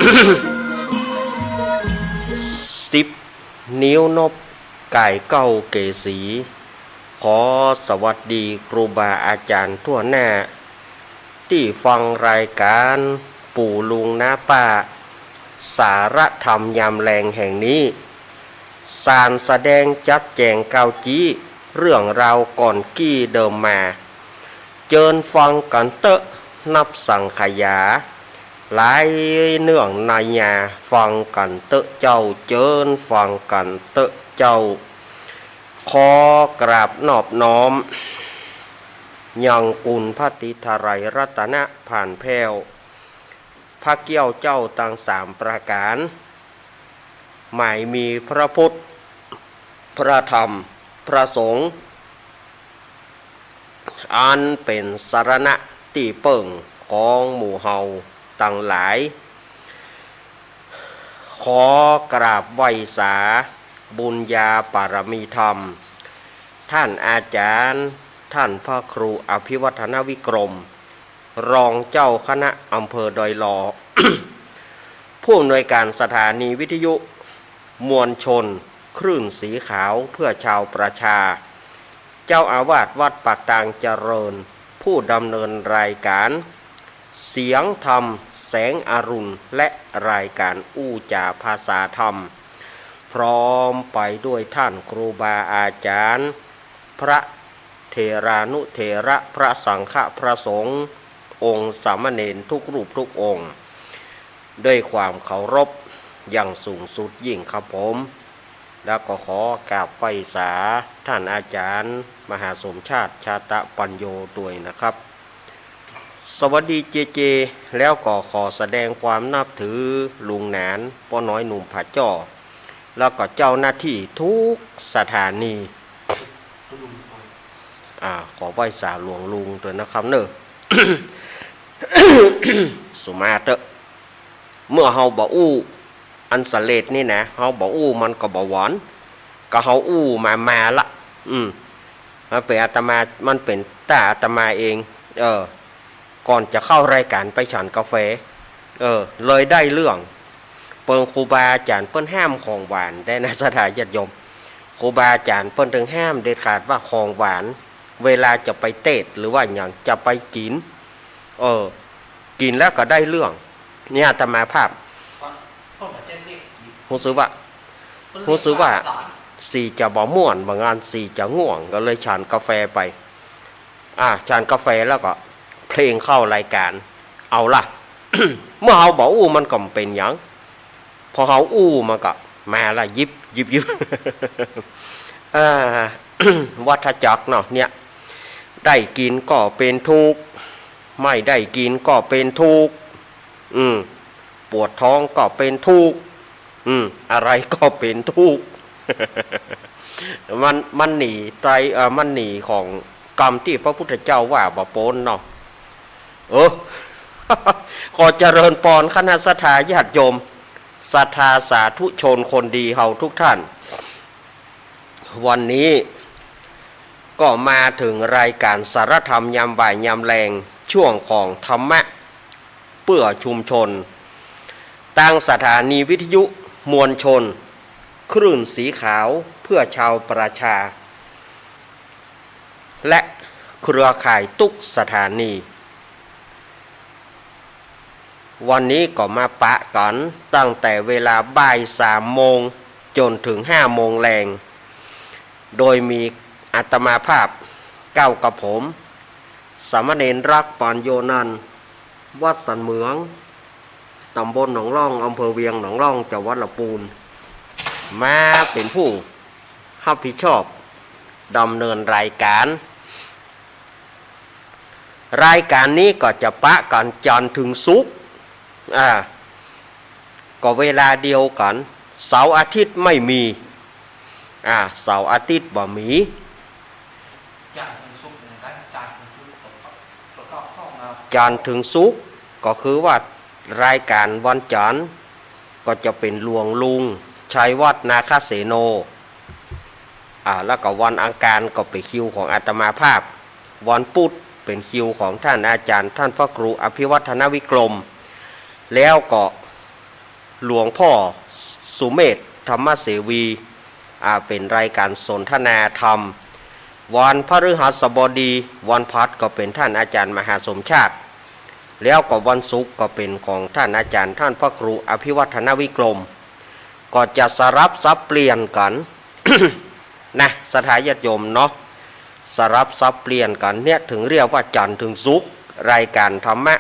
10 นิ้วนบไก่เก้าเกษีขอสวัสดีครูบาอาจารย์ทั่วหน้าที่ฟังรายการปู่ลุงน้าป้าสารธรรมยามแรงแห่งนี้สารแสดงจัดแจงเกาจี้เรื่องราวก่อนกี้เดิมมาเจิญฟังกันเตอะนับสังขยาหลายเนื่องในยาฟังกันเตอะเจ้าเจิญฟังกันเตอะเจ้าขอกราบนอบน้อมยังกุลพระติทไรรัตนะผ่านแพ้วพระเกี้ยวเจ้าตั้ง3ประการหมายมีพระพุทธพระธรรมพระสงฆ์อันเป็นสรณะที่เปิ่งของหมู่เฮาตั้งหลายขอกราบไหว้สาบุญญาปารมีธรรมท่านอาจารย์ท่านพระครูอภิวัฒนวิกรมรองเจ้าคณะอำเภอดอยลอ ผู้อำนวยการสถานีวิทยุมวลชนคลื่นสีขาวเพื่อชาวประชาเจ้าอาวาสวัดปากตางเจริญผู้ดำเนินรายการเสียงธรรมแสงอรุณและรายการอู้จาภาษาธรรมพร้อมไปด้วยท่านครูบาอาจารย์พระเถรานุเถระพระสังฆพระสงฆ์องค์สามเณรทุกรูปทุกองค์ด้วยความเคารพอย่างสูงสุดยิ่งครับผมแล้วก็ขอกราบไหว้สาท่านอาจารย์มหาสมชาติชาตะปัญโยด้วยนะครับสวัสดีเจเจแล้วก็ขอแสดงความนับถือลุงหนานป้อน้อยหนุ่มผาจ้อแล้วก็เจ้าหน้าที่ทุกสถานีขอไหว้สาหลวงลุงด้วยนะครับเนอะ สุมาเตอะเมื่อเฮาบ่อู้อันสเลดนี่นะเฮาบ่อู้มันก็บ่หวานก็เฮาอู้มาละมันเป็นอาตมามันเป็นตาอาตมาเองก่อนจะเข้ารายการไปฉันกาแฟเลยได้เรื่องเปิงครูบาอาจารย์เปิ้นห้ามของหวานได้นะสถานญาติโยมครูบาอาจารย์เปิ้นถึงห้ามเด็ดขาดว่าของหวานเวลาจะไปเตะหรือว่าอย่างจะไปกินกินแล้วก็ได้เรื่องเนี่ยอาตมาภาพรู้สึกว่าสีจะบ่ม่วนบางงานสีจะง่วงก็เลยฉันกาแฟไปฉันกาแฟแล้วก็เพลงเข้ารายการเอาล่ะ เมื่อเฮาบอกอู้มันก็เป็นหยังพอเฮาอู้มันก็มาละยิบ วัฏจักรเนาะเนี่ยได้กินก็เป็นทุกข์ไม่ได้กินก็เป็นทุกข์ปวดท้องก็เป็นทุกข์อะไรก็เป็นทุกข์ มันหนีมันหนีของกรรมที่พระพุทธเจ้าว่าบ่ปนเนาะขอเจริญปอนคณะสัทธาญาติโยมศรัทธาสาธุชนคนดีเฮาทุกท่านวันนี้ก็มาถึงรายการสารธรรมยามบ่ายยามแรงช่วงของธรรมะเพื่อชุมชนตั้งสถานีวิทยุมวลชนคลื่นสีขาวเพื่อชาวประชาและเครือข่ายทุกสถานีวันนี้ก็มาปะกันตั้งแต่เวลาบ่าย3 โมงจนถึง5 โมงแรงโดยมีอาตมาภาพเก้ากับผมสามเณรรักปานโยนันท์วัดสันเหมืองตำบลหนองร่องอำเภอเวียงหนองร่องจังหวัดลำพูนมาเป็นผู้รับผิดชอบดำเนินรายการนี้ก็จะปะกันจันทร์ถึงศุกร์ก็เวลาเดียวกันเสาร์อาทิตย์ไม่มีเสาร์อาทิตย์บ่มีจันทร์ถึงศุกร์ก็คือว่ารายการวันจันทร์ก็จะเป็นหลวงลุงชัยวัฒน์นาคเสโนแล้วก็วันอังคารก็เป็นคิวของอาตมาภาพวันพุธเป็นคิวของท่านอาจารย์ท่านพระครูอภิวัฒนวิกรมแล้วก็ หลวงพ่อสุเมธธรรมเสวีเป็นรายการสนทนาธรรมวันพฤหัสบดีวันพัดก็เป็นท่านอาจารย์มหาสมชาติแล้วก็วันศุกร์ก็เป็นของท่านอาจารย์ท่านพระครูอภิวัฒนวิกรมก็จะสลับซับเปลี่ยนกัน นะสถาญาติโยมเนาะสลับซับเปลี่ยนกันเนี่ยถึงเรียกว่าจันทร์ถึงศุกร์รายการธรรมะ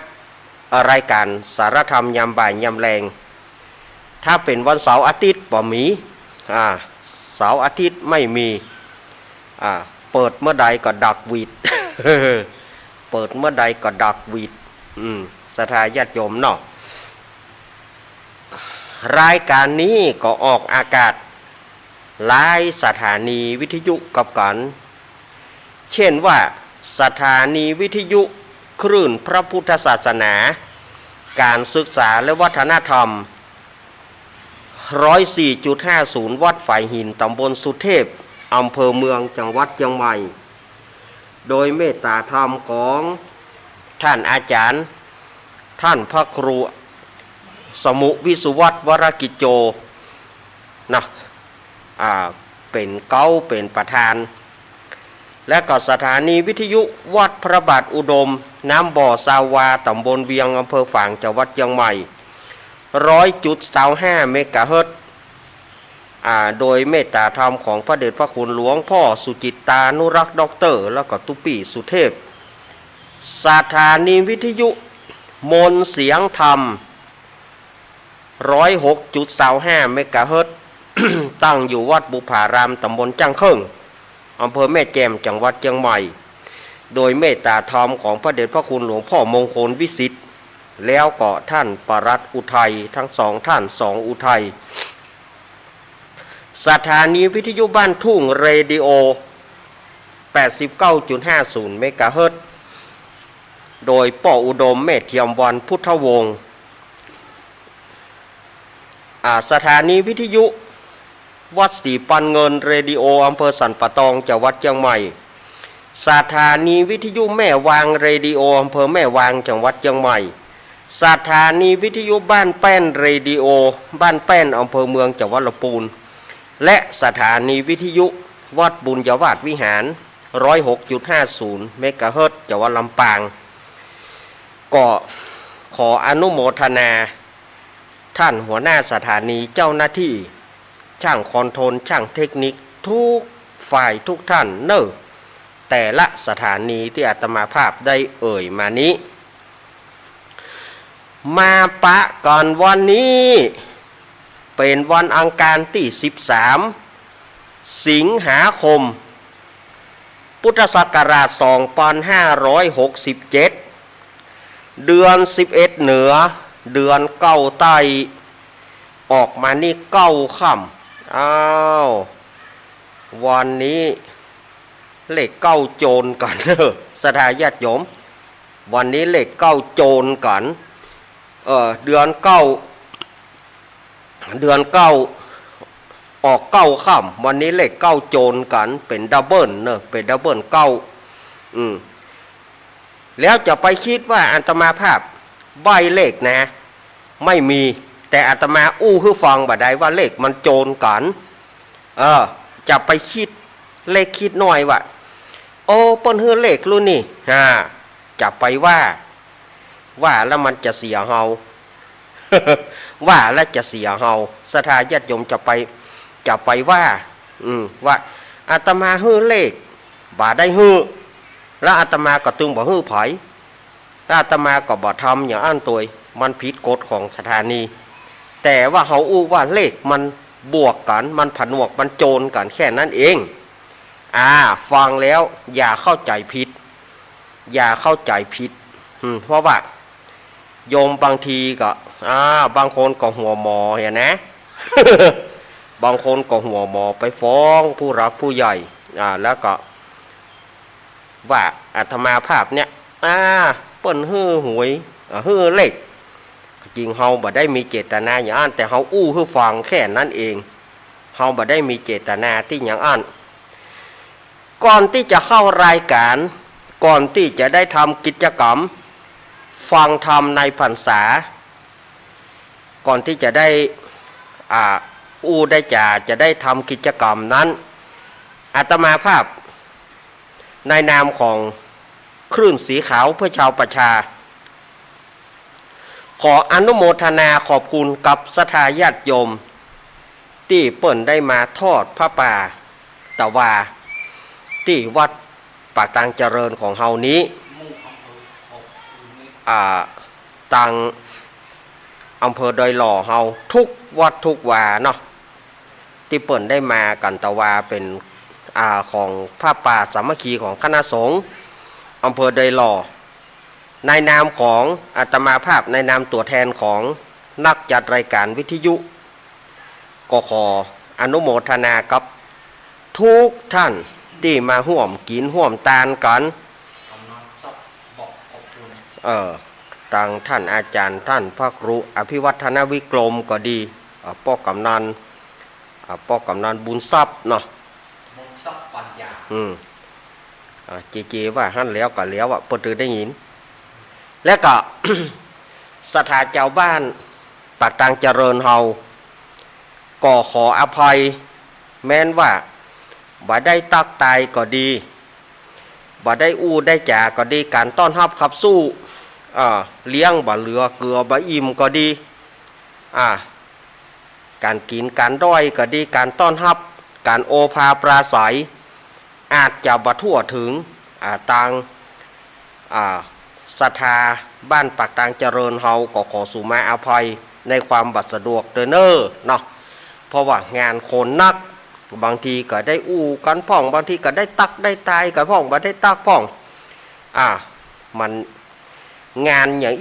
รายการสารธรรมยามบ่ายยามแรงถ้าเป็นวันเสาร์อาทิตย์บ่มีเสาร์อาทิตย์ไม่มีเปิดเมื่อใดก็ดักวีด เปิดเมื่อใดก็ดักวีดสถาญาติโยมเนาะรายการนี้ก็ออกอากาศหลายสถานีวิทยุกับกันเช่นว่าสถานีวิทยุคลื่นพระพุทธศาสนาการศึกษาและวัฒนธรรม 104.50 วัดฝ่ายหินตำบลสุเทพอำเภอเมืองจังหวัดเชียงใหม่โดยเมตตาธรรมของท่านอาจารย์ท่านพระครูสมุวิสุวัตวรกิจโจนะเป็นเก้าเป็นประธานและก็สถานีวิทยุวัดพระบาทอุดมน้ำบ่อสาวาตำบลเวียงอำเภอฝางจังหวัดเชียงใหม่ 100.25 เมกะเฮิรตซ์โดยเมตตาธรรมของพระเดชพระคุณหลวงพ่อสุจิตตานุรักษ์ด็อกเตอร์แล้วก็ตุปี้สุเทพสถานีวิทยุมนเสียงธรรม 106.25 เมกะเฮิรตซ์ ตั้งอยู่วัดบุพารามตำบลจังเคิงอำเภอแม่แจ่มจังหวัดเชียงใหม่โดยเมตตาธรรมของพระเดชพระคุณหลวงพ่อมงคลวิสิทธิ์แล้วก็ท่านปรัตอุทัยทั้งสองท่านสองอุทัยสถานีวิทยุบ้านทุ่งเรดิโอ 89.50 เมกะเฮิรตซ์โดยป่ออุดมเมธเทียมวันพุทธวงศ์สถานีวิทยุวัดศรีปันเงินเรดิโออำเภอสันปะตองจังหวัดเชียงใหม่สถานีวิทยุแม่วางเรดิโออำเภอแม่วางจังหวัดเชียงใหม่สถานีวิทยุบ้านแป้นเรดิโอบ้านแป้นอำเภอเมืองจังหวัดลำพูนและสถานีวิทยุวัดบุญยวาสวิหาร 106.50 เมกะเฮิรตซ์จังหวัดลำปางก็ขออนุโมทนาท่านหัวหน้าสถานีเจ้าหน้าที่ช่างคอนโทรลช่างเทคนิคทุกฝ่ายทุกท่านแต่ละสถานีที่อาตมาภาพได้เอ่ยมานี้มาปะก่อนวันนี้เป็นวันอังคารที่13 สิงหาคมพุทธศักราช 2567 เดือน11เหนือเดือนเก้าใต้ออกมานี่เก้าค่ำวันนี้เลขเก้าโจรกันสถาญาติโยมวันนี้เลขเก้าโจรกันเดือนเก้าออกเก้าค่ำวันนี้เลขเก้าโจรกันเป็นดับเบิลเป็นดับเบิลเก้าแล้วจะไปคิดว่าอาตมาภาพใบเลขนะไม่มีแต่อาตมาอู้ให้ฟังบ่ได้ว่าเลขมันโจรกันจะไปคิดเลขคิดหน่อยว่าโอ้เปิ้นฮื้อเลขรุ่นนี่จะไปว่าแล้วมันจะเสียเฮา ว่าแล้วจะเสียเฮาสถาญาติโยมจะไปว่าอาตมาฮื้อเลขบ่ได้ฮื้อแล้วอาตมาก็ตึงบ่ฮื้อไผอาตมาก็บ่ทำอย่างอันตัวมันผิดกฎของสถานีแต่ว่าเฮาอู้ว่าเลขมันบวกกันมันผนวกมันโจรกันแค่นั้นเองฟังแล้วอย่าเข้าใจผิดเพราะว่าโยมบางทีก็บางคนก็หัวหมอเห็นนะ บางคนก็หัวหมอไปฟ้องผู้รักผู้ใหญ่แล้วก็ว่าอาตมาภาพเนี่ยเปิ้นฮื้อหวยฮื้อเลขจริงเฮาบ่ได้มีเจตนาอย่างนั้นแต่เฮาอู้ให้ฟังแค่นั้นเองเฮาบ่ได้มีเจตนาที่อย่างนั้นก่อนที่จะเข้ารายการก่อนที่จะได้ทำกิจกรรมฟังธรรมในพรรษา ก่อนที่จะได้ได้จะได้ทำกิจกรรมนั้นอาตมาภาพในนามของคลื่นสีขาวเพื่อชาวประชาขออนุโมทนาขอบคุณกับศรัทธาญาติโยมที่เปิ่นได้มาทอดพระป่าตะวาที่วัดปากทางเจริญของเฮานี้ตังอำเภอดอยหล่อเฮาทุกวัดทุกวาเนาะที่เปิ่นได้มากันตะวาเป็นของพระป่าสามัคคีของคณะสงฆ์อำเภอดอยหล่อในนามของอาตมาภาพในนามตัวแทนของนักจัดรายการวิทยุก็ขออนุโมทนากับทุกท่านที่มาร่วมกินร่วมทานกันทางท่านอาจารย์ท่านพระครูอภิวัฒนวิกรมก็ดีป้อกำนันบุญทรัพย์เนาะบุญทรัพย์ปัญญาเจว่าหั่นแล้วก็แล้วเปิดได้ยินและก็ สถานเจ้าบ้านปากทางเจริญเฮาก็ขออภัยแม้นว่าบ่ได้ตักตายก็ดีบ่ได้ได้จาก็ดีการต้อนรับขับสู้เลี้ยงบ่เหลือเกลือบ่อิ่มก็ดีการกินการด้อยก็ดีการต้อนรับการโอภาปราศัยอาจจะบ่ทั่วถึงต่างศรัทธาบ้านปากทางเจริญเฮาก็ขอสุมาอภัยในความบัดสะดวกเด้อเนาะเพราะว่างานคนนักบางทีก็ได้กันพ่องบางทีก็ได้ตักได้ตายกับพ่องบ่ได้ตักพ่องมันงานอย่าง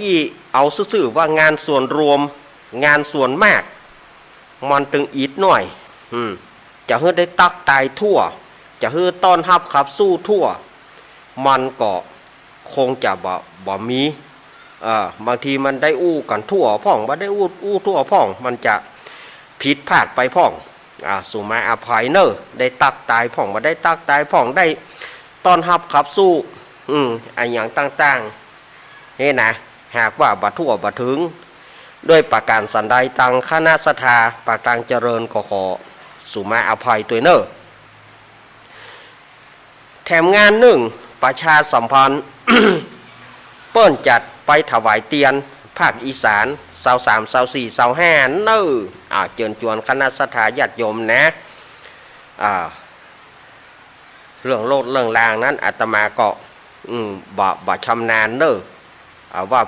เอาซื่อๆว่างานส่วนรวมงานส่วนมากมันตึงอีดหน่อยจะให้ได้ตักตายทั่วจะให้ต้อนรับขับสู้ทั่วมันก็คงจะบ่มีบางทีมันได้กันทั่วพ่องบ่ได้ทั่วพ่องมันจะผิดพลาดไปพ่องสุมาอภัยได้ตักตายพ่องบ่ได้ตักตายพ่องได้ต้อนรับขับสู้อย่างต่างๆนี่นะหากว่าบ่ทั่วบ่ถึงด้วยประการสันใดตังคณะศรัทธาปากทางเจริญขอสุมาอภัยตัวแถมงานหนึ่งประชาสัมพันธ์ เปิ้นจัดไปถวายเตียนภาคอีสาน23 24 25เชิญชวนคณะศรัทธาญาติโยมนะเรื่องโลดเรื่องลางนั้นอาตมาก็บ่ชำนาญว่า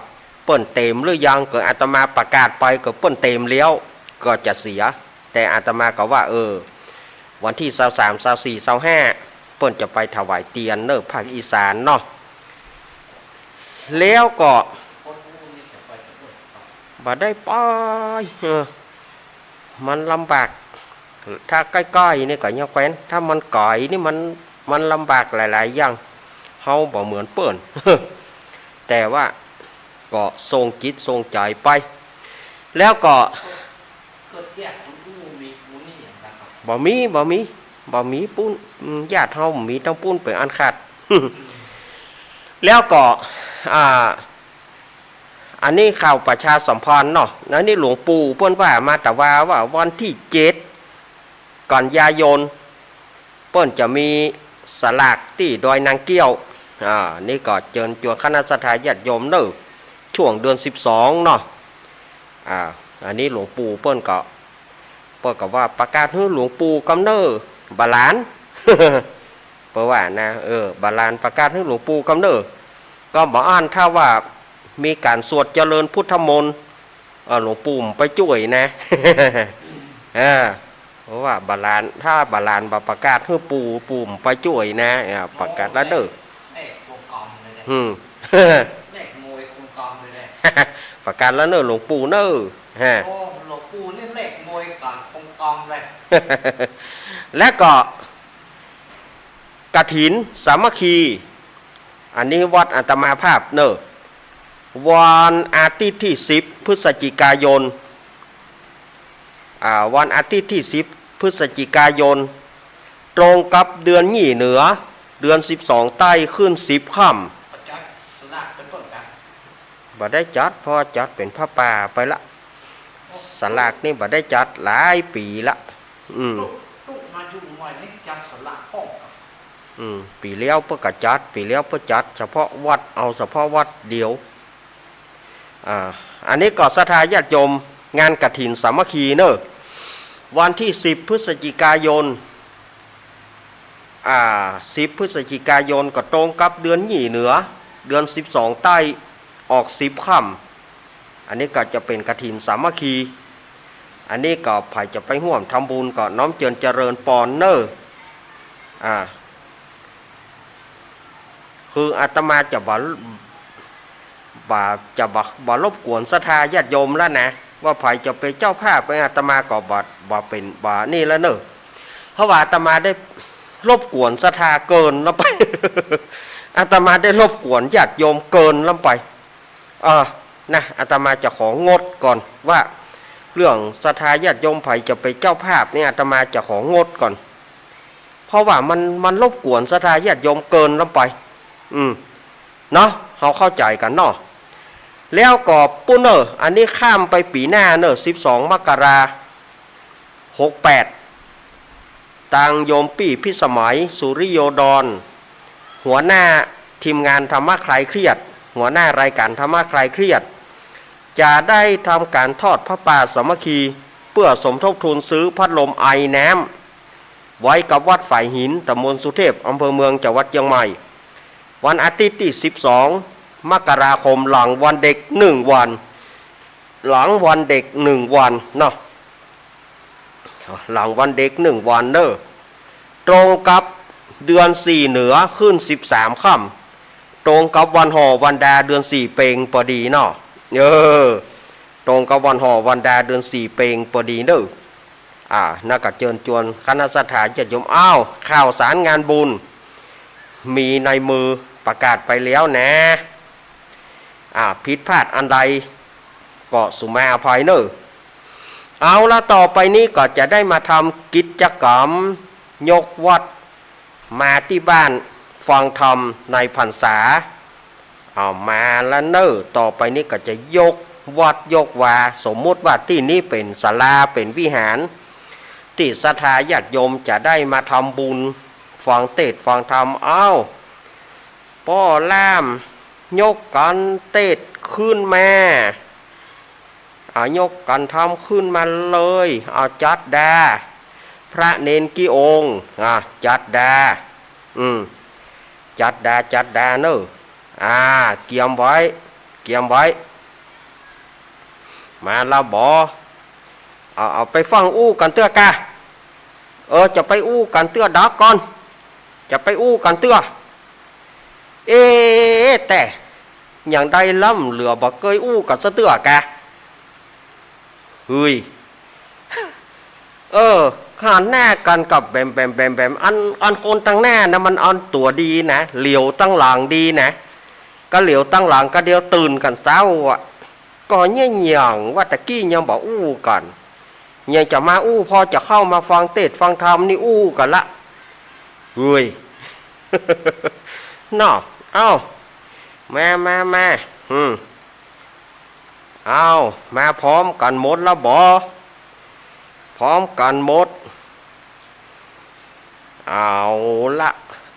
เปิ้นเต็มหรือยังเกิดอาตมาประกาศไปก็เปิ้นเต็มแล้วก็จะเสียแต่อาตมาก็ว่าวันที่23 24 25เปิ้นจะไปถวายเตียนภาคอีสานเนาะแล้วก็บ่ได้ไปมันลำบากถ้าใกล้ๆนี่ก็ยังแคว้นถ้ามันไกลนี่มันลำบากหลายๆอย่างเฮาบ่เหมือนเปิ้น แต่ว่าก็ทรงจิตทรงใจไปแล้วก็บ่มีปุ้นญาติเฮามีทั้งปุ้นเป็นอันขาด แล้วก็อันนี้ข่าวประชาสัมพันธ์เนาะอันนี้หลวงปู่เพิ่นว่ามาแต่ว่าวันที่7กันยายนเพิ่นจะมีสลากที่ดอยนางเกี้ยวนี่ก็เชิญชวนคณะศรัทธาญาติโยมช่วงเดือน12เนาะอันนี้หลวงปู่เพิ่นก็ว่าประกาศให้หลวงปู่กำเนิดบาลาน เพราะว่านะบาลานประกาศให้หลวงปู่กำเนิดก็บอกถ้าว่ามีการสวดเจริญพุทธมนต์หลวงปู่ไปช่วยนะ เพราะว่าบาลานถ้าบาลานประกาศให้ปู่ไปช่วยนะประกาศแล้วประกาศแล้วหลวงปู่หลวงปู่นี่เลขมวยก่อนคงกองเลย และก็กฐินสามัคคีอันนี้วัดอาตมาภาพวันอาทิตย์ที่10 พฤศจิกายนวันอาทิตย์ที่10 พฤศจิกายนตรงกับเดือนยี่เหนือเดือน12ใต้ขึ้น10ค่ำบ่ได้จัดพอจัดเป็นพระป่าไปละ สลากนี่บ่ได้จัดหลายปีละลูกมาอยู่หน่อยนี่จัดสลากพ่อปีแล้วเพื่อกจัดปีแล้วเพื่อจัดเฉพาะวัดเอาเฉพาะวัดเดียวอันนี้ก็ศรัทธาญาติโยมงานกฐินสามัคคีเนอะวันที่10 พฤศจิกายน10 พฤศจิกายนก็ตรงกับเดือนหยี่เหนือเดือน12ใต้ออก10ค่ำอันนี้ก็จะเป็นกฐินสามัคคีอันนี้ก็ใครจะไปร่วมทำบุญก็น้อมเจริญปอนเนอร์คืออาตมาจะบ่รบกวนศรัทธาญาติโยมแล้วนะว่าใครจะเป็นเจ้าภาพเป็นอาตมาก็บ่เป็นนี่แล้วเนอะเพราะว่าอาตมาได้รบกวนศรัทธาเกินแล้วไป อาตมาได้รบกวนญาติโยมเกินแล้วไปนะอาตมาจะของดก่อนว่าเรื่องศรัทธาญาติโยมไผ่จะไปเจ้าภาพเนี่ยอาตมาจะของดก่อนเพราะว่ามันรบกวนศรัทธาญาติโยมเกินแล้วไปเนาะเราเข้าใจกันเนาะแล้วก็ปุ้นอันนี้ข้ามไปปีหน้า12 มกราคม 68ต่างโยมปี่พิสมัยสุริโยดรหัวหน้าทีมงานธรรมะคลายเครียดหัวหน้ารายการธรรมะคลายเครียดจะได้ทำการทอดพระป่าสามัคคีเพื่อสมทบทุนซื้อพัดลมไอน้ำไว้กับวัดฝ่ายหินตำบลสุเทพอำเภอเมืองจังหวัดเชียงใหม่วันอาทิตย์ที่12 มกราคมหลังวันเด็ก1 วันหลังวันเด็ก1 วันเนาะหลังวันเด็ก1 วันตรงกับเดือน4เหนือขึ้น13ค่ำตรงกับวันห่อวันดาเดือน4เปงพอดีเนาะตรงกับวันห่อวันดาเดือน4เปงพอดีน่าก็เชิญชวนคณะศรัทธาญาติโยมข่าวสารงานบุญมีในมือประกาศไปแล้วนะผิดพลาดอันใดก็สุมาอภัยเอาละต่อไปนี้ก็จะได้มาทำกิจกรรมยกวัดมาที่บ้านฟังธรรมในพรรษามาแล้วต่อไปนี้ก็จะยกวัดยกวาสมมุติว่าที่นี้เป็นศาลาเป็นวิหารที่ศรัทธาญาติโยมจะได้มาทำบุญฟังเทศน์ฟังธรรมป้อล่ามยกกันเทศน์ขึ้นมายกกันทำขึ้นมาเลยจัดดาพระเนนกี่องค์จัดดาจัดดาเกียมไว้มาละบ่เอาไปฟังอู้กันเตื้อกะจะไปอู้กันเตื้อดักก่อนจะไปอู้กันเตื้อแต่อย่างใดล่ำเหลือบ่เคยอู้กันซะเตื้อกะเฮ้ยข้านหน้ากันกับแบมอันคนตั้งหน้านะมันอันตัวดีนะเหลียวตั้งหลังดีนะก็เหลียวตั้งหลังก็เดียวตื่นกันเช้าก็เนี่ยอย่างว่าตะกี้ยังบอกอู้กันยังจะมาอู้พอจะเข้ามาฟังเทศน์ฟังธรรมนี่อู้กันละเฮ้ยน่ะมามาพร้อมกันหมดแล้วบ่พร้อมกันหมดเอาละ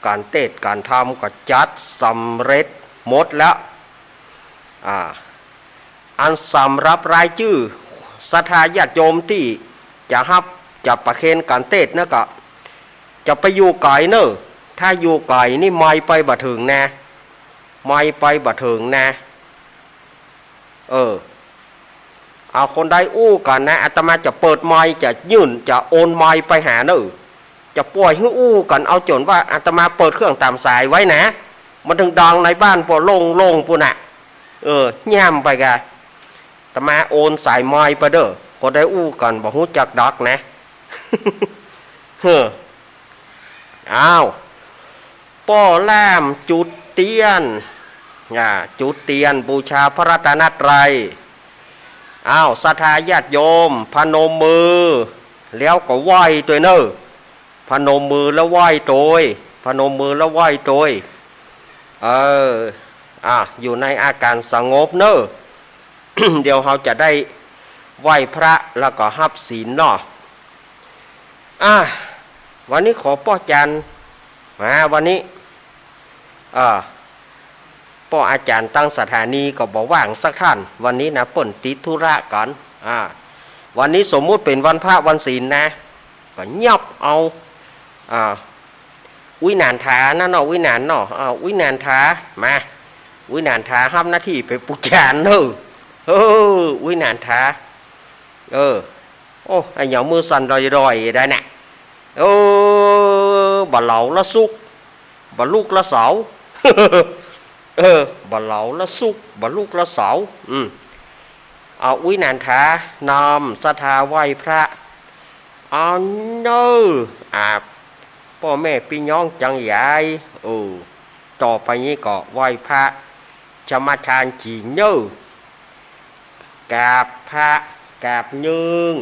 การเทศน์การธรรมก็จัดสำเร็จหมดแล้วอันสำรับรายชื่อศรัทธาญาติโยมที่จะประเคนการเทศน์นะก็จะไปอยู่ไกลถ้าอยู่ไกลนี่ไม่ไปบ่ถึงนะไม่ไปบ่ถึงนะเอาคนใดอู้กันนะอาตมาจะเปิดไม้จะยื่นจะโอนไม้ไปหาจะปล่อยให้อู้กันเอาจนว่าอาตมาเปิดเครื่องตามสายไว้นะมันถึงดังในบ้านพอโล่งปุ่นแย้มไปกะอาตมาโอนสายไม้ไปคนใดอู้กันบอกฮู้จักดักนะป้อล่ามจุดเตียนจุดเตียนบูชาพระรัตนตรัยศรัทธาญาติโยมพนมมือแล้วก็ไหว้ตัวพนมมือแล้วไหว้ตัวอยู่ในอาการสงบเดี๋ยวเราจะได้ ไหว้พระแล้วก็ฮับศีลเนาะวันนี้ขอป้อจันมาวันนี้ป้ออาจารย์ตั้งสถานีก็บอกว่างสักท่านวันนี้นะป่นติดธุระก่อนวันนี้สมมุติเป็นวันพระวันศีลนะก็เงียบเอาวินานทานั่นเนาะวินานเนาะวินานทามาวินานทาทำหน้าที่ไปปุจจานเนอะวินานทาโอ้ไอ้เหยามือสั่นรอยๆได้น่ะบ่เหลาละสุกบ่ลูกละเสาบ่เหลาละสุกบ่ลูกละเสาเอาวินานทานำศรัทธาไหว้พระพ่อแม่พี่น้องจังใหญ่ต่อไปนี้ก็ไหว้พระจะมาทานจีเนื้อกราบพระกราบยืง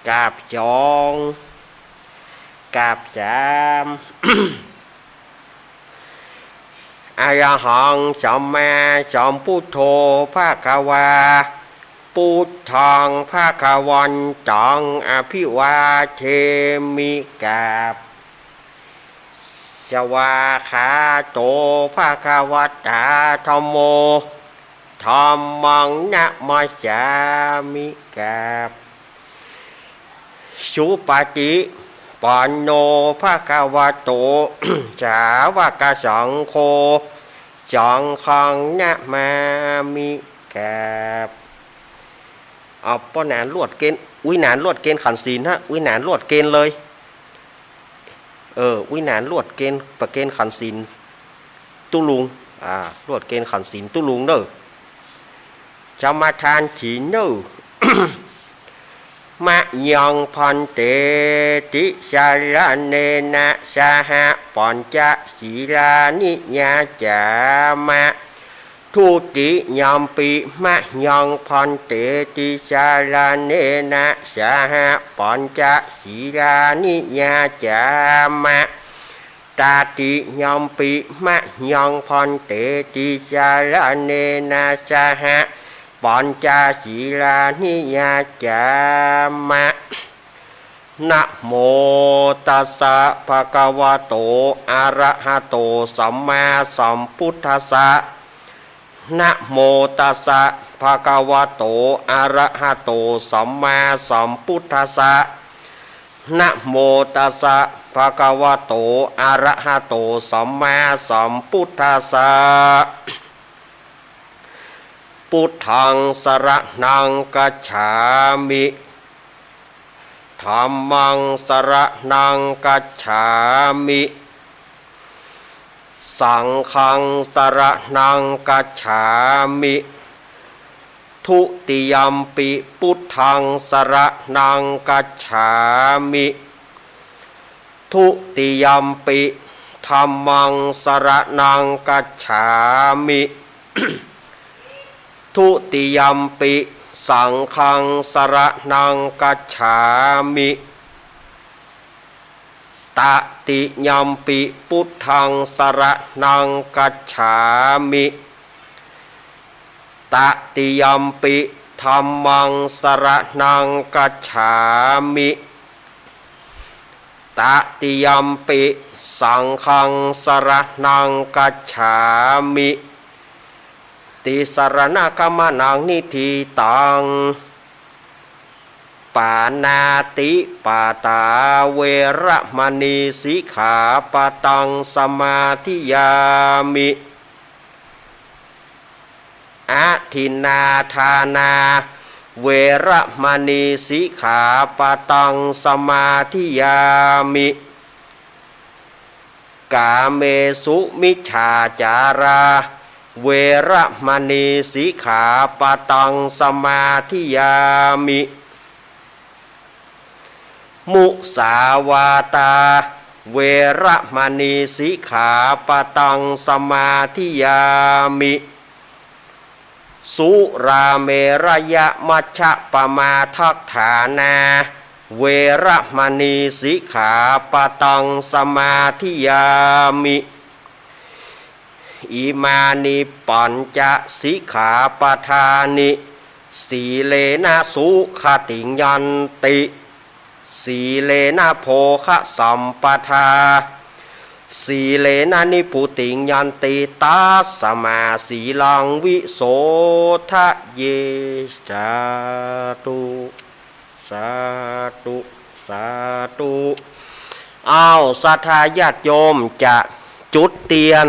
กราบจองกราบจามอายหังจอมแม่จอมพุทโธภาควาพุทธังภาควันจังอภิวาเทมิกาบจวาคาโตภาควัตตาธัมโมธัมมังนะมัสสามิกาบสุปฏิปันโนภาควะโต สาวกสังโฆจังขังนะมามิกาบป้อนานลวดเกณฑ์วินานลวดเกณฑ์ขันศีลฮะวินานลวดเกณฑ์เลยวินานลวดเกณฑ์ประเกณฑ์ขันศีลตุลุงลวดเกณฑ์ขันศีลตุลุงเด้อจะมาทานฉีนเด้อ มะยังพันเตติสาลเนนะสหปัญจศีลานิยาจามะทุติยามปิมะยังพันเตติสาลเนนะสหปัญจศีลานิยาจามะตาติยามปิมะยังพันเตติสาลเนนะสหปัญจศีลานิยาจามะนะโมตัสสะภะคะวะโตอะระหะโตสัมมาสัมพุทธัสสะนะโมตัสสะภะคะวะโตอะระหะโตสัมมาสัมพุทธัสสะนะโมตัสสะภะคะวะโตอะระหะโตสัมมาสัมพุทธัสสะพุทธังสรณังกัจฉามิธัมมังสรณังกัจฉามิสังฆังสรณังกัจฉามิทุติยัมปิพุทธังสรณังกัจฉามิทุติยัมปิธัมมังสรณังกัจฉามิทุติยัมปิสังฆังสรณังกัจฉามิตติยัมปิพุทธังสรณังกัจฉามิตติยัมปิธัมมังสรณังกัจฉามิตติยัมปิสังฆังสรณังกัจฉามิติสรณกัมมนังนิธิตังปานาติปาตาเวระมณีสิกขาปะตังสมาธิยามิอะทินนาทานาเวระมณีสิกขาปะตังสมาธิยามิกาเมสุมิจฉาจาราเวระมณีสิกขาปะตังสมาธิยามิมุสาวาตาเวระมณีสิกขาปะตังสมาธิยามิสุราเมรยะมัชฌะปมาทัฏฐานาเวระมณีสิกขาปะตังสมาธิยามิอิมานิปัญจสิกขาปทานิ สีเลนะสุขติยันติสีเลนะโภคะสัมปทาสีเลนะนิพุติยันติตาสมาสีลังวิโสทะเยสาธุสาธุสาธุเอาศรัทธาญาติโยมจะจุดเทียน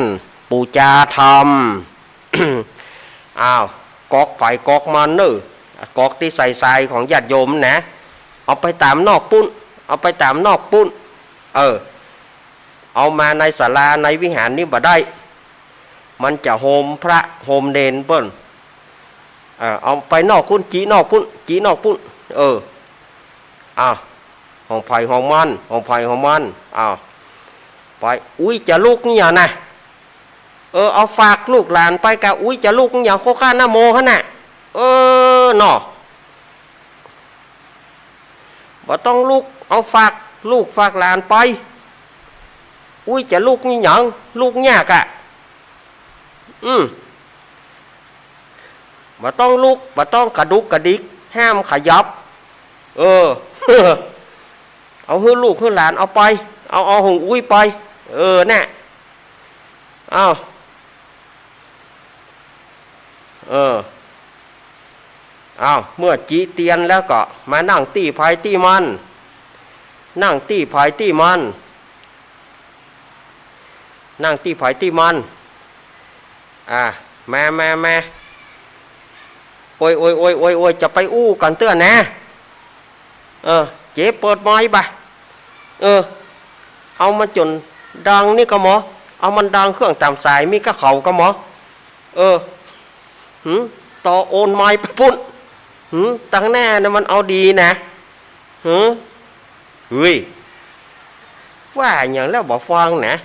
ปูจาธรรม อ้าวกอกไฟกอกมันเนอกอกที่ใส่ทรายของญาติโยมนะเอาไปตามนอกปุ้นเอาไปตามนอกปุ้นเอามาในศาลาในวิหารนี่บ่ได้มันจะโฮมพระโฮมเดนเปิ้นเอาไปนอกปุ้นจีนอกปุ้นจีนอกปุ้นห้องไผ่ห้องมันห้องไผ่ห้องมันไปอุ้ยจะลูกนี่อย่างนะเอาฝากลูกหลานไปกะอุ้ยจะลูกนี่อย่างโคข้านะโมฮะน่ะหนอบ่ต้องลูกเอาฝากลูกฝากหลานไปอุ้ยจะลูกนี่อย่างลูกยากะบ่ต้องลูกบ่ต้องกระดุกกระดิกห้ามขยับเอาฮื้อลูกฮื้อหลานเอาไปเอาหงอุ้ยไปน่ะเอาเมื่อจีเตียนแล้วก็มานั่งตีไผ่ตีมันนั่งตีไผ่ตีมันนั่งตีไผ่ตีมันมาโอ้ยจะไปอู้กันเตื้อนะเจ๊เปิดไม้บ่เอามาจนดังนี่ก็หมอเอามันดังเครื่องตามสายมีก็เขาก็หมอต่อโอนไม้ไปพุ่นตั้งแน่นะมันเอาดีนะเฮ้ยว่าอย่างแล้วบอกฟังนะ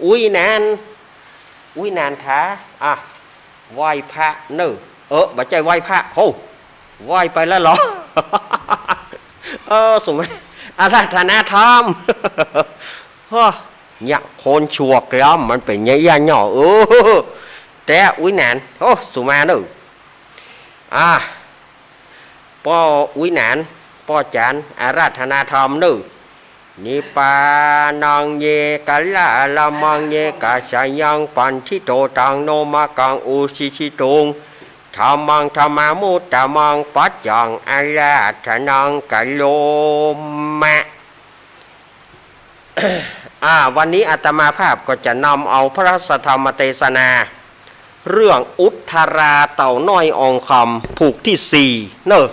อุ้ยนานขาไหว้พระเนอะบ่ใจไหว้พระโหไหว้ไปแล้วเหรอสมัยอาราธนาธรรมเนี่ยคนชัวกล้อมมันเป็นอย่างย่าหน่อแต่อุ้ยนานสุมาเนอะป้ออุ้ยนานป้อจานอาราธนาธรรมเนอะนิปานังเยกะละละมังเยกะชายังปันทิโตตังโนมากังอุชิชิตุงธรรมังธรรมามุตตมังปัจจังอาราธนังกะโลมะ วันนี้อาตมาภาพก็จะนำเอาพระธรรมเทศนาเรื่องอุทธราเต่าน้อยอองคำผูกที่4เนอะ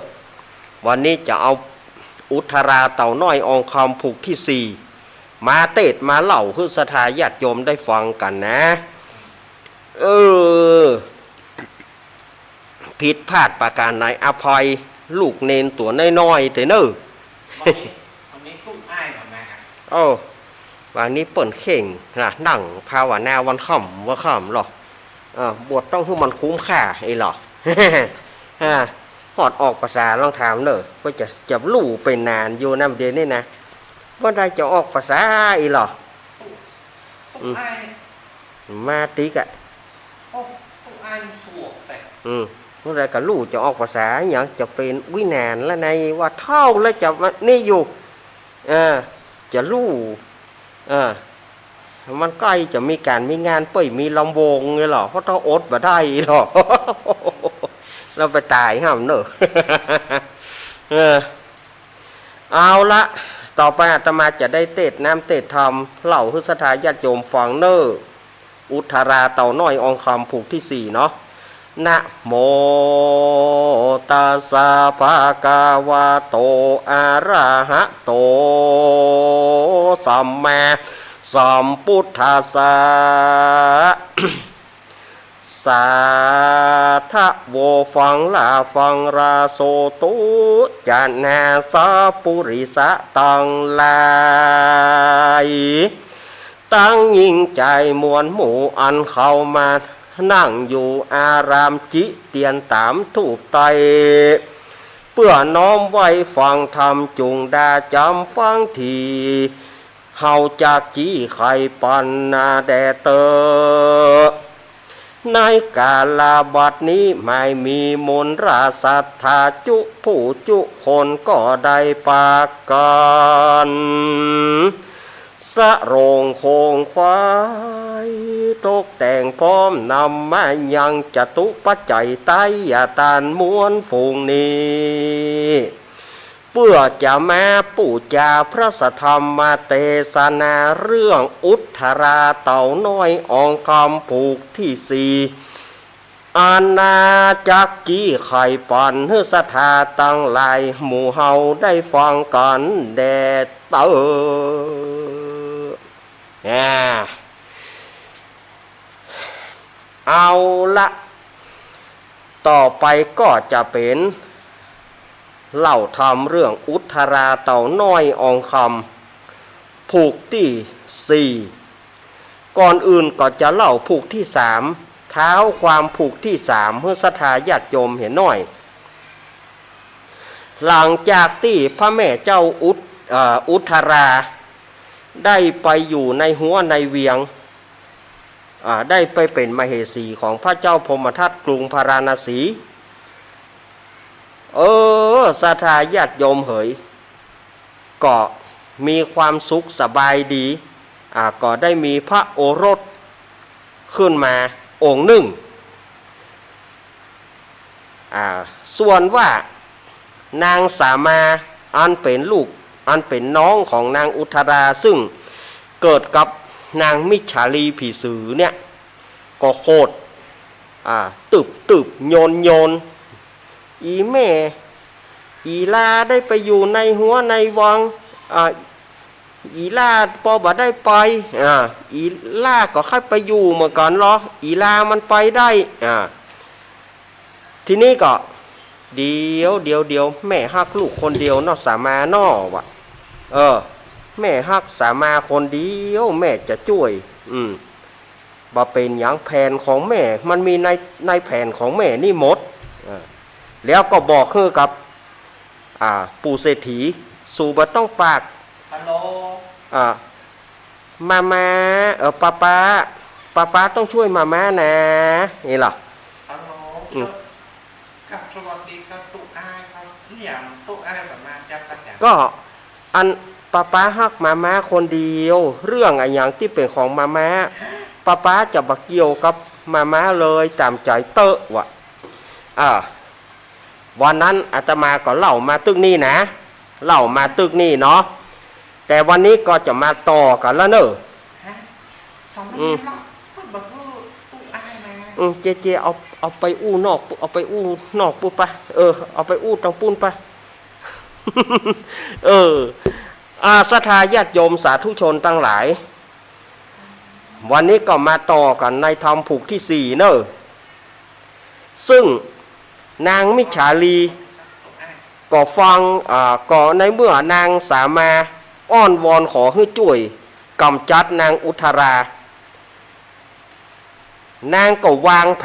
วันนี้จะเอาอุทธราเต่าน้อยอองคำผูกที่4มาเทศมาเล่าให้ศรัทธาญาติโยมได้ฟังกันนะผิดพลาดประการใดอภัยลูกเนนตัวน้อยๆแต่เนอะวันนี้ลูกอ้ายมาครับวันนี้เปิ่นเข่งนะนั่งภาวนาวันค่ำหรอบวชต้องให้มันคุ้มค่าไอ้หรอหอดออกภาษาลองถามเนอะก็จะลู่เป็นนานอยู่น้ำเดียนนี่นะว่าได้จะออกภาษาไอ้หรอมาติ๊กอ้ายสวกแต่เมื่อไรก็ลู่จะออกภาษาอย่างจะเป็นวินานแล้วในว่าเท่าแล้วจะนี่อยู่จะลู่มันใกล้จะมีการมีงานเปิดมีลำวงไงหรอเพราะต้องอดมาได้หรอเราไปตายห้ามเนอะเอาละต่อไปอาตมาจะได้เทศน้ำเทศธรรมเล่าให้ศรัทธาญาติโยมฟังเนอะอุทธราเต่าน้อยอองคำผูกที่4เนาะนะโมตัสสะภะคะวะโตอะระหะโตสัมมาสัมพุทธัสสะ สาธะโวฟังลาฟังราโสตุจานาสาปุริสะตังลายตั้งยิ่งใจมวลหมู่อันเข้ามานั่งอยู่อารามจิเตียนตามถูกไตเพื่อน้อมไว้ฟังธรรมจุงดาจำฟังที เฮาจากจี้ไข่ปันนาแดเตอในกาลาบัดนี้ไม่มีมนต์ราศรัทธาจุผู้จุคนก็ได้ปากกันสะโรงโคงควายตกแต่งพร้อมนำมายังจตุปัจจัยไตยตานมวลฝูงนี้เพื่อจะมาปูจาพระสัทธรรมเทศนาเรื่องอุทธราเต่าน้อยอองคำผูกที่สี่อาณาจักรจี้ไข่ปันเฮือสถาตั้งหลายหมู่เฮาได้ฟังกันแดดเตอเอาละต่อไปก็จะเป็นเล่าทำเรื่องอุทธราเต่าน้อยอองคำผูกที่สี่ก่อนอื่นก็จะเล่าผูกที่สามเท้าความผูกที่สามเพื่อศรัทธาญาติโยมเห็นหน่อยหลังจากที่พระแม่เจ้าอุทธราได้ไปอยู่ในหัวในเวียงได้ไปเป็นมเหสีของพระเจ้าพรหมทัตกรุงพาราณสีศรัทธาญาติโยมเหยก็มีความสุขสบายดีก็ได้มีพระโอรสขึ้นมาองค์หนึ่งส่วนว่านางสามาอันเป็นลูกอันเป็นน้องของนางอุทธราซึ่งเกิดกับนางมิจฉาลีผีสือเนี่ยก็โคตรตึบโยนอีแม่อีลาได้ไปอยู่ในหัวในวังอีลาพอบ่ได้ไปอีลาก็ค่อยไปอยู่เมื่อก่อนหรออีลามันไปได้ทีนี้ก็เดี๋ยวแม่ฮักลูกคนเดียวเนาะสามาเนาะวะแม่ฮักสามาคนเดียวแม่จะช่วยบ่เป็นอย่างแผนของแม่มันมีในแผนของแม่นี่หมดแล้วก็บอกคือกับปู่เศรษฐีสู่บ่ต้องปากฮัลโหลมาป้าต้องช่วยมานะนี่หรอฮัลโหลครับสวัสดีครับตุ๊กอายครับอย่างตุ๊กอายแบบมาจับกันอย่างก็อันป้าฮักมาคนเดียวเรื่องอย่างที่เป็นของมาป้าจะบักเกี่ยวกับมาเลยตามใจเตอะวะวันนั้นอาตมาก็เล่ามาตึกนี่นะเล่ามาตึกนี่เนาะแต่วันนี้ก็จะมาต่อกันแล้วเนอะเจเอาไปอู้นอกเอาไปอู้นอกปุ๊บปะเอาไปอู้ตรงปุ้นปะศรัทธาญาติโยมสาธุชนทั้งหลายวันนี้ก็มาต่อกันในธรรมผูกที่สี่เนอะซึ่งนางมิจฉาลีก็ฟังก็ในเมื่อนางสามาอ้อนวอนขอให้ช่วยกำจัดนางอุทธรานางก็วางแ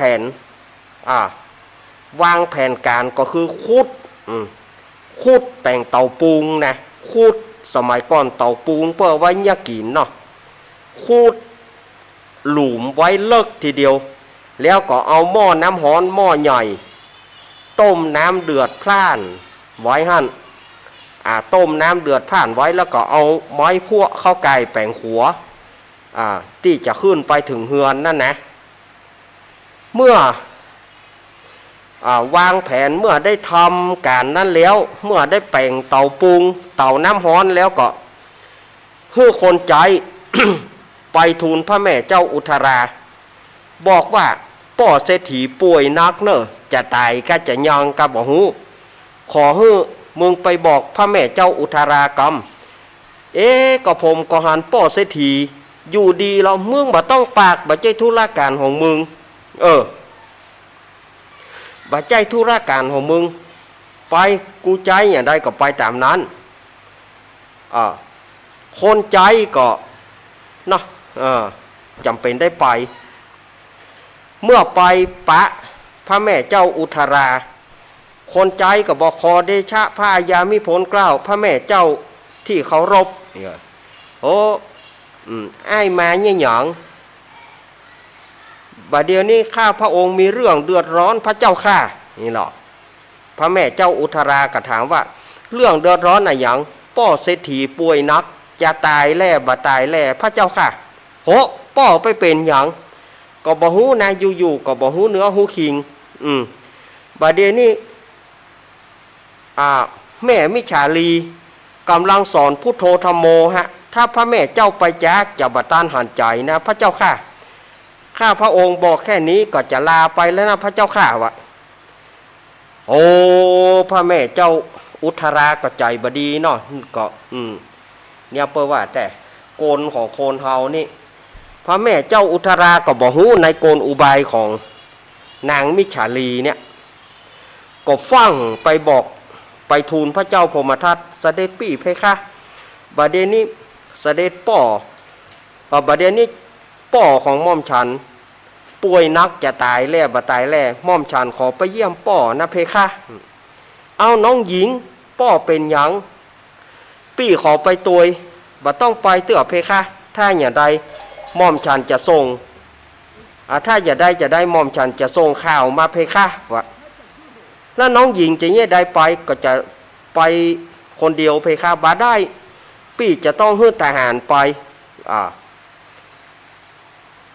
ผนการก็คือขุดแต่งเตาปูงนะขุดสมัยก่อนเตาปูงเพื่อไว้ยากินเนาะขุดหลุมไว้เลิกทีเดียวแล้วก็เอาหม้อน้ำร้อนหม้อใหญ่ต้มน้ำเดือดพล่านไว้หั่นต้มน้ำเดือดพล่านไว้แล้วก็เอาไม้พวกเข้าไก่แป่งหัวที่จะขึ้นไปถึงเฮือนนั่นนะเมื่อวางแผนเมื่อได้ทำการนั้นแล้วเมื่อได้แป่งเตาปูงเตาน้ำร้อนแล้วก็ให้คนใจ ไปทูลพระแม่เจ้าอุทธราบอกว่าป่อเศรษฐีป่วยนักเนอะจะตายก็จะยังก็บอกหูขอให้มึงไปบอกพระแม่เจ้าอุทธรากรรมก็ผมก็หันป่อเศรษฐีอยู่ดีเรามึงบ่ต้องปากบ่ใจธุระการของมึงบ่ใจธุระการของมึงไปกูใจอย่างใดก็ไปตามนั้นคนใจก็เนาะจำเป็นได้ไปเมื่อไปปะพระแม่เจ้าอุทธราคนใจก็บอกขอเดชะพระยามิพลเกล้าพระแม่เจ้าที่เคารพ โอ้ไอ้มาเนี่ยหยองบัดเดี๋ยวนี้ข้าพระองค์มีเรื่องเดือดร้อนพระเจ้าข้านี่หรอพระแม่เจ้าอุทราก็ถามว่าเรื่องเดือดร้อนอะไรอย่างป้อเศรษฐีป่วยนักจะตายแล่บ่ตายแล่พระเจ้าข้าโหป้อไปเป็นอย่างก็บ่ฮู้นะอยู่ๆก็บ่ฮู้เนื้อฮู้คิงบัดเดี๋ยวนี้แม่มิฉาลีกำลังสอนพุทโธธรรมโมฮะถ้าพระแม่เจ้าไปจากจะบัดต้านหันใจนะพระเจ้าข้าข้าพระองค์บอกแค่นี้ก็จะลาไปแล้วนะพระเจ้าข้าวะโอ้พระแม่เจ้าอุทราก็ใจบดีเนาะก็เนี่ยเปิดว่าแต่โกนของโคนเฮานี่พระแม่เจ้าอุทราก็บอกฮู้ในโกนอุบายของนางมิจฉาลีเนี่ยก็ฟังไปบอกไปทูลพระเจ้าพมทัตเสด็จปี่เพคะบัดเดี๋ยวนี้เสด็จป่อบัดเดี๋ยวนี้ป่อของม่อมฉันป่วยนักจะตายแล่บ่ตายแล่ม่อมฉันขอไปเยี่ยมป่อนะเพคะเอาน้องหญิงป่อเป็นหยังปี่ขอไปตัวยบ่ต้องไปเตื้อเพคะถ้าอย่างใดม่อมฉันจะส่งถ้าอย่าได้จะได้ม่อมฉันจะส่งข่าวมาเพคะวะแล้วน้องหญิงจะเนี่ยได้ไปก็จะไปคนเดียวเพคะบ่ได้ปี่จะต้องฮื้อทหารไป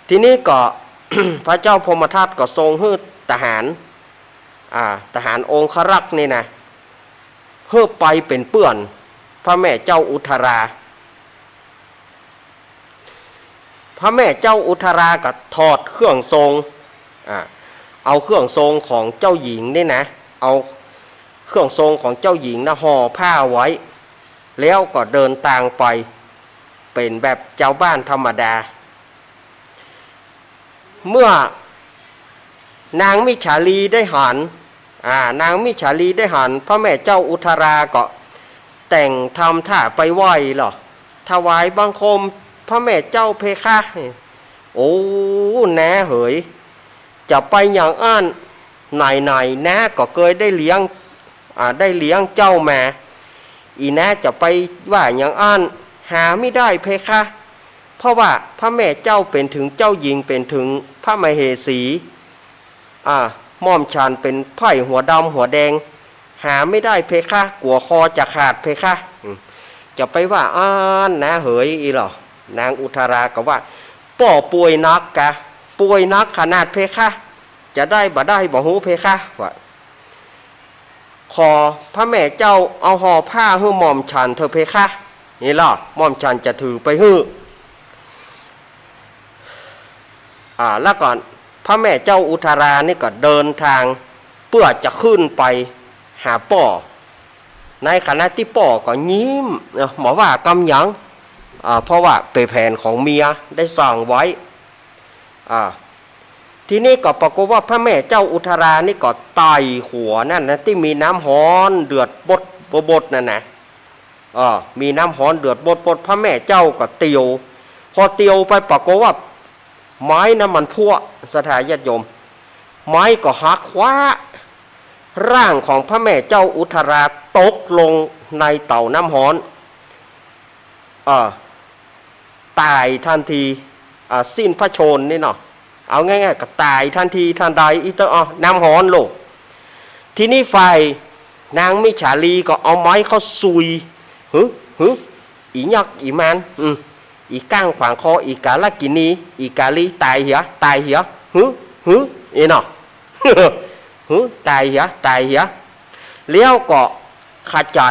ทีนี้ก็ พระเจ้าพมทัตก็ทรงฮื้อทหารทหารองครักษ์นี่นะฮื้อไปเป็นเปื้อนพระแม่เจ้าอุทราพระแม่เจ้าอุทราก็ถอดเครื่องทรงเอาเครื่องทรงของเจ้าหญิงนี่นะเอาเครื่องทรงของเจ้าหญิงนะห่อผ้าไว้แล้วก็เดินทางไปเป็นแบบเจ้าบ้านธรรมดาเมื่อนางมิจฉาลีได้หันนางมิจฉาลีได้หันพระแม่เจ้าอุทราก็แต่งทำท่าไปไหว้หรอถวายบังคมพระแม่เจ้าเพคะโอ้แน่เหยจะไปอย่างอ้านไหนๆนะก็เคยได้เลี้ยงเจ้ามาอีนะจะไปว่าอย่างอ้านหาไม่ได้เพคะเพราะว่าพระแม่เจ้าเป็นถึงเจ้าหญิงเป็นถึงพระมเหสีม่อมฉันเป็นไผ่หัวดำหัวแดงหาไม่ได้เพคะกลัวคอจะขาดเพคะจะไปว่านะเหยอีหรอนางอุทราก็ว่าป่อป่วยนักกะป่วยนักขนาดเพคะจะได้บ่ได้บ่ฮู้เพคะว่าขอพระแม่เจ้าเอาห่อผ้าให้หม่อมฉันเธอเพคะนี่หรอหม่อมฉันจะถือไปฮื้อแล้วก่อนพระแม่เจ้าอุทรานี่ก็เดินทางเพื่อจะขึ้นไปหาป่อในขณะที่ป่อก็ยิ้มหมอว่ากำหยังเพราะว่าเป็นแผนของเมียได้สั่งไว้ทีนี้ก็ปรากฏว่าพระแม่เจ้าอุทรานี่ก็ไต่หัวนั่นนะที่มีน้ำฮ้อนเดือดบดนั่นนะมีน้ำฮ้อนเดือดบดพระแม่เจ้าก็เตียวพอเตียวไปปรากฏว่าไม้น้ำมันพั่วสถานญาติโยมไม้ก็หักคว้าร่างของพระแม่เจ้าอุทราตกลงในเต่าน้ำฮ้อนตายทันทีสิ้นพระชนนี่เนาะเอาง่ายๆก็ตายทันทีทันใดอีเตอน้ำฮ้อนโลกทีนี้ฝ่ายนางมิจฉาลีก็เอาไม้เขาซุยอียักษ์อีมันอีก้างขวางคออีกาลกินีอีกาลีตายเหี้ยอีเนาะตายเหี้ยแล้วก็ขัดใจ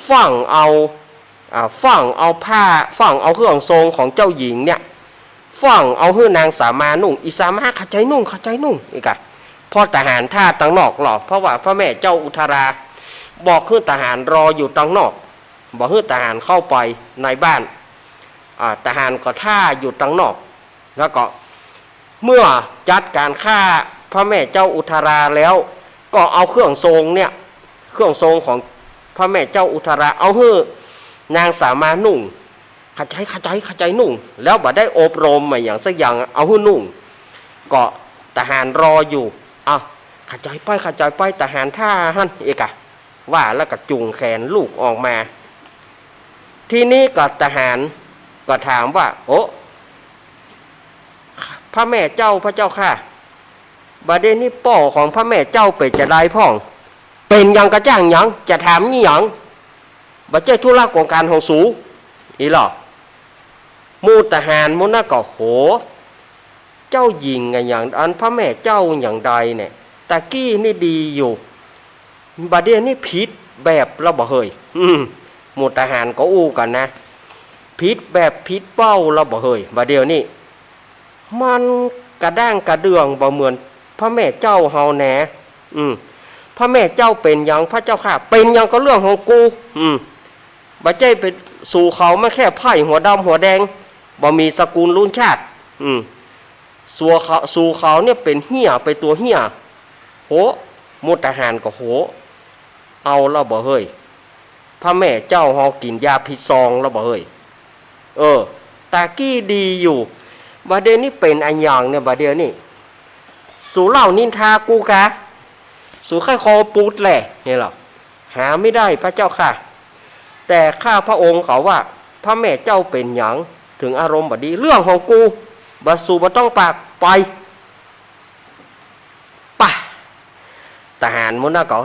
ฝั่งเอาผ้าฝั่งเอาเครื่องทรงของเจ้าหญิงเนี่ยฝั่งเอาให้นางสามานุ่งอีสามาขัดใจนุ่งอีกอะพอทหารท่าตังนอกหรอเพราะว่าพระแม่เจ้าอุทราบอกให้ทหารรออยู่ตังนอกบอกให้ทหารเข้าไปในบ้านทหารก็ท่าอยู่ตังนอกแล้วก็เมื่อจัดการฆ่าพระแม่เจ้าอุทราแล้วก็เอาเครื่องทรงเนี่ยเครื่องทรงของพระแม่เจ้าอุทราเอาให้นางสามานุ่งขัดใจนุ่งแล้วบ่ได้อบรมมาอย่างสักอย่างเอาให้นุ่งก็ทหารรออยู่ขัดใจไปทหารท่าหั่นเอกะว่าแล้วก็จุงแขนลูกออกมาท ทีนี้ก็ทหารก็ถามว่าโอ้พระแม่เจ้าพระเจ้าค่ะบัดเดนี้ป่อของพระแม่เจ้าเป็นจะได้พ่องเป็นยังกระจ้างยังจะถามนี่ยังบัดเจ้าธุระของการของสูอีหรอมูทหารมุนน่ะก็โหเจ้าหญิงไงอย่างอันพระแม่เจ้าอย่างใดเนี่ยตะกี้นี่ดีอยู่บัดเดี๋ยวนี้ผิดแบบเราบอกเฮยหมู่ทหารก็อู้กันนะผิดแบบผิดเป้าเราบอกเฮยบัดเดี๋ยวนี้มันกระด้างกระเดืองบ่เหมือนพระแม่เจ้าเฮาแหนพระแม่เจ้าเป็นอย่างพระเจ้าค่ะเป็นอย่างก็เรื่องของกูบัดเจ้ไปสู่เขามาแค่ไพ่หัวดำหัวแดงบ่มีสกุลรุ่นชาติสู่เขาเนี่ยเป็นเหี้ยไปตัวเหี้ยโหมุทหารก็โหเอาแล้วบ่เฮ้ยพระแม่เจ้าเฮากินยาพิษซองแล้วบ่เฮ้ยตากี้ดีอยู่บัดเดี๋ยวนี้เป็นอันอย่างเนี่ยบัดเดี๋ยวนี้สู่เล่านินทากูกะสู่ไข้คอปูดแหละเนี่ยหรอหาไม่ได้พระเจ้าค่ะแต่ข้าพระองค์เขาว่าพระแม่เจ้าเป็นหยังถึงอารมณ์บัดดีเรื่องของกูบัดสู่บ่ต้องปากไปป่ะทหารมุนน่ะก็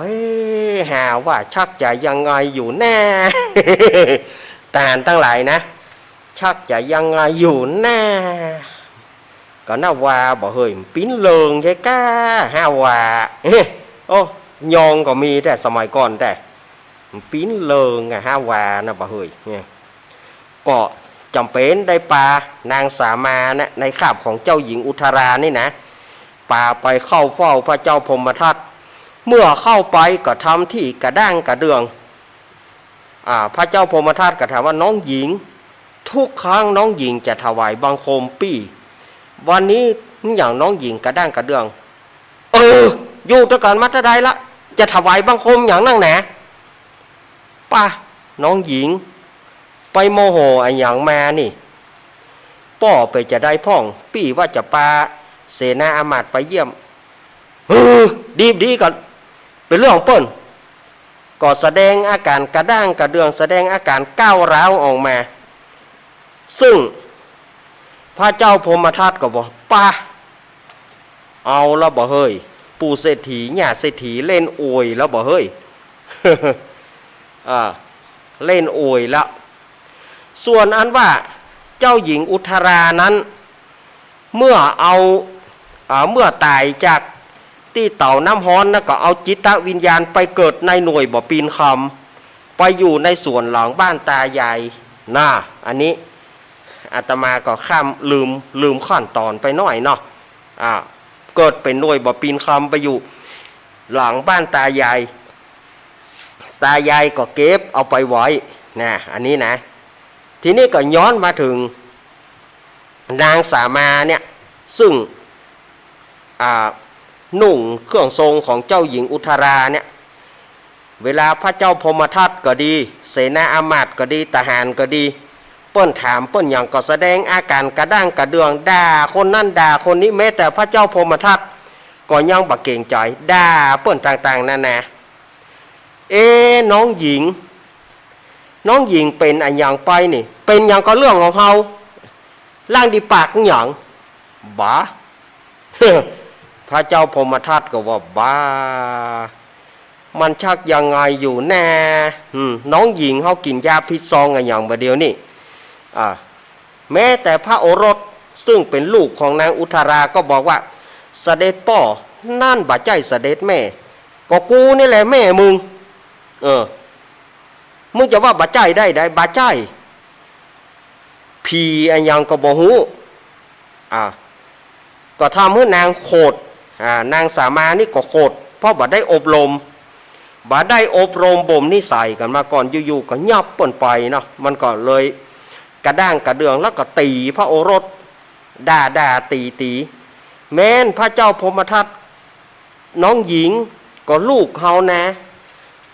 หาว่าชักจะยังไงอยู่แน่ ทหารทั้งหลายนะชักจะยังไงอยู่แน่ก็น่าว่าบ่เฮยปิ้นเลิงใช่ก้าห้าว่าโอ้ยองก็มีแต่สมัยก่อนแต่ปิ้นเลิงห้าว่านะบ่เฮยก็จำเป็นได้ปานางสามานะในคาบของเจ้าหญิงอุทรานี่นะป่าไปเข้าเฝ้าพระเจ้าพรหมทัตเมื่อเข้าไปก็ทำที่กระด้างกระเดืองพระเจ้าพรหมทัตก็ถามว่าน้องหญิงทุกครั้งน้องหญิงจะถวายบังคมปี้วันนี้อย่างน้องหญิงกระด้างกระเดืองอยู่ตะกันมัตได้ละจะถวายบังคมอย่างนั่งแหนป่ะน้องหญิงไปโมโหไอ้อย่างมานี่ป่อไปจะได้พ่องปี้ว่าจะปาเสนาอามาตย์ไปเยี่ยมดีก่อนเป็นเรื่องของเปิ้นก็แสดงอาการกระด้างกระเดืองแสดงอาการก้าวร้าวออกมาซึ่งพระเจ้าพรหมทัตก็บอกป่ะเอาแล้วบ่เฮ้ยปู่เศรษฐีญาเศรษฐีเล่นอวยแล้วบ่เฮ้ย เล่นอวยแล้วส่วนอันว่าเจ้าหญิงอุทรานั้นเมื่อตายจากที่เต่าน้ำฮ้อนนะก็เอาจิตวิญญาณไปเกิดในหน่วยบ่อปีนคำไปอยู่ในส่วนหลังบ้านตายายอันนี้อาตมาก็ข้ามลืมขั้นตอนไปหน่อยเนาะเกิดเป็นหน่วยบ่อปีนคำไปอยู่หลังบ้านตายายก็เก็บเอาไปไว้นะอันนี้นะทีนี้ก็ย้อนมาถึงนางสามาเนี่ยซึ่งนุ่งเครื่องทรงของเจ้าหญิงอุทราเนี่ยเวลาพระเจ้าพรหมทัตก็ดีเสนาอามาตย์ก็ดีทหารก็ดีเปิ้นถามเปิ้นอย่างก็แสดงอาการกระด้างกระเดืองด่าคนนั่นด่าคนนี้แม้แต่พระเจ้าพรหมทัตก็ยังบ่เกรงใจด่าเปิ้นต่างๆนั่นนะน้องหญิงเป็นอันอย่างไปนี่เป็นอย่างก็เรื่องของเฮาล่างดีปากอย่างบ้า พระเจ้าพรหมทัตก็ว่าบ้ามันชักยังไงอยู่แน่น้องหญิงเขากินยาพิษซองอย่างเดียวนี่แม้แต่พระโอรสซึ่งเป็นลูกของนางอุทราก็บอกว่าเสด็จพ่อนั่นบ่ใจเสด็จแม่ก็กูนี่แหละแม่มึงมึงจะว่าบ่ใจได้บ่ใจผีอันยังก็บ่ฮู้ก็ทำให้นางโคตรนางสามานี่ก็โคตรเพราะบ่ได้อบรมบ่มนิสัยกันมาก่อนอยู่ๆก็ยับเปิ้นไปเนาะมันก็เลยกระด้างกระเดืองแล้วก็ตีพระโอรสด่าตีแม้นพระเจ้าพรหมทัตน้องหญิงก็ลูกเฮานะ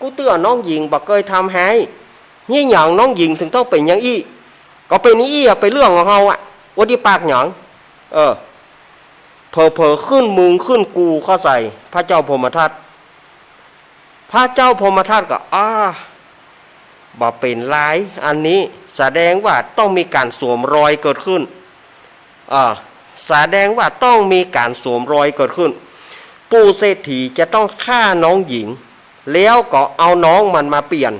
กูเตือนน้องหญิงบ่เคยทำให้นี่หยังน้องหญิงถึงต้องเป็นอย่างอี้ก็เป็นอี้ไปเรื่องของเฮาว่าดีปากหยังเผลอขึ้นมึงขึ้นกูเข้าใส่พระเจ้าพรหมทัตก็บ่เป็นไรอันนี้ แสดงว่าต้องมีการสวมรอยเกิดขึ้นแสดงว่าต้องมีการสวมรอยเกิดขึ้นปู่เศรษฐีจะต้องฆ่าน้องหญิงแล้วก็เอาน้องมันมาเปลี่ยน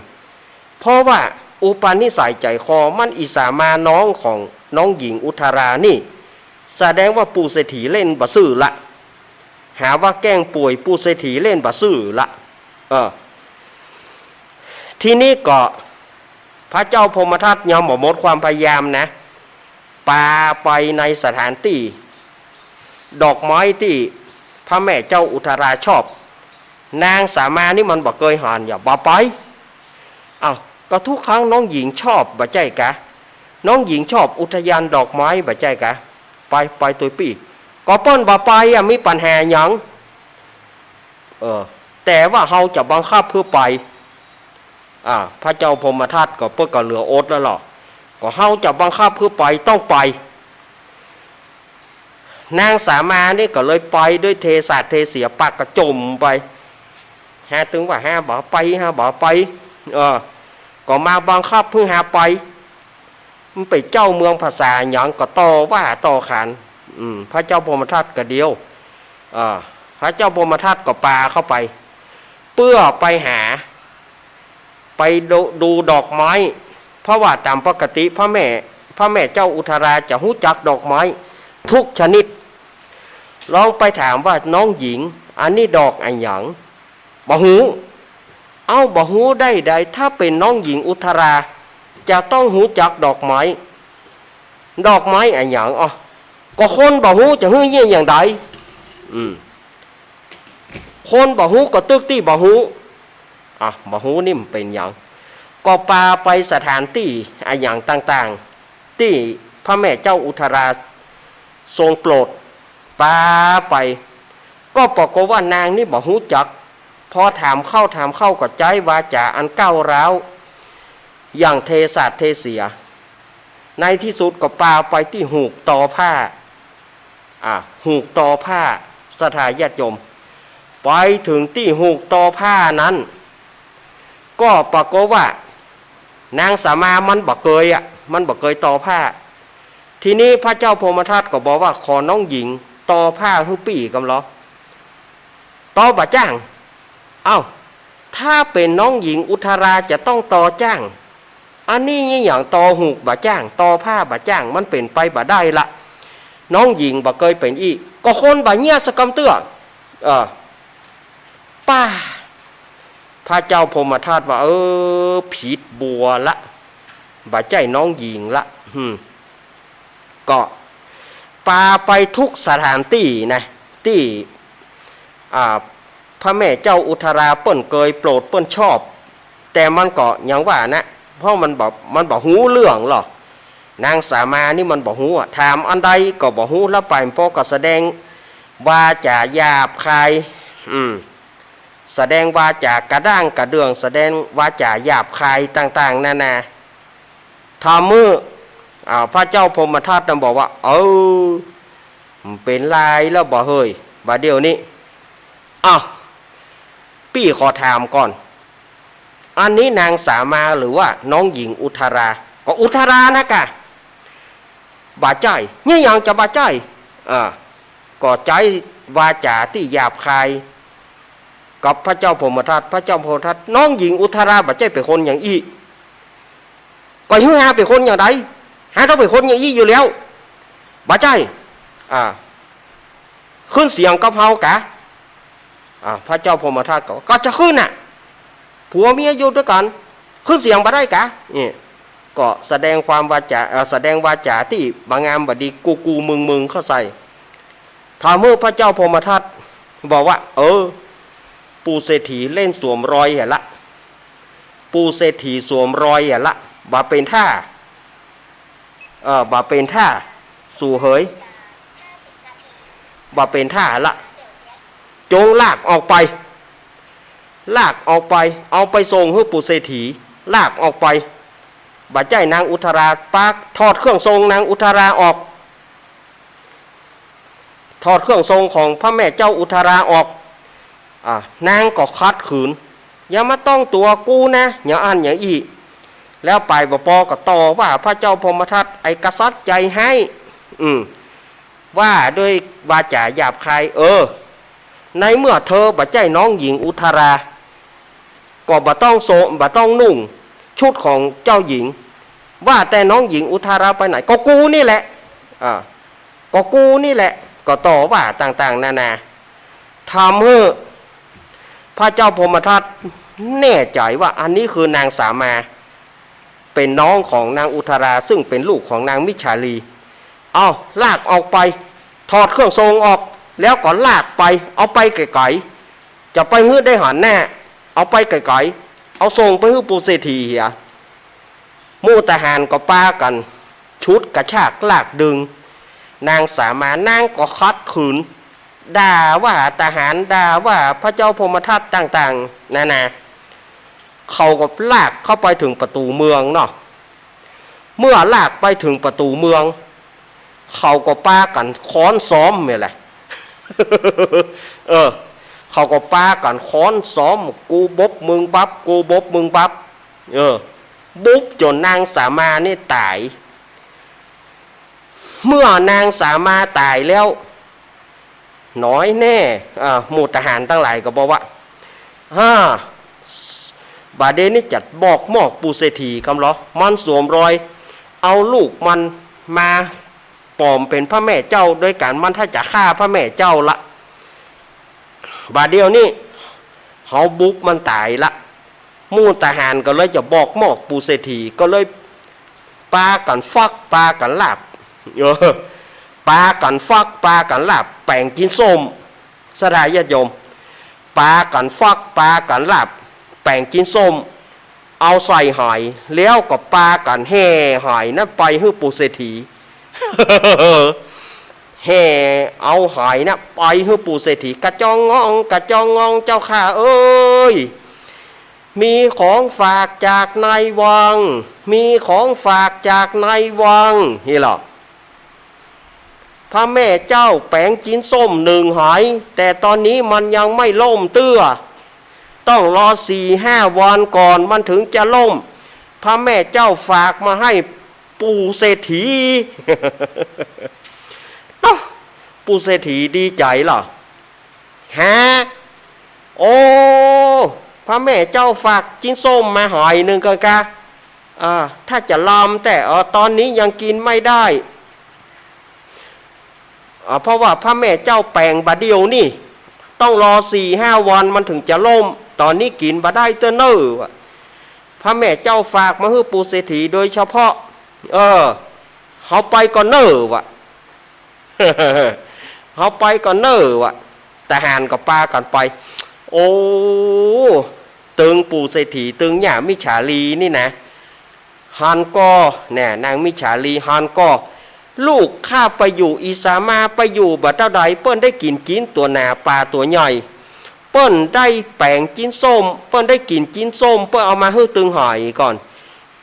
เพราะว่าอุปนิสัยใจคอมันอิสามาน้องของน้องหญิงอุทารานี่แสดงว่าปู่เศรษฐีเล่นบะซื่อละหาว่าแกล้งป่วยปู่เศรษฐีเล่นบะซื่อละทีนี้ก็พระเจ้าพรหมทัตยอมหมดความพยายามนะปาไปในสถานที่ดอกไม้ที่พระแม่เจ้าอุทาราชอบนางสามานี่มันบอกเคยหานอย่าบ่ไปก็ทุกครั้งน้องหญิงชอบบ่ใจกะน้องหญิงชอบอุทยานดอกไม้บ่ใจกะไปตัวปีก็เปิ้นบ่ไปมีปัญหาหยังแต่ว่าเฮาจะบังคับเพื่อไปพระเจ้าพรหมทัตก็เปิ้นก็เหลืออดแล้วหรอก็เฮาจะบังคับเพื่อไปต้องไปนางสามานี่ก็เลยไปด้วยเทศะเทเสียปากกระจมไปถึงว่าบ่ไปก็มาบังคับเพื่อหาไปมันไปเจ้าเมืองภาษาหยังก็ต่อว่าต่อขานพระเจ้าพรหมทัตก็เดียวพระเจ้าพรหมทัตก็ปาเข้าไปเพื่อไปหาไปดูดอกไม้เพราะว่าตามปกติพระแม่เจ้าอุทาราจะรู้จักดอกไม้ทุกชนิดลองไปถามว่าน้องหญิงอันนี้ดอกอันหยังบ่ฮู้บ่ฮู้ได้ถ้าเป็นน้องหญิงอุทาราจะต้องหูจักดอกไม้อันหยังก็คนบ่ฮู้จะฮู้ยี่อย่างใดคนบ่ฮู้ก็ตึกตี้บ่ฮู้บ่ฮู้นี่มันเป็นหยังก็ปาไปสถานที่อันหยังต่างๆที่พระแม่เจ้าอุทาราทรงโปรดปาไปก็ปรากฏว่านางนี่บ่ฮู้จักพอถามเข้าก็ใจวาจาอันก้าวร้าวอย่างเทศะเทเสียในที่สุดก็ปาไปที่หูกตอผ้าหูกตอผ้าสถาญาติโยมไปถึงที่หูกตอผ้านั้นก็ปรากฏว่านางสามามันบ่เคยตอผ้าทีนี้พระเจ้าพรหมทัตก็บอกว่าขอน้องหญิงตอผ้าฮือปี่กำลอตอบ่จ้างถ้าเป็นน้องหญิงอุทาราจะต้องตอจ้างอันนี้อย่างตอหูกบ่จ้างตอผ้าบ่จ้างมันเป็นไปบ่ได้ละน้องหญิงบ่เคยเป็นอีกก็คนบ่เงียสกำเตื้อป้าพระเจ้าพรหมทัตว่าผิดบัวละบ่ใจน้องหญิงละก็ปาไปทุกสถานที่นะที่พระแม่เจ้าอุทาราเปิ้นเคยโปรดเปิ้นชอบแต่มันก็อย่างว่านะเพราะมันบอกหูเรื่องหรอกนางสามานี่มันบอกหูถามอันใดก็บอกหูแล้วไปพอก็แสดงวาจาหยาบคายแสดงวาจากระด้างกระเดื่องแสดงวาจาหยาบคายต่างๆนานาทำมือพระเจ้าพรหมทัตนั้นบอกว่าเป็นลายแล้วบอกเฮ้ยบาเดียวนี้พี่ขอถามก่อนอันนี้นางสามาหรือว่าน้องหญิงอุทาราก็อุทารานะกะบาใจเนี่ยอย่างจะบาใจก็ใจวาจาที่หยาบคายกับพระเจ้าพรหมทัตน้องหญิงอุทาราบาใจเป็นคนอย่างอีก็ฮือฮาเป็นคนอย่างไรต้องเป็นคนอย่างอีอยู่แล้วบาใจขึ้นเสียงกับเฮากะพระเจ้าพรหมทัตก็จะขึ้นผัวเมียอยู่ด้วยกันขึ้นเสียงบ่ได้กะนี่ก็แสดงความวาจาแสดงวาจาที่บางงามบดีกูมึงเข้าใส่ถามเมื่อพระเจ้าพรหมทัตบอกว่าปู่เศรษฐีเล่นสวมรอยละปู่เศรษฐีสวมรอยละบ่เป็นท่าบ่เป็นท่าสู่เหยบ่เป็นท่าละจงลากออกไปเอาไปส่งให้ปู่เศรษฐีลากออกไปบ่ใจนางอุทาราปักถอดเครื่องทรงนางอุทาราออกถอดเครื่องทรงของพระแม่เจ้าอุทาราออกนางก็คัดขืนอย่ามาต้องตัวกูนะอย่าอ่านอย่าอี แล้วไปบปอก็ต่อว่าพระเจ้าพมทัตไอ้กษัตริย์ใจให้ว่าด้วยวาจาหยาบคายในเมื่อเธอบ่ใจน้องหญิงอุทาราก็บ่ต้องโสมบ่ต้องนุ่งชุดของเจ้าหญิงว่าแต่น้องหญิงอุทาราไปไหนก็กูนี่แหละก็กูนี่แหละก็ต่อว่าต่างๆนานาทำให้พระเจ้าพมทัตแน่ใจว่าอันนี้คือนางสามาเป็นน้องของนางอุทาราซึ่งเป็นลูกของนางมิจฉาลีเอาลากออกไปถอดเครื่องทรงออกแล้วก็ลากไปเอาไปไกลๆจะไปฮื้อได้หันแน่เอาไปไกลๆเอาทรงไปฮื้อปูเศรษฐีเหียหมู่ทหารก็ป้ากันชุดกระชากลากดึงนางสามานางก็คัดขืนด่าว่าทหารด่าว่าพระเจ้าพมทัตต่างๆนาเขาก็ลากเข้าไปถึงประตูเมืองเนาะเมื่อลากไปถึงประตูเมืองเขาก็ป้ากันค้อนซ้อมเนี่ยแหละ เขาก็ป้ากันค้อนซ้อมกูบกมึงบับกูบกมึงบับบุบจนนางสามานี่ตายเมื่อนางสามาตายแล้วน้อยแน่หมู่ทหารทั้งหลายก็บอกว่าบาเดนี่จัดบอกหมอกปูเศรษฐีคำล้อมันสวมรอยเอาลูกมันมาปลอมเป็นพระแม่เจ้าโดยการมันถ้าจะฆ่าพระแม่เจ้าละบาเดียวนี่เขาบุกมันตายละมู่ทหารก็เลยจะบอกหมอกปูเศรษฐีก็เลยปากันฟักปากันลาบปากันฟักปากันลาบแป่งกินส้มสดายญาติโยมปากันฟักปากันลาบแป่งกินส้มเอาใส่หายแล้วก็ปากันแห่หายนั่นไปให้ปูเศรษฐี แห่เอาหายนะไปให้ปูเศรษฐีกระจองงองกระจองงองเจ้าข้าเอ้ยมีของฝากจากนายวังมีของฝากจากนายวังนี่หรอพระแม่เจ้าแปลงจินส้ม1 หายแต่ตอนนี้มันยังไม่ล่มเตื้อต้องรอ4-5 วันก่อนมันถึงจะล่มพระแม่เจ้าฝากมาให้ปู่เศรษฐี ปู่เศรษฐีดีใจเหรอโอ้พระแม่เจ้าฝากจิ้นส้มมาหอยหนึ่งกันกะถ้าจะลำแต่ตอนนี้ยังกินไม่ได้เพราะว่าพระแม่เจ้าแปลงบาเดียวนี่ต้องรอ4-5 วันมันถึงจะล่มตอนนี้กินบาได้เตอเนอร์พระแม่เจ้าฝากมาให้ปู่เศรษฐีโดยเฉพาะเขาไปก่อนเนอร์วะ เขาไปก่อนเนอร์วะทหารกับปากันไปโอ้ตึงปู่เศรษฐีตึงหย่ามิจฉาลีนี่นะฮันก็เนี่ยนางมิจฉาลีฮันก็ลูกข้าไปอยู่อีสามาไปอยู่บัดเท่าใดเปิ้นได้กินตัวหนาปลาตัวใหญ่เปิ้นได้แป้งกินส้มเปิ้นได้กินส้มเปิ้นเอามาให้ตึงหอยก่อน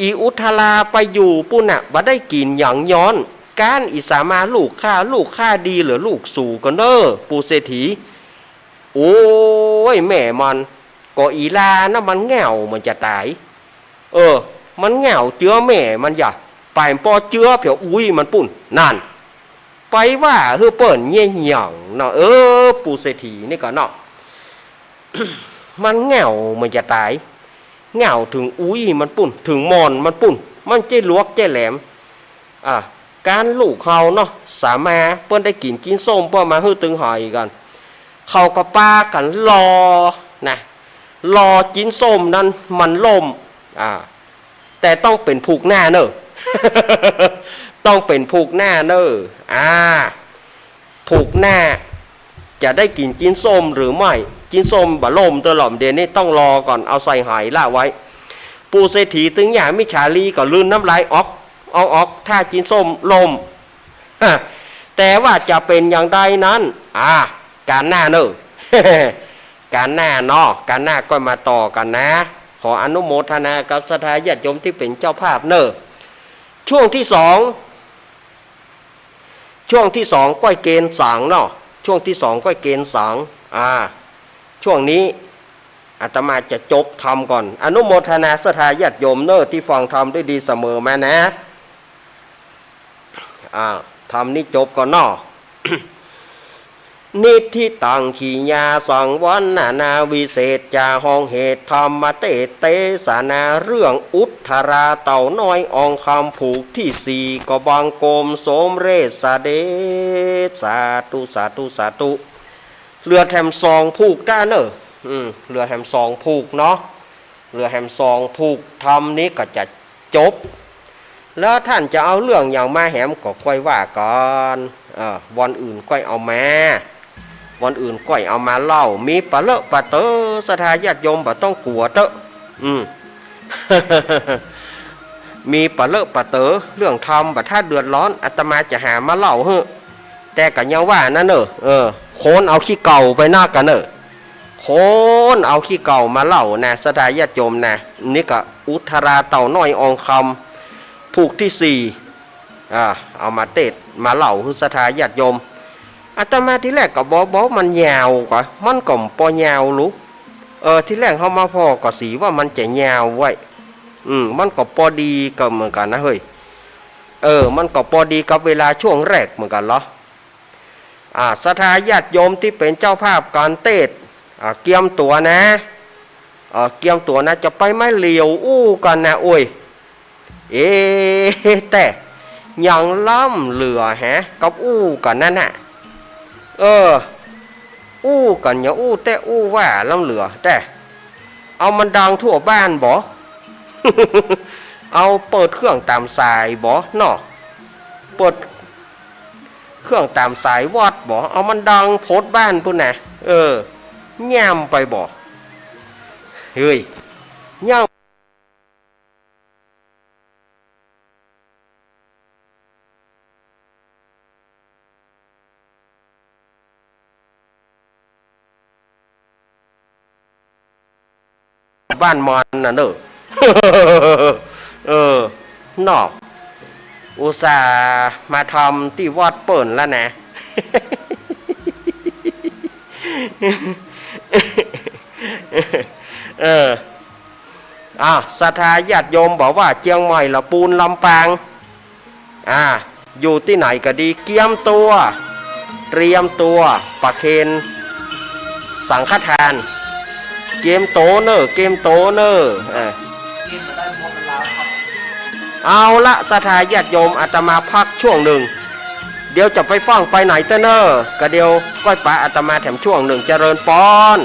อีอุทาราไปอยู่ปุ่นน่ะบัดได้กินหยังย้อนการอีสามาลูกข้าดีเหลือลูกสู่กันเด้อปู่เศรษฐีโอ้ยแม่มันก็อีลานะมันแง่วมันจะตายมันแง่วเจือแม่มันอย่าไปปอเจือเผียวอุ้ยมันปุ่นนั่นไปว่าเฮ้อเปิ่นเงี้ยหยังเนาะปู่เศรษฐีนี่ก็เนาะ มันแง่วมันจะตายแง่วถึงอุ้ยมันปุ่นถึงมอนมันปุ่นมันเจ๊ลวกเจ๊แหลมการลูกเขาเนาะสามาเปิ้นได้กินส้มเปิ้นมาฮื้อตึงหอยกันเขาก็ปากันรอกินส้มนั้นมันล่มแต่ต้องเป็นผูกหน้าเนอะ ต้องเป็นผูกหน้าเนอะผูกหน้าจะได้กินส้มหรือไม่กินส้มบะล่มตัวหล่อมเดนนี่ต้องรอก่อนเอาใส่หายละไว้ปู่เศรษฐีตึงหย่ามิจฉาลีก็ลื่นน้ำลายออกถ้ากินส้มลม แต่ว่าจะเป็นอย่างใดนั้นการหน้าเนอะ การหน้าเนาะการหน้าก็มาต่อกันนะขออนุโมทนากับศรัทธาญาติโยมที่เป็นเจ้าภาพเนอะช่วงที่สองก้อยเกณฑ์สางเนาะช่วงที่2ก้อยเกณฑ์สางช่วงนี้ อาตมาจะจบทำก่อนอนุโมทนาศรัทธาญาติโยมเนอที่ฟังธรรมด้วยดีเสมอมานะทำนี่จบก่อนเนาะ นิทิตังขีญาสังวันนาวิเศษจาห้องเหตุธรรมเตเตสานาเรื่องอุทธราเต่าน้อยอองคำผูกที่สี่ก็บังโกมโสมเรศเดสาธุสาธุสาธุเรือแถมซองผูกได้เนอะเรือแถมซองผูกเนาะเรือแถมซองผูกทำนี้ก็จะจบแล้วท่านจะเอาเรื่องอย่างมาแหมก็ค่อยว่าก่อนวันอื่นค่อยเอามาวันอื่นก้อยเอามาเล่ามีปะเลอะปะเตอศรัทธาญาติโยมบ่ต้องกลัวเตอะมีปะเลอะปะเตอเรื่องธรรมบ่ถ้าเดือดร้อนอาตมาจะหามาเล่าเฮ้อแต่ก็ยังว่านั่นเนอะโคนเอาขี้เก่าไปหน้ากันเนอะโคนเอาขี้เก่ามาเล่านะศรัทธาญาติโยมนะนี่ก็อุทธราเต่าน้อยอองคำผูกที่สี่เอามาเตดมาเล่าศรัทธาญาติโยมอาตมาที่แรกก็บอกมันยาวกว่ามันก็ปอยาวลูกที่แรกเขามาพอก็สีว่ามันจะยาวไว้มันก็พอดีก็เหมือนกันนะเฮ้ยมันก็พอดีกับเวลาช่วงแรกเหมือนกันเหรอศรัทธาญาติโยมที่เป็นเจ้าภาพการเทศเกียมตัวนะเกียมตัวนะจะไปไม่เหลียวกันนะโอ้ยแต่ยังล่ำเหลือฮะกับกันนั่นน่ะกันอย่าแต่ว่าล้ำเหลือแต่เอามันดังทั่วบ้านบ่ เอาเปิดเครื่องตามสายบ่เนาะเปิดเครื่องตามสายวัดบ่เอามันดังโพดบ้านพุ่นน่ะแย่มไปบ่เฮ้ยแย่มบ้านมันน่ะเนอะ นอกอุตส่าห์มาทำที่วัดเปิ่นแล้วนะ ศรัทธาญาติโยมบอกว่าเจียงใหม่ละปูนลำปางอยู่ที่ไหนก็ดีเตรียมตัวประเคนสังฆทานเกมโตเนอเกมมาได้หมดแล้วครับเอาละศรัทธาญาติโยมอาตมาพักช่วงหนึ่งเดี๋ยวจะไปฟังไปไหนเต้เนอกะเดียวก้อยปลาอาตมาแถมช่วงหนึ่งเจริญปอน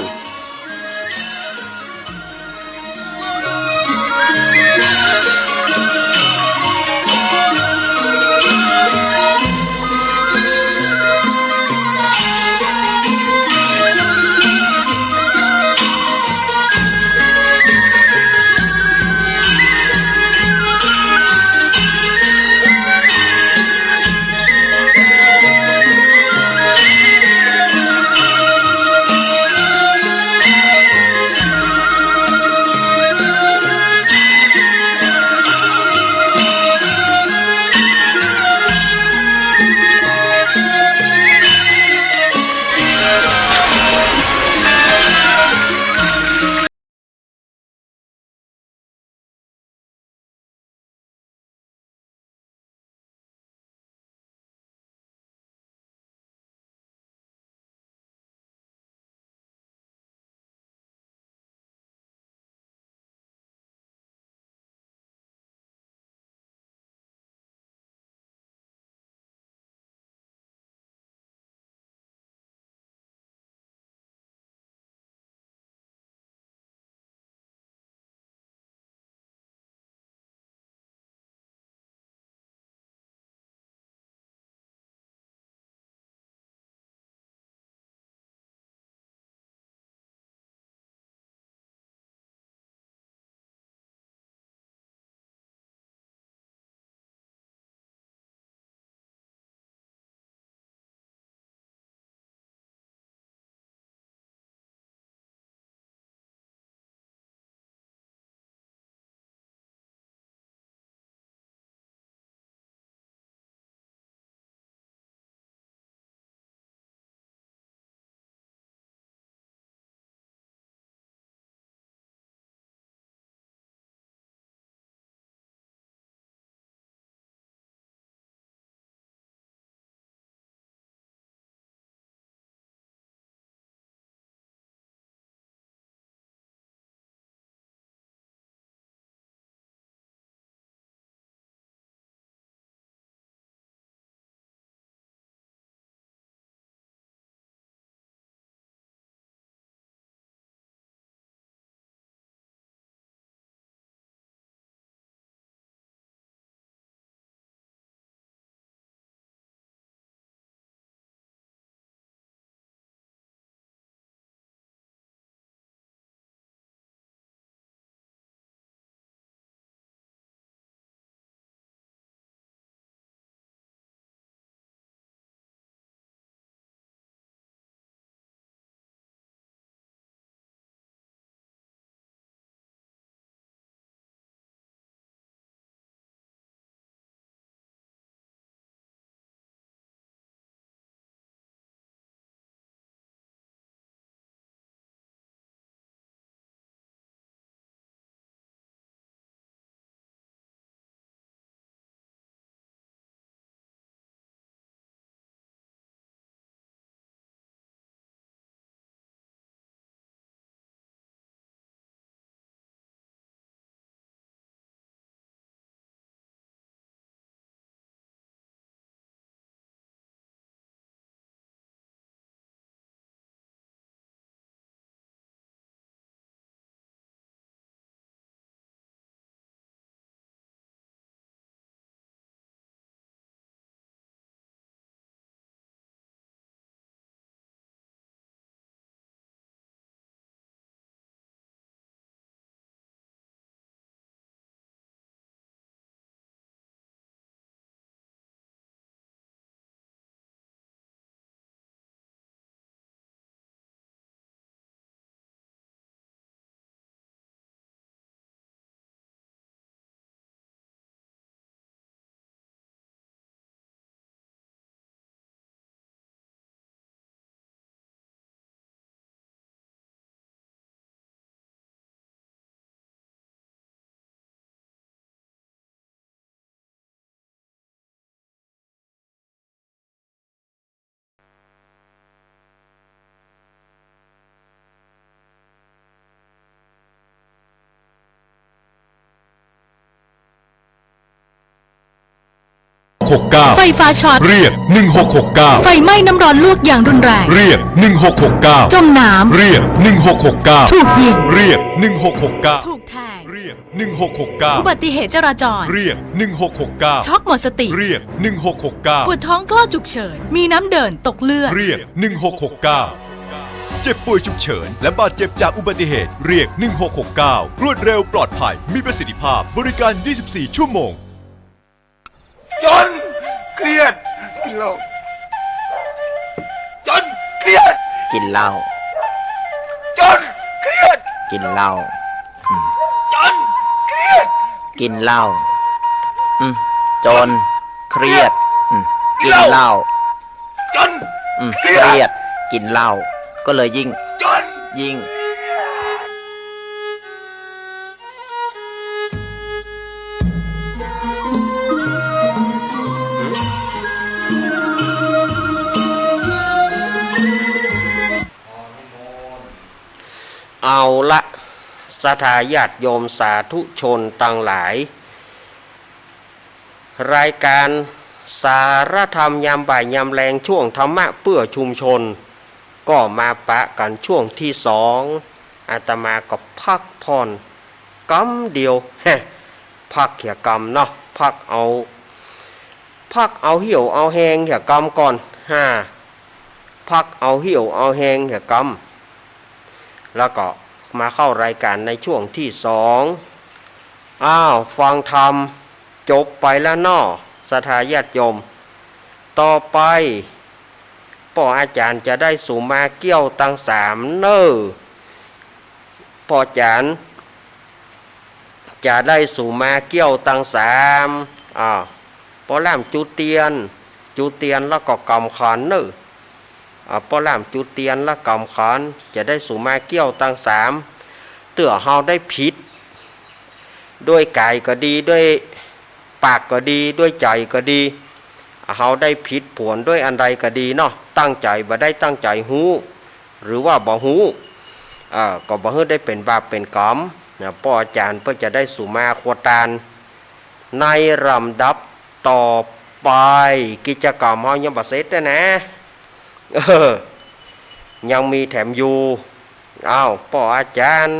1669ไฟฟ้าช็อตเรียก1669ไฟไหม้น้ำร้อนลวกอย่างรุนแรงเรียก1669จมน้ำเรียก1669ถูกยิงเรียก1669ถูกแทงเรียก1669อุบัติเหตุจราจรเรียก1669ช็อกหมดสติเรียก1669ปวดท้องกล้อฉุกเฉินมีน้ำเดินตกเลือดเรียก1669เจ็บป่วยฉุกเฉินและบาดเจ็บจากอุบัติเหตุเรียก1669รวดเร็วปลอดภัยมีประสิทธิภาพบริการ24ชั่วโมงจนเครียดกินเหล้าจนเครียดกินเหล้าจนเครียดกินเหล้าจนเครียดกินเหล้าจนเครียดกินเหล้าจนเครียดกินเหล้าก็เลยยิ่งเอาละศรัทธาญาติโยมสาธุชนต่างหลายรายการสารธรรมยามบ่ายยามแรงช่วงธรรมะเพื่อชุมชนก็มาปะกันช่วงที่สองอาตมาก็พักผ่อนกำเดียวพักเหี่ยกำเนาะพักเอาเหี่ยวเอาแหงเหี่ยกำก่อนพักเอาเหี่ยวเอาแหงเหี่ยกำแล้วก็มาเข้ารายการในช่วงที่สองฟังธรรมจบไปแล้วเนาะศรัทธาญาติโยมต่อไปพ่ออาจารย์จะได้สู่มาเกี่ยวตั้งสามเน้อพ่ออาจารย์จะได้สู่มาเกี่ยวตั้งสามพ่อล่ามจุเตียนแล้วก็กำขันเน้อพ่อล่ามจุเตียนแล้วกำขันจะได้สู่มาเกี่ยวตั้งสามเตื่อเฮาได้ผิดด้วยกายก็ดีด้วยปากก็ดีด้วยใจก็ดีเฮาได้ผิดผวนด้วยอันใดก็ดีเนาะตั้งใจบ่ได้ตั้งใจหูหรือว่าบ่หูก็บ่ให้ได้เป็นบาปเป็นกรรมนะพ่ออาจารย์เพื่อจะได้สู่มาโคตานในลำดับต่อไปกิจกรรมเฮายังบ่เสร็จนะยังมีแถมอยู่พ่ออาจารย์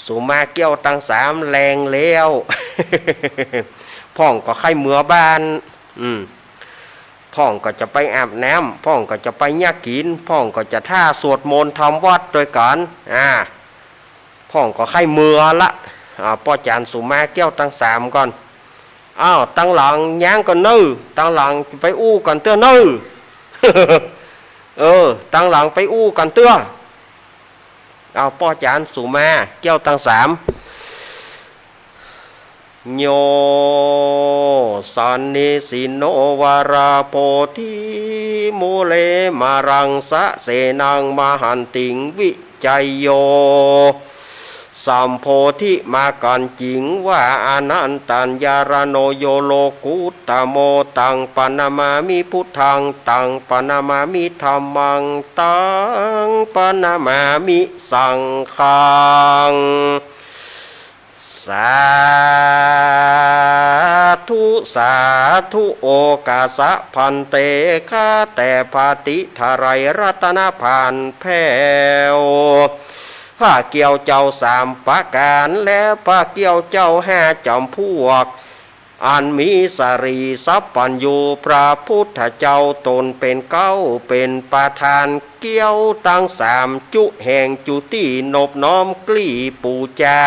สู่มาเกี่ยวตั้งสามแรงแล้วพ่องก็ไข้เมื่อบ้านพ่องก็จะไปอาบน้ำพ่องก็จะไปยักกินพ่องก็จะท่าสวดมนต์ทำวัดโดยกันพ่องก็ไข้เมื่อละพ่ออาจารย์สู่มาเกี่ยวตั้งสามก่อนตั้งหลังย่างก่อนตั้งหลังไปอู้ก่อนเตื้อตั้งหลังไปอู้ก่อนเตื้อพ่ออาจารย์สู่มาเกี่ยวตั้งสามโยสันนิสิโนวาราโพธิมูเลมารังสะเสนังมหันติงวิจัยโยสัมโพธิมากันจิงว่าอนันตัญญารโนโยโลกุตตโมตังปนามามิพุทธังตังปนามามิธัมมังตังปนามามิสังฆังสาธุโอกาสะพันเตข้าแต่ปาติทารายรัตนพานแผ่วพระเกี่ยวเจ้าสามประการและพระเกี่ยวเจ้าห้าจอมพวกอันมีสรีสัพพัญญูพระพุทธเจ้าตนเป็นเก้าเป็นประธานเกี่ยวตั้งสามจุแห่งจุตินบน้อมกลีปูจา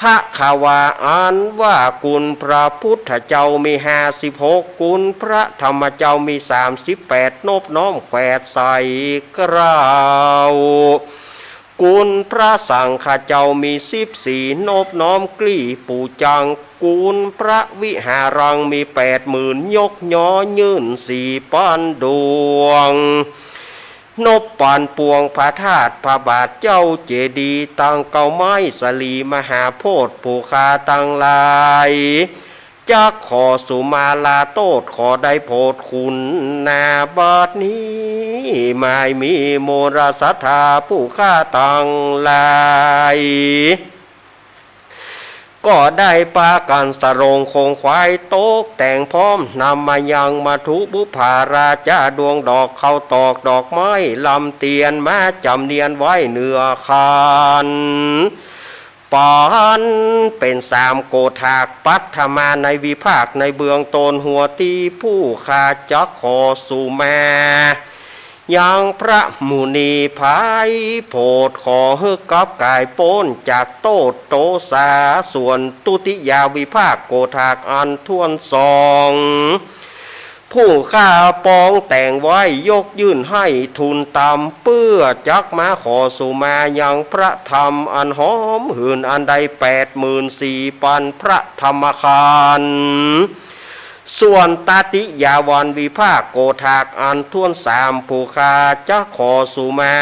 พระขาวาอันว่ากุลพระพุทธเจ้ามี56กุลพระธรรมเจ้ามี38นบน้อมแขวดใส่กล่าวกุลพระสังฆเจ้ามี14นบน้อมกลี่ปูจังกุลพระวิหารังมี80,000ยกย้อยื่น4ป้อนดวงนบปานปวงพระธาตุพระบาทเจ้าเจดีย์ตังเก่าไม้สลีมหาโพธิ์ภูคาตังลายจะขอสุมาลาโตดขอได้โพธิ์คุณนาบัดนี้ไม่มีโมรศรัทธาผู้ข้าตังลาย ก็ได้ปากันสรงคงควายโต๊กแต่งพร้อมนำมายังมาทุบุภาราชาดวงดอกเข้าตอกดอกไม้ลำเตียนมาจำเนียนไว้เนื้อคานปานเป็นสามโกธากปัทมาในวิภาคในเบืองตนหัวตีผู้ขาจักขอสู่แม่ยังพระมุนีภายโพดขอฮึกกับกายโป้นจากโตดโตสาส่วนตุติยาวิภาคโกธากอันท่วนสองผู้ข้าปองแต่งไว้ยกยื่นให้ทุนตามเพื่อจักมาขอสู่มายังพระธรรมอันหอมหื่นอันใด84,000พระธรรมคารส่วนตาติยาวันวิภาคโกธากอันท่วนสามผู้คาจะขอสุมา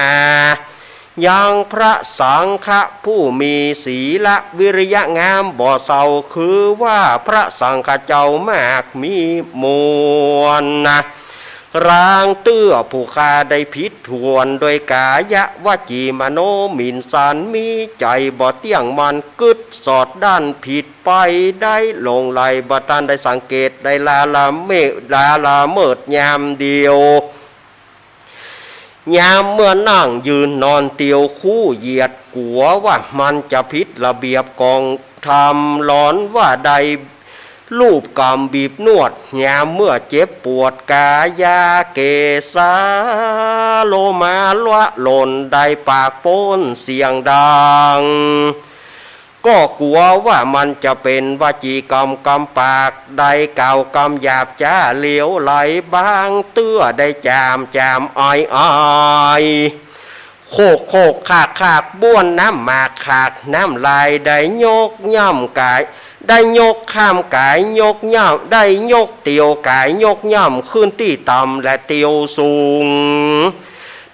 ยังพระสังฆผู้มีศีลวิริยะงามบ่อเศร้าคือว่าพระสังฆเจ้ามากมีมวลนะร่างเตื้อผู้คาได้ผิดทวนโดยกายะวจีมโนมินสันมีใจบ่เตี้ยงมันกึดสอดด้านผิดไปได้ลงไหลบ่ตันได้สังเกตได้ลาละเมิดยามเดียวยามเมื่อนั่งยืนนอนเตียวคู่เหยียดกัวว่ามันจะผิดระเบียบกองทำหลอนว่าใดรูปกรรมบีบนวดยามเมื่อเจ็บปวดกายาเกสาโลมาลวะหล่นได้ปากโป้นเสียงดังก็กลัวว่ามันจะเป็นวจีกรรมกรรมปากได้เก่ากรรมหยาบจ้าเหลียวไหลบางเตื้อได้จามอ้อยโคกขากบ้วนน้ำหมากขากน้ำลายได้โยกย่ำกายได้ยกข้ามกายยกย่ำได้ยกเตียวกายยกย่ำขึ้นที่ต่ำและเตียวสูง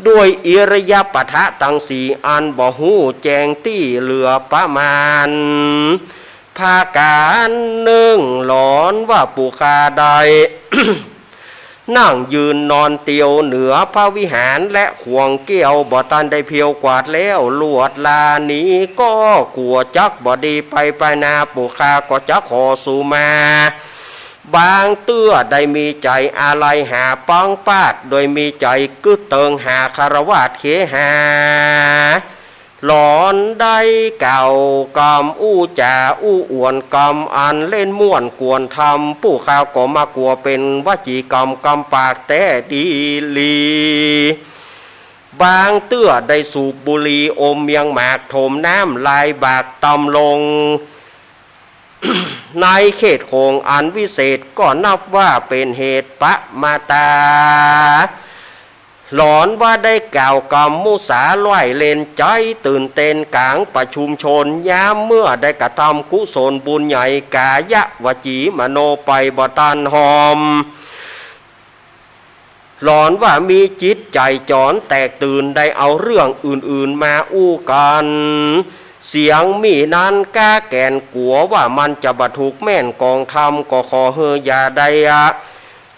ด้วยอิริยาปถะตังสีอันบ่หูแจงตี้เหลือประมาณภาการหนึ่งหลอนว่าปุคาใด นั่งยืนนอนเตียวเหนือพระวิหารและห่วงเกี้ยวบ่ตันได้เพียวกวาดแล้วลวดลานี้ก็กลัวจักบ่ดีไปนาปุคาก็จักขอสู่มาบางเตื้อได้มีใจอะไรหาป้องปาดโดยมีใจกึดเติงหาคารวาสเขหาหลอนได้เก่ากรรมอู้จ่าอู้อวนกรรมอันเล่นม่วนกวนทำผู้ข้าวก็มากลัวเป็นวจีกรรมกรรมปากแต่ดีลีบางเตื้อได้สูบบุหรี่อมยังหมากถมน้ำลายบากตำลง ในเขตโคงอันวิเศษก็นับว่าเป็นเหตุปะมาตาหลอนว่าได้กล่าวกรรมมุสาล่อยเลนใจตื่นเต้นกลางประชุมชนยามเมื่อได้กระทำกุศลบุญใหญ่กายะวจีมโนไปบ่ตันหอมหลอนว่ามีจิตใจจรแตกตื่นได้เอาเรื่องอื่นๆมาอู้กันเสียงมีนั้นก้าแก่นกลัวว่ามันจะบรรทุกแม่นกองธรรมก็ขอเฮยาใด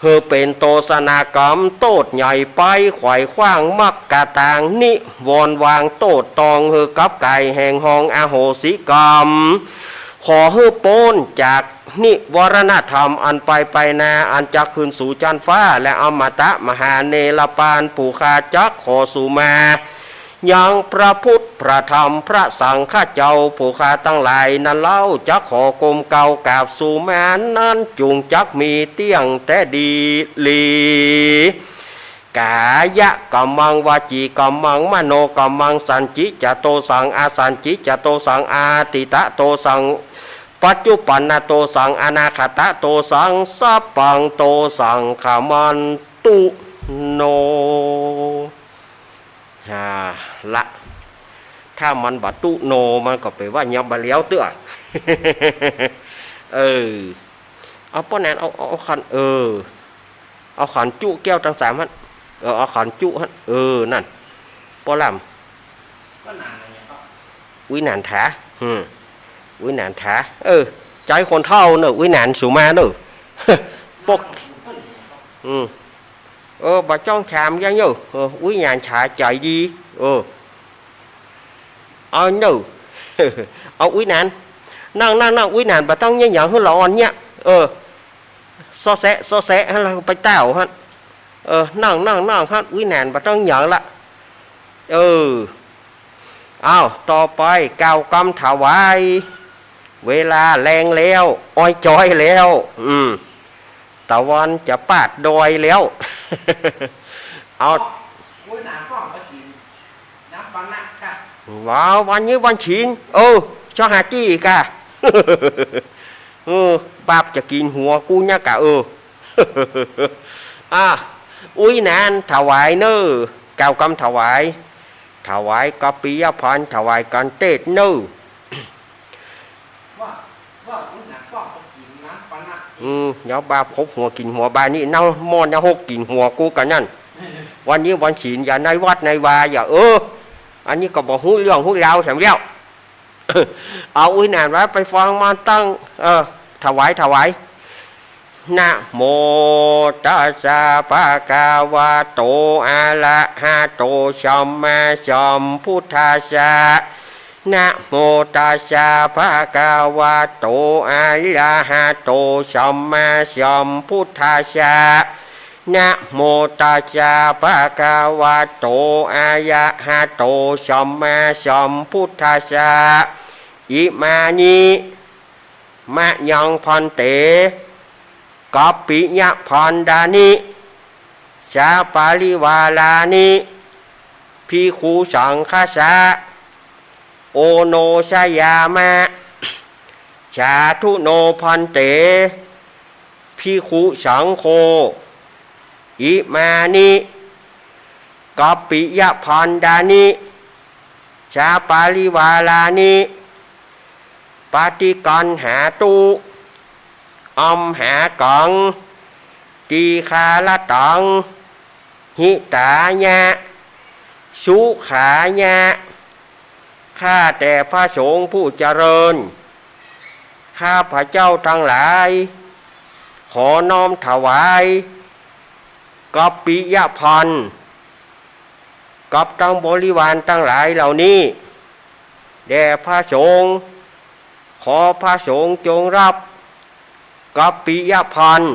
เฮอเป็นโตสนากรรมโตดใหญ่ไปไขว่คว้างมักกะตางนิวรวางโตดตองเฮอกับไก่แห่งห้องอโหสิกรรมขอเฮอโป้นจากนิวรณธรรมอันไปนาอันจะขึ้นสู่จันฟ้าและอมตะมหาเนรปานผู้คาจักขอสู่มายังพระพุทธพระธรรมพระสังฆเจ้าผู้ข้าตั้งหลายนั้นเล่าจักขอกรมเก่ากราบสู่แม้นนั้นจุงจักมีเตี้ยงแต่ดีลีกายะกัมมังวาจีกัมมังมโนกัมมังสัญจิจโตสังอาสัญจิจโตสังอาติตะโตสังปัจจุปันนโตสังอนาคตะโตสังสัพพังโตสังขามันตุโนละถ้ามันบัตุโนมันก็ไปว่ายับบะเลี้ยวเตื้อ เอาป้อนแนนเอาขันเอาขันจุแก้วทั้งสามฮะเอาขันจุฮะนั่นป้อลำก็นานอะไรเนี่ยครับ วินานถาวินานถาใจคนเท่าเนอะวินานสูมาเนอะ ปกbà cho chạm ra nhau quý nhà xả chạy đi nhờ quý nạn นั่งอุ้ยนานบ่ต้องเนี่ยอย่างให้เราอ่อนเนี่ยซอแซะให้เราไปเต้าฮะนั่งฮะอุ้ยนานบ่ต้องอย่างละอ้าวต่อไปกล่าวกรรมถวายเวลาแรงแล้วอ้อยจอยแล้วตะวันจะปาดดอยแล้ว เอา อุ้ยหนาข้อมากินน้ำปลาหนักค่ะ ว้าววันนี้วันฉีนcho hà chi cả bạpจะกินหัวกูnhá cả úi nạn thảo hoài nơ cao căm thảo hoài có bí phán thảo hoài còn tết nơ ว่าอุ้ยหนาข้อมากินน้ำปลาหนัก nhớ ba hútหัวกินหัวbaนี่เน่าม่อนหกกินหัวกูกันนั่นวันนี้วันฉีนอย่าในวัดในวาอย่าอันนี้ก็บอกหูเรื่องหูราวแถมแล้วเอาอุ้ยนานไว้ไปฟังมาตั้งถวายนะโมตัสสะภะคะวะโตอะระหะโตสัมมาสัมพุทธัสสะนะโมตัสสะภะคะวะโตอะระหะโตสัมมาสัมพุทธัสสะนะโมตัสสะภะคะวะโตอะระหะโตสัมมาสัมพุทธัสสะอิมานิมะยังพันเตกัปปิยะพันดานิชาปาลิวาลานิภิกขุสังฆาสะโอโนชยามะชาทุโนพันเตภิกขุสังโฆอิมานิกัปปิยะพันดานิชาปาลิวาลานิปฏิกันหาตุอมหากังตีคาลตังหิตาญะสุขาญะข้าแต่พระสงฆ์ผู้เจริญข้าพระเจ้าทั้งหลายขอน้อมถวายกัปปิยพันธ์กับทั้งบริวารทั้งหลายเหล่านี้แด่พระสงฆ์ขอพระสงฆ์จงรับกัปปิยพันธ์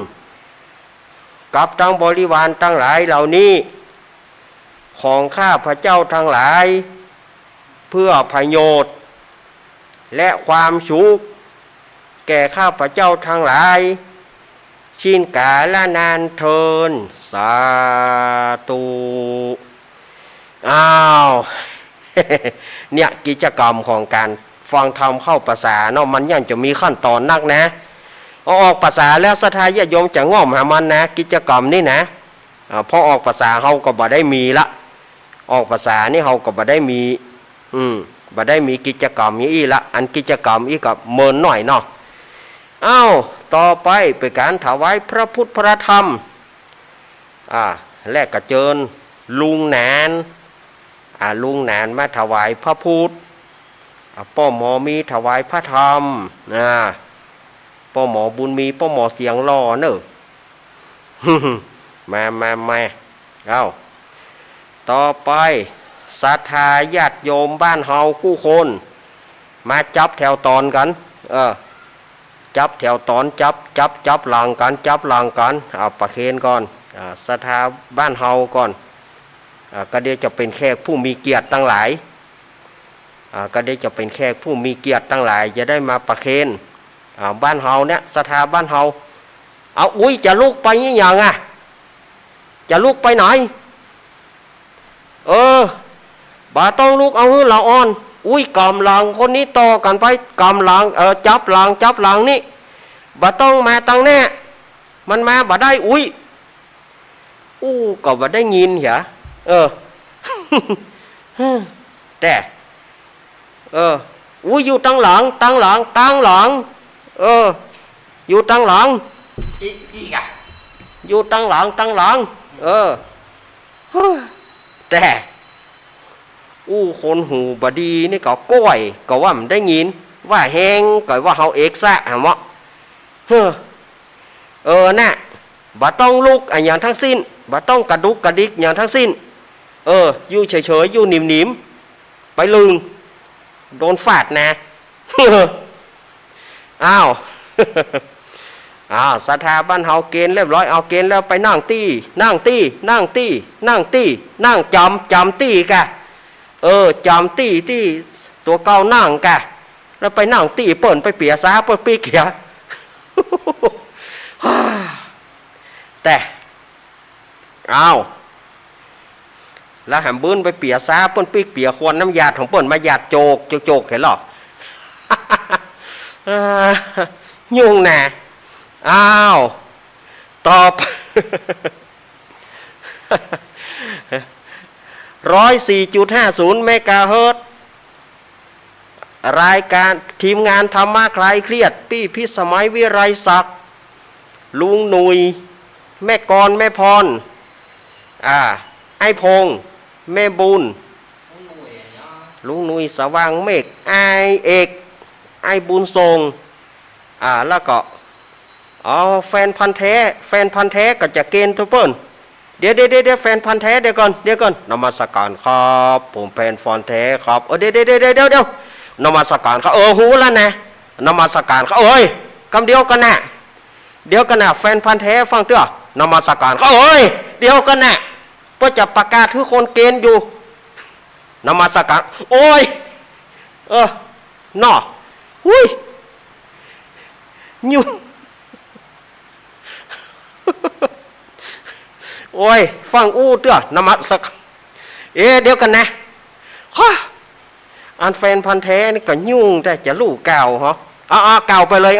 กับทั้งบริวารทั้งหลายเหล่านี้ของข้าพระเจ้าทั้งหลายเพื่อประโยชน์และความสุขแก่ข้าพระเจ้าทั้งหลายชินกาลนานเทินสาธุอ้าว เนี่ยกิจกรรมของการฟังธรรมเข้าภาษาเนาะมันยังจะมีขั้นตอนนักนะเอาออกภาษาแล้วศรัทธาญาติโยมจะง่อมหามันนะกิจกรรมนี่นะพอออกภาษาเฮาก็บ่ได้มีละออกภาษานี่เฮาก็บ่ได้มีบ่ได้มีกิจกรรมนี้ละอันกิจกรรมอีกกับเมินหน่อยเนาะอ้าวต่อไปเป็นการถวายพระพุทธพระธรรมแลกกระเจิญลุงแหนนลุงแหนนมาถวายพระพุทธป้อหมอมีถวายพระธรรมป้อหมอบุญมีป้อหมอเสียงล่อเนอะ มาเอาต่อไปศรัทธาญาติโยมบ้านเฮากู้คนมาจับแถวตอนกันจับแถวตอนจับหลังกันเอาประเคนก่อนศรัทธาบ้านเฮาก่อนก็เดี๋ยวจะเป็นแขกผู้มีเกียรติทั้งหลายก็เดี๋ยวจะเป็นแขกผู้มีเกียรติทั้งหลายจะได้มาประเคนบ้านเฮาเนี่ยศรัทธาบ้านเฮาเอาอุ้ยจะลุกไปยังไงจะลุกไปไหนบ่ต้องลุกเอาหื้อละอ่อนอุ้ยกำลังคนนี้ต่อกันไปกำลังจับหลังนี่บ่ต้องมาตั้งแน่มันมาบ่ได้อุ้ยก็บ่ได้ยินเหรอแต่อุ้ยอยู่ตั้งหลังอยู่ตั้งหลังอีกอ่ะอยู่ตั้งหลังแต่คนหูบดีนี่ก็ก้อยก็ว่ามันได้ยินว่าแหงก็ว่าเฮาเอกซะหามะน่ะบ่ต้องลุกอย่างทั้งสิ้นบ่ต้องกระดุกกระดิกอย่างทั้งสิ้นอยู่เฉยๆอยู่นิ่มๆไปลึงโดนฟาดนะ อ้าว อ้าวสถาบันเฮาเกณฑ์เรียบร้อยเอาเกณฑ์แล้วไปนั่งตี้นั่งตี้นั่งตี้นั่งตี้นั่งจำตี้กะจำตี้ที่ตัวเก่านั่งกะแล้วไปนั่งตี้เปิ่นไปเปียซาเปิ่นปีเขีย แต่อ้าวแล้วแหมบื้นไปเปียซาเปิ่นปีเปียควรน้ำยาของเปิ่นมาหยาดโจกเห็นหรอ ยุ่งแน่อ้าวตอบ 104.50 เมกะเฮิรตซ์รายการทีมงานธรรมะคลายเครียดปี้พิสมัยวิไรศักดิ์ลุงหนุยแม่กรแม่พรไอ้พงแม่บุญลุงหนุยสว่างเมฆไอเอกไอ้บุญทรงแล้วก็แฟนพันธ์แท้ก็จะเกณฑ์ทุกคนเดี๋ยวแฟนพันธ์แท้เดี๋ยวก่อนนมัสการครับผมแฟนพันธ์แท้ครับเดี๋ยวนมัสการครับหูแล้วนะนมัสการครับคำเดียวกันนะแฟนพันธ์แท้ฟังเถอะนมัสการครับเดียวกันนะเพื่อจะประกาศทุกคนเกณฑ์อยู่นมัสการนอหุ้ยยุ่ง ฟังอู้เตื้อนมัสกเดี๋ยวกันนะอันแฟนพันธ์แท้นี่ก็ยุ่งแต่จะลูกเก่าเหรอเก่าไปเลย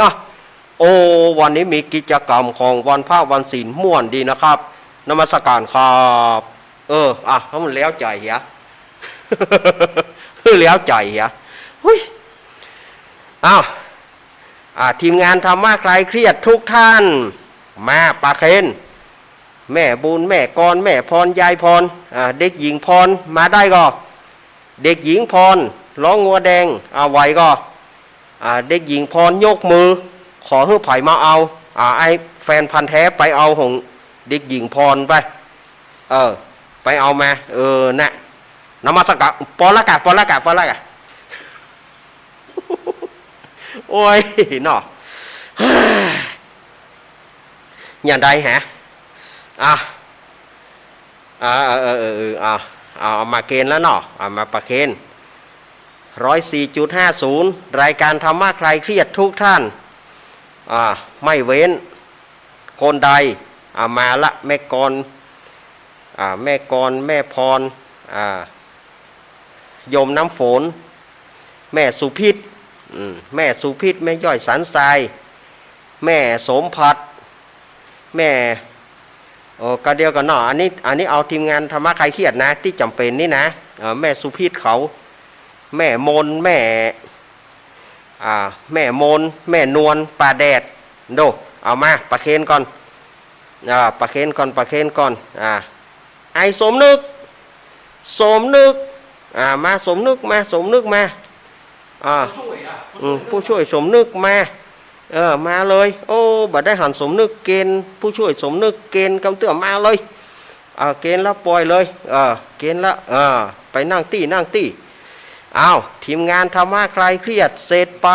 วันนี้มีกิจกรรมของวันพระวันศีลม่วนดีนะครับนมัสการครับให้มันแล้วใจเหรอ แล้วใจเหรอหุ้ยทีมงานธรรมะคลายเครียดทุกท่านมาปาเคนแม่บุญแม่กรแม่พรยายพรเด็กหญิงพรมาได้ก็เด็กหญิงพรร้องงัวแดงไหวก็เด็กหญิงพรยกมือขอให้ไผ่มาเอาไอ้แฟนพันธ์แท้ไปเอาของเด็กหญิงพรไปไปเอามานะนมัสการปอละกะโอ้ยเนาะอย่างใดฮะเอามาเกณฑ์แล้วเนาะมาประเคน 104.50 รายการธรรมะคลายเครียดทุกท่านไม่เว้นคนใดมาละแม่กรแม่พรโยมน้ำฝนแม่สุพิษแม่ย่อยสันทรายแม่สมผัดแม่ก็เดียวกันเนาะอันนี้เอาทีมงานธรรมะคลายเครียดนะที่จำเป็นนี่นะแม่สุพิษเขาแม่มนแม่มนแม่นวลป่าแดดเอามาประเคนก่อนประเคนก่อนไอ้สมนึกมาสมนึกมาผู้ช่วยสมนึกมามาเลยบัดได้หันสมนึกเกณฑ์ผู้ช่วยสมนึกเกณฑ์กำเตือมาเลยเกณฑ์แล้วปล่อยเลยเกณฑ์แล้วไปนั่งตี้ทีมงานธรรมะคลายเครียดเสร็จไป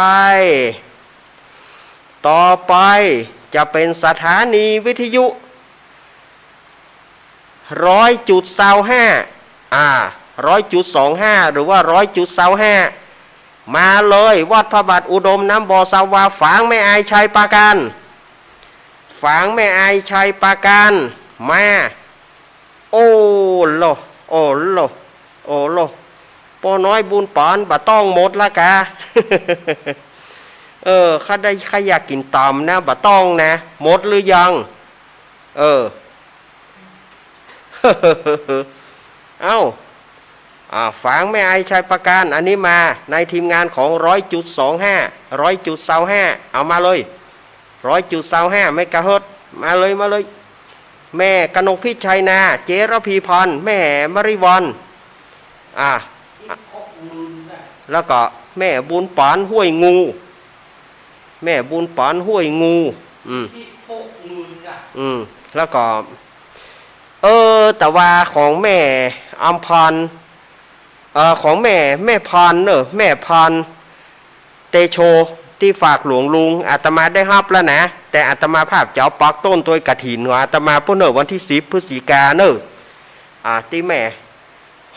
ต่อไปจะเป็นสถานีวิทยุ 100.25 100.25 หรือว่า 100.25 มาเลยวัดพระบาทอุดมน้ำบ่อสาวาฝางแม่อายชัยปราการมาโอ้โลปอน้อยบุญปานบะต้องหมดละกะ ข้าอยากกินตำนะบะต้องนะหมดหรือยังฝางแม่ไอชัยประการอันนี้มาในทีมงานของ 100.25 100.25 เอามาเลย 100.25 เมกะเฮิรตซ์มาเลยแม่กนกพิชัยนาเจรพีพันธ์แม่มริวันแล้วก็แม่บุญปานห้วยงูแล้วก็แต่ว่าของแม่อัมพันธ์ของแม่พันธ์แม่พันธ์เตโช ที่ฝากหลวงลุงอาตมาได้รับแล้วนะแต่อาตมาภาพจะเอาปักต้นตัวกระถินของอาตมาพุ่นเนอวันที่10 พฤศจิกาเนอที่แม่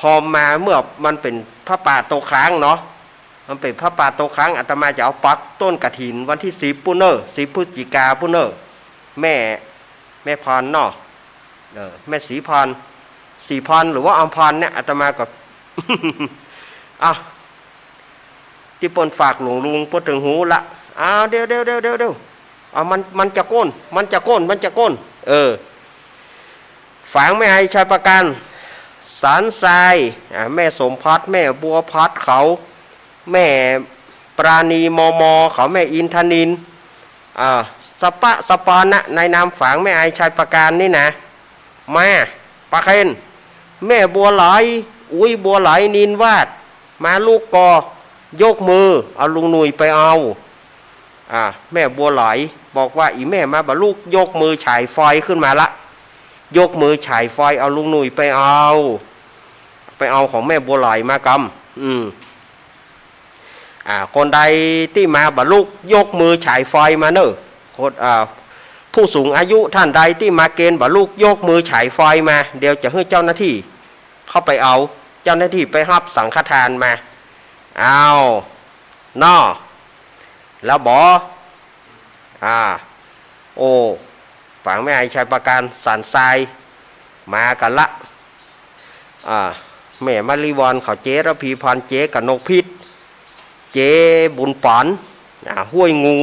หอมมาเมื่อมันเป็นพระป่าโตค้างเนาะมันเป็นพระป่าโตค้างอาตมาจะเอาปักต้นกระถินวันที่10ปุ่นเนอ10 พฤศจิกาปุ่นเนอแม่พรเนาะแม่ศรีพรหรือว่าอมพรเนี่ยอาตมาก็ ที่ปนฝากหลวงลุงพูดถึงหูละเดี๋ยวมันจะก้นฝังแม่ไอชายประกันสารทรายแม่สมพัดแม่บัวพัดเขาแม่ปราณีมเขาแม่อินทนินสปอนนะในนามฝังแม่ไอชายประกันนี่นะมาปะเคนแม่บัวไหลบัวไหลนินวาดมาลูกกอยกมือเอาลุงหนุ่ยไปเอาแม่บัวไหลบอกว่าอีแม่มาบรรลุยกมือฉายไฟขึ้นมาละยกมือฉายไฟเอาลุงหนุ่ยไปเอาของแม่บัวไหลมากำคนใดที่มาบรรลุยกมือฉายไฟมาเนอะคนผู้สูงอายุท่านใดที่มาเกณฑ์บรรลุยกมือฉายไฟมาเดี๋ยวจะให้เจ้าหน้าที่เข้าไปเอาเจ้าหน้าที่ไปรับสังฆทานมาน้อแล้วบอฝังแม่ไอชายประการสันทรายมากันละแม่มาริวอนเขาเจ๊ระพีพรเจ๊กับนกพิษเจ๊บุญปอนห้วยงู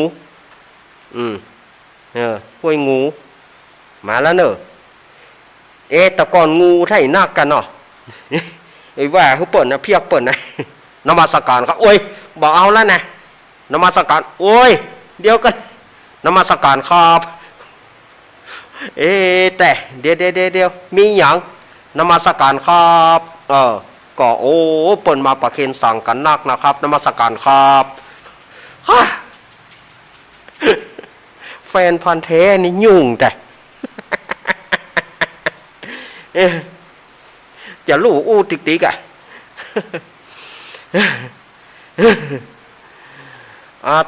ห้วยงูมาแล้วเนอะตะกอนงูไทยนักกันเนาะไอ้ว่าเขาเปิดนะเพียกเปิดนะนมัสการครับบอกเอาแล้วนะนมัสการเดี๋ยวกันนมัสการครับแต่เดี๋ยวมีอย่างนมัสการครับก็เปิดมาประเคนสั่งกันนักนะครับนมัสการครับแฟนพันธุ์แท้นี่ยุ่งแต่จะรู้ติ๊กอ่ะ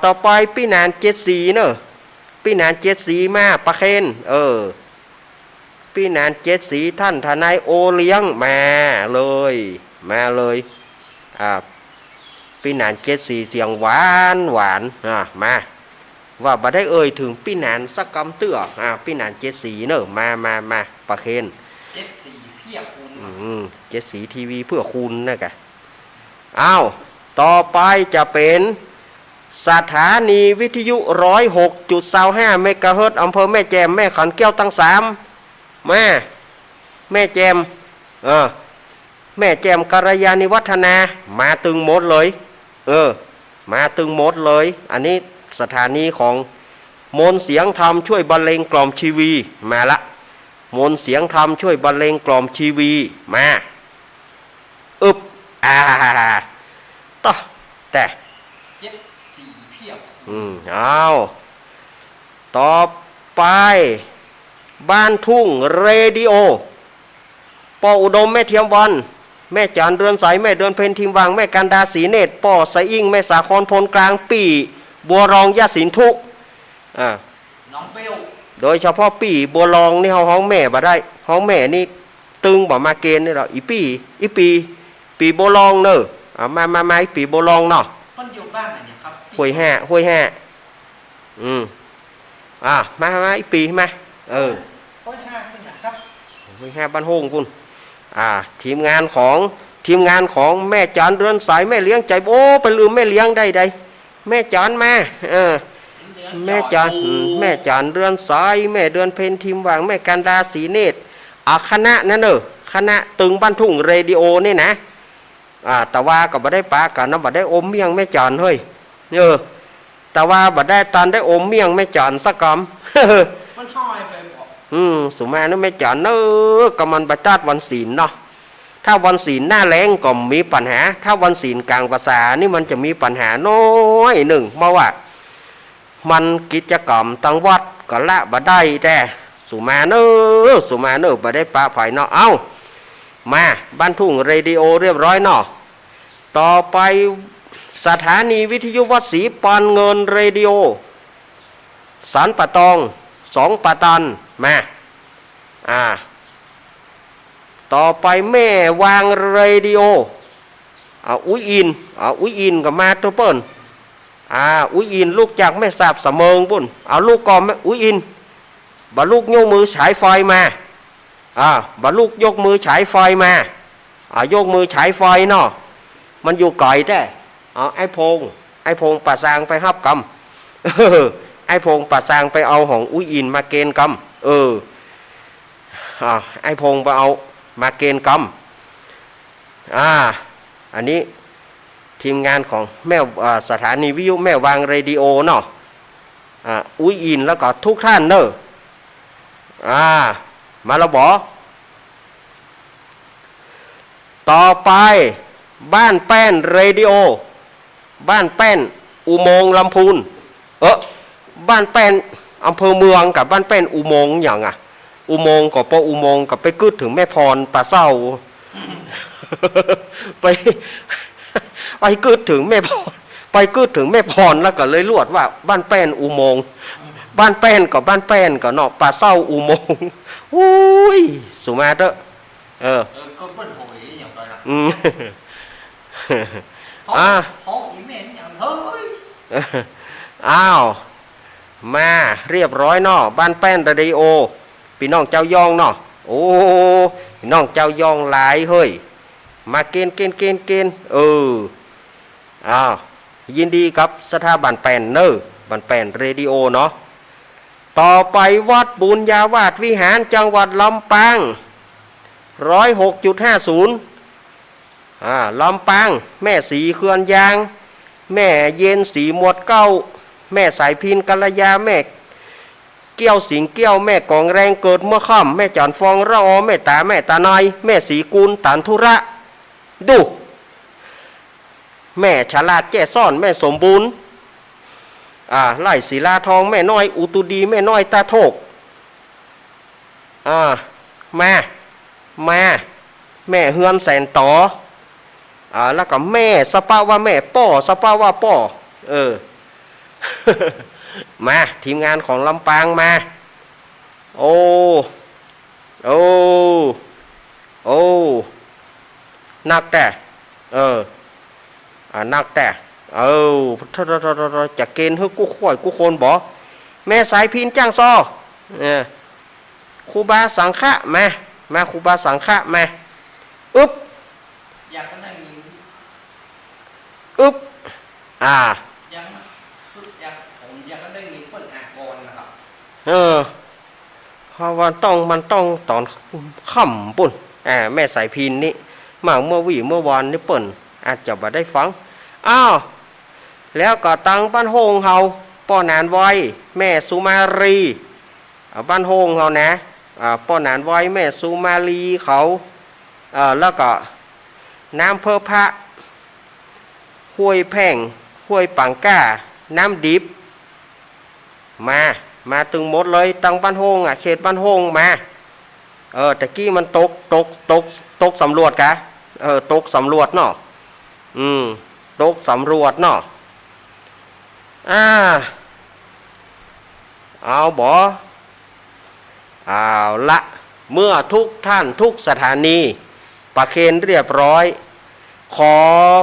ต่อไปพี่นาน74เนอะพี่นาน74มาประเคนพี่นาน74ท่านทนายโอเลี้ยงมาเลยพี่นาน74เสียงหวานมาว่าบ่ได้ถึงพี่นานสักกำเตื้อพี่นาน74เนอะมาประเคน74เพียบคุณ74ทีวีเพื่อคุณนะกะต่อไปจะเป็นสถานีวิทยุ 106.25 เมกะเฮิรตซ์อำเภอแม่แจ่มแม่ขันแก้วตั้ง3แม่แจ่มแม่แจ่มกัลยาณิวัฒนามาตึงหมดเลยมาตึงหมดเลยอันนี้สถานีของมนต์เสียงธรรมช่วยบรรเลงกล่อมชีวีมาละมนต์เสียงธรรมช่วยบรรเลงกล่อมชีวีมาต่อแต่74เพียบต่อไปบ้านทุ่งเรดิโอปออุดมแม่เทียมวันแม่จานเรือนใสแม่เดือนเพ็ญทิมวังแม่กันดาสีเนตรปอสะอิ่งแม่สาครพลกลางปีบัวรองยะสินทุน้องเปรี้ยวโดยเฉพาะปีบัวรองนี่ห้องแม่บ่ได้ห้องแม่นี่ตึงบ่มาเกณฑ์นี่หรออีปีบัวรองเนอะมาปีบัวรองเนาะมันอยู่บ้านไหนเนี่ยครับห้วยห้ามาอีปีมาห้วยห้าที่ไหนครับห้วยห้าบ้านโฮงคุณทีมงานของแม่จานเรือนสายแม่เลี้ยงใจไปลืมแม่เลี้ยงได้แม่จานมาแม่จานเรือนสายแม่เดือนเพ็ญทิมวังแม่กันดาสีเนตรคณะนั่นคณะตึงบ้านทุ่งเรดิโอนี่นะแต่ว่าก็บ่ได้ปากันนะบ่ได้อมเมี่ยงแม่จานเฮ้ยแต่ว่าบ่ได้ตันได้อมเมี่ยงแม่จานสักกำมันห้อยไปบอกสุมานี่แม่จานก็มันไปตัดวันศีลเนาะถ้าวันศีลหน้าแรงก็มีปัญหาถ้าวันศีลกลางภาษานี่มันจะมีปัญหาน้อยหนึ่งเพราะว่ามันกิจกรรมตั้งวัดก็ละบ่ได้แต่สุมาเนอบ่ได้ปะไฟเนาะมาบ้านทุ่งเรดิโอเรียบร้อยเนาะต่อไป สถานีวิทยุวัดศรีปานเงินเรดิโอสันปะตอง2 ปะตันมาต่อไปแม่วางเรดิโออุ้ยอินอุ้ยอินกับมาตัวเปิ้นอุ้ยอินลูกจากแม่สาบเสมิงปุ่นเอาลูกก่อนแม่อุ้ยอินบรรลูกยกมือฉายไฟมาบรรลูกยกมือฉายไฟมายกมือฉายไฟเนาะมันอยู่ไกลแต่ไอ้พงป่าซางไปฮับกำไอ้พงป่าซางไปเอาของอุ้ยอินมาเกณฑ์กำไอ้พงไปเอามาเกณฑ์กำอันนี้ทีมงานของแม่สถานีวิทยุแม่วางเรดิโอเนาะอุ้ยอินแล้วก็ทุกท่านเนอะมาแล้วบอต่อไปบ้านแป้นเรดิโอบ้านแป้นอุโมงค์ลำพูนบ้านแป้นอำเภอเมืองกับบ้านแป้นอุโมงค์อย่างอุโมงค์กับอุโมงค์กับไปกึดถึงแม่พรตาเศร้า ไปกึดถึงแม่พรไปกึดถึงแม่พรแล้วก็เลยลวดว่าบ้านแป้นอุโมงค์บ้านแป้นกับบ้านแป้นกับเนาะป่าเศร้าอุโมงค์อุ้ยสุมาเตอก็เปิ้นโหยอย่างไรล่ะท้องอีเมนอย่างเฮ้ยมาเรียบร้อยเนาะบ้านแป้นเรดิโอพี่น้องเจ้ายองเนาะโอ้พี่น้องเจ้ายองหลายเฮ้ยมาเกณฑ์ยินดีกับสถาบันแป้นบันแป้นเรดิโอเนาะต่อไปวัดบุญญาวาสวิหารจังหวัดลำปาง106.50ลำปางแม่สีเขื่อนยางแม่เย็นสีหมวดเก้าแม่สายพินกัลยาแม่เกี้ยวสิงเกี้ยวแม่กองแรงเกิดเมื่อค่ำแม่จอนฟองระอแม่ตาน้อยแม่สีกุลตันธุระดูแม่ฉลาดแก่ซ่อนแม่สมบูรณ์ไล่ศิลาทองแม่น้อยอุตุดีแม่น้อยตาโทกมาแม่เฮือนแสนต่อแล้วก็แม่สปาว่าแม่ป้อสปาว่าป้อมาทีมงานของลำปางมาโอ้นักแต่นักแต่จะเกณฑ์ให้กูข่อยกูคนบ่แม่สายพินจ้างซอครูบาสังฆะมาครูบาสังฆะมาอยากก็นั่งยิงอยากก็ได้ยินเปิ้นอ่านก่อนนะครับเพราะว่ามันต้องตอนค่ำปุ่นแม่สายพินนี่มาเมื่อวานนี่เปิ้นอาจจะบ่ได้ฟังแล้วก็ตังบ้านโฮงเฮาป้อนานไว้แม่สุมารีบ้านโฮงเฮานะป้อนานไว้แม่สุมาลีเขาแล้วก็น้ำเพอพระห้วยแพ่งห้วยปังก้าน้ำดิบมาตึงหมดเลยตังบ้านโฮงเขตบ้านโฮงมาตะกี้มันตกสำรวจกะตกสำรวจเนาะตกสำรวจเนาะเอาบ่เอาละเมื่อทุกท่านทุกสถานีประเคนเรียบร้อยขอ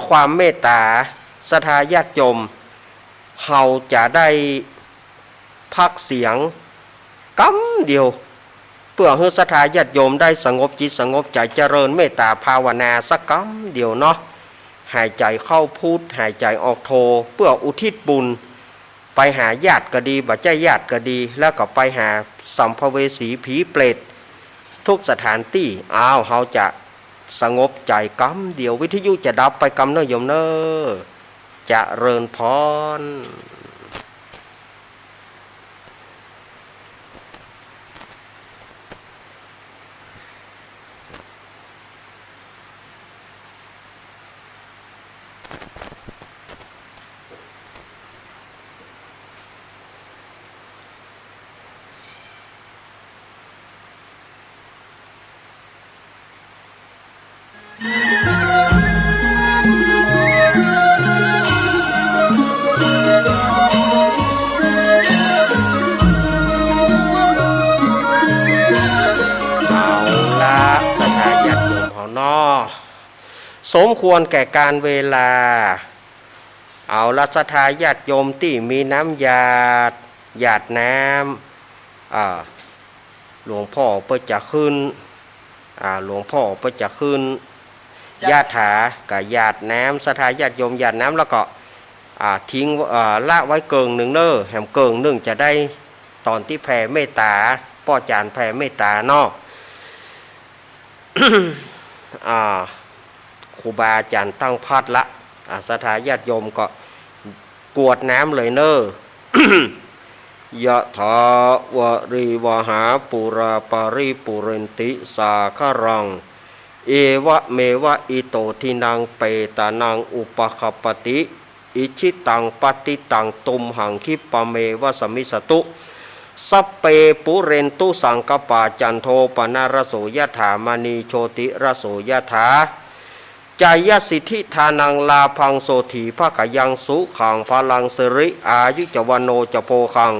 ความเมตตาศรัทธาญาติโยมเฮาจะได้พักเสียงกำเดียวเพื่อให้ศรัทธาญาติโยมได้สงบจิตสงบใจเจริญเมตตาภาวนาสักกำเดียวเนาะหายใจเข้าพุทหายใจออกโทเพื่ออุทิศบุญไปหาญาติก็ดีบัจจัยญาติก็ดีแล้วก็ไปหาสัมภเวสีผีเปรตทุกสถานที่เฮาจะสงบใจกำเดียววิทยุจะดับไปกำเนยโยมเนอจะเริญพร สมควรแก่การเวลาเอาละศรัทธาญาติโยมที่มีน้ำหยาดน้ำหลวงพ่อเพื่อจะขึ้นหลวงพ่อเพื่อจะขึ้นญาติถากับญาติน้ำศรัทธาญาติโยมญาติน้ำแล้วก็ทิ้งละไว้เกิงหนึ่งเนอแหมเกิงหนึ่งจะได้ตอนที่แผ่เมตตาป้อจานแผ่เมตตาเนาะ ครูบาอาจารย์ตั้งพัดละศรัทธาญาติโยมก็กวดน้ำเลยเนอ ยะถาวริวหาปุราปาริปุเรนติสาคารังเอวะเมวะอิโตทินังเปตานังอุปคปติอิชิตังปฏิตังตุมหังคิปะเมวะสมิสตุสัพเปปุเรนตุสังกปาจันโทปนารโสยถามณีโชติรโสยถาจายสิทธิทานังลาพังโสถีภะกยังสุขังพลังสิริอายุจวโนจโพคัง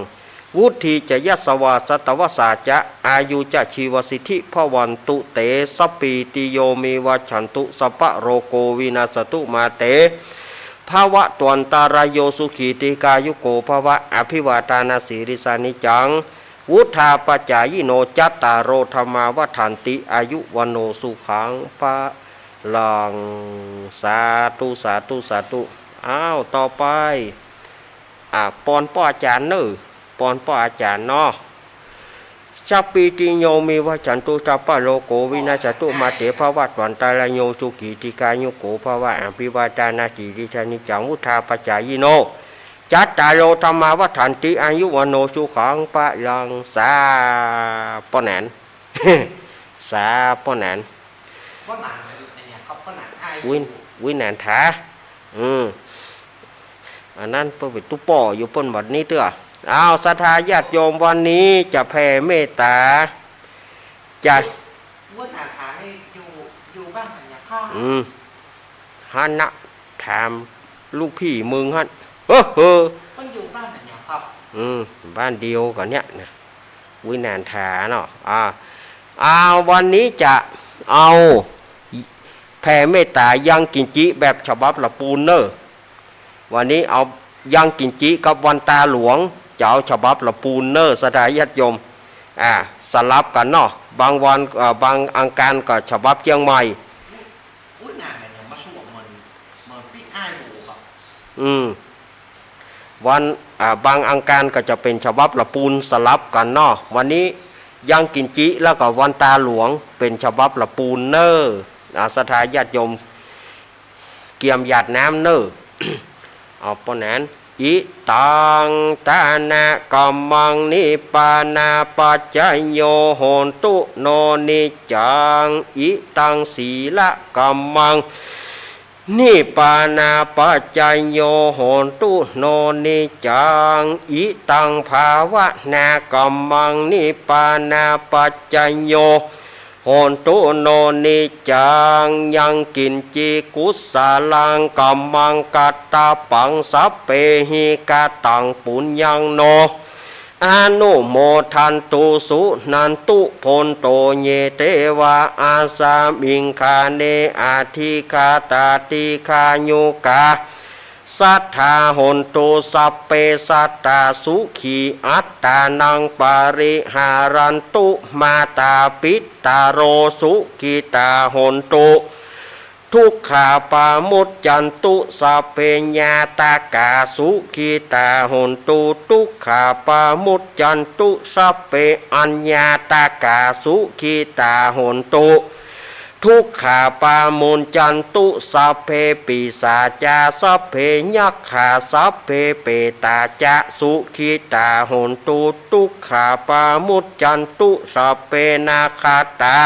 วุธีจะยัสวาสตวสาจะอายุจะชีวสิทธิพวันตุเตสปีติโยมีวัชันตุสปะโรโกวินาสตุมาเตภาวะตวนตารายโยสุขีติกายุโกภาวะอภิวาทานาสีริสานิจังวุธาปจายโนจัตตารโรธรรมาวัฏันติอายุวโนสุขังปะลังสาธุสาธุสาธุต่อไปปอนป้ออาจารย์เนอปอนป้ออาจารย์เนาะสัพพิติโยมีวัจันตุสัพพะโลโกวินาศตุมาเตภวะตวันตาลโยสุขีติกายุโกภวะอภิวาทานาสีริสานิจังวุธาปจายโนจัตตารโรธรรมาวัฏันติอายุวโนสุขังปะลังสาป้อแหนน สาป้อแหนนว่าหนังเนี่ยเขาก็หนังไอ้วินแหนนถาอันนั้นเปิดตุ๊ป่ออยู่ปนบัดนี้เถอะศรัทธาญาติโยมวันนี้จะแผ่เมตตาจะว่าหนังหาให้อยู่บ้านหันยาข้าฮันนะถามลูกพี่มึงฮันมันอยู่บ้านหันยาครับบ้านเดียวกันเนี้ยนะวินานถาเนาะวันนี้จะเอาแผ่เมตตายังกินจิแบบฉบับละปูนเนอวันนี้เอายังกินจิกับวันตาหลวงจะเอาฉบับละปูนเนอศรัทธาญาติโยมสลับกันเนาะบางวันบางอังคารก็ฉบับเชียงใหม่อุ้ยงานเนี่ยมาสวมเหมือนพี่อ้ายหมูครับวันบางอังคารก็จะเป็นฉบับละปูนสลับกันเนาะวันนี้ยังกินจิแล้วก็วันตาหลวงเป็นฉบับละปูนเนอศรัทธาญาติโยมเกี่ยมหยาดน้ำเนอเอาปนนั้นอิตังตานะกัมมังนิปานาปัจจยโยโหนตุโนนิจังอิตังศีละกัมมังนิปานาปัจจยโยโหนตุโนนิจังอิตังภาวะนากัมมังนิปานาปัจจยโยโหนตุโนนิจังยังกินจิกุสาลังกัมมังกัตตาปังสัพเพหิกาตังปุญญังโนอนุโมทันตุสุนันตุพนโตเยเตวะอาสามิงคาเนอาทิคาตาติคายุกาสัทธาหนตุสัพเปสัตตาสุขีอัตตานังปาริหารันตุมาตาปิตาโรสุขีตาหนตุทุกขาปามุจจันตุสัพเพญาตากาสุขีตาหนตุทุกขาปามุจจันตุสัพเพอัญญาตากาสุขีตาหนตุทุกขาปามุนจันตุสัพเพปิสาจาสัพเพยักขาสัพเพเปตาจะสุขีตาหนตุทุกขาปามุจจันตุสัพเพนาคาตา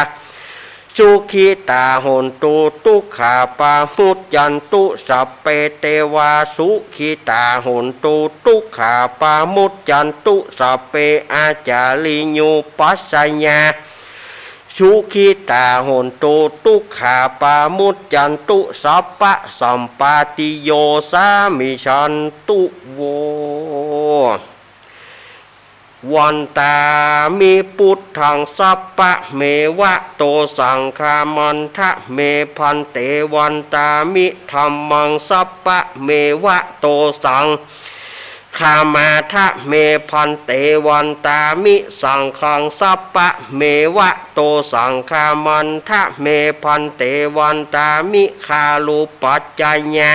สุขีตาหนตุทุกขาปามุจจันตุสัพเพเทวาสุขีตาหนตุทุกขาปามุจจันตุสัพเพอาจาริญูปัสสญาสุขีตาหนตุทุกขาปามุจจันตุสัพพะสัมปาติโยสามิชันตุโว วันตามิพุทธังสัพพะเมวะโตสังฆามันทะเมพันเตวันตามิธัมมังสัพพะเมวะโตสังฆามาทะเมพันเตวันตามิสังฆังสัพพะเมวะโตสังฆามันทะเมพันเตวันตามิคาลุปัจจญา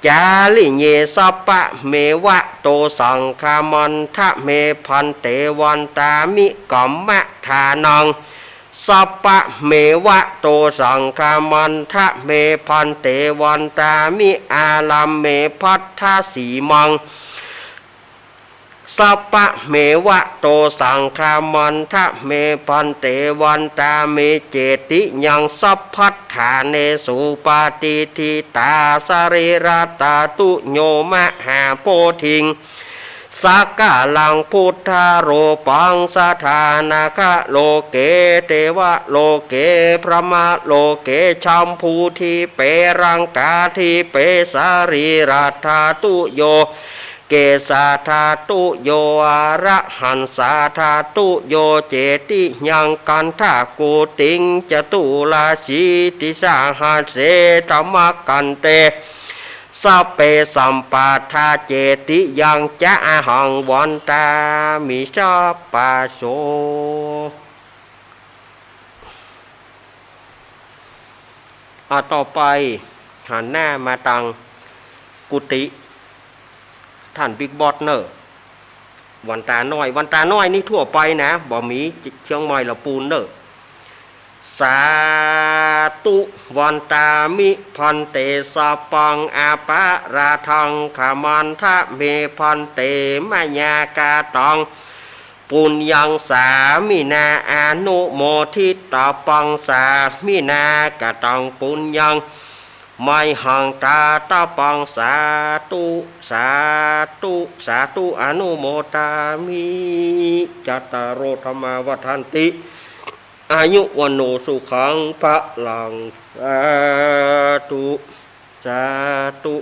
จาลิเยสัพพะเมวะโตสังฆามันทะเมพันเตวันตามิกัมมะทานังสัพพะเมวะโตสังฆามันทะเมพันเตวันตามิอาลัมเมพัทธสีมังสัพพะเมวะโตสังฆามันทะเมพันเตวันตาเมเจติยังสัพพัทธาเนสุปาติทิตาสรีระตาตุโยมะหาโพธิงสักกะลังพุทธโรปังสถานาคะโลเกเทวะโลเกพระมะโลเกชัมพูทิเปรังกาทิเปสารีรัตถาตุโยเกสาธาตุโยอะระหันสาธาตุโยเจติยังกันทากูติงจตุลาชีติสาหาเสธรรมกันเตสัพเพสัมปาทาเจติยังจะหังวันตามิสัพปะโสต่อไปหันหน้ามาตังกุฏิท่านบิ๊กบอสเนอร์วันตาน้อยนี่ทั่วไปนะบ่มีเชียงใหม่ละปูนเนอร์สาตุวันตามิพันเตสะปังอาปะราทังขามันทะเมพันเตมายากาตังปุญญังสามินาอนุโมทิตาปังสามินากาตังปุญญังไม่ห่างตาตาปังสาธุอนุโมทามิจัตตารโอธรรมาวัฏันติอายุวันโนสุขังพระลังสาธุ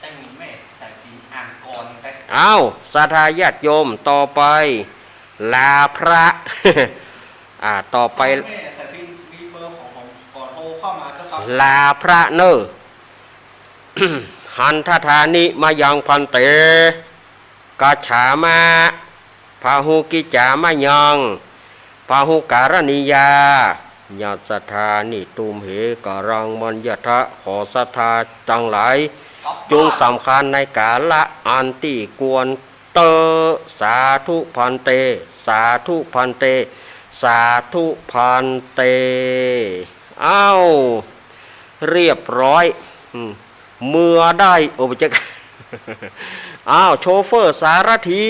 แต่งแม่ใส่ตีอ่านก่อนแต่ เอาสาธาญาติโยมต่อไปลาพระ ต่อไป แม่ใส่พิมพ์มีเบอร์ของผมก่อนโทรเข้ามาก็ครับ ลาพระเนอ หันทธานิมายังพันเตกาฉามาพาหุกิจามายังพาหุการณิยาญาติสัทธานิตุมเหกรังมัญญทะขอสัทธาจังหลายจงสำคัญในกาละอันติกวนเตสาธุพันเตสาธุพันเตสาธุพันเตอ้าวเรียบร้อยเมื่อได้โอ้จะ อ้าวโชเฟอร์สารถี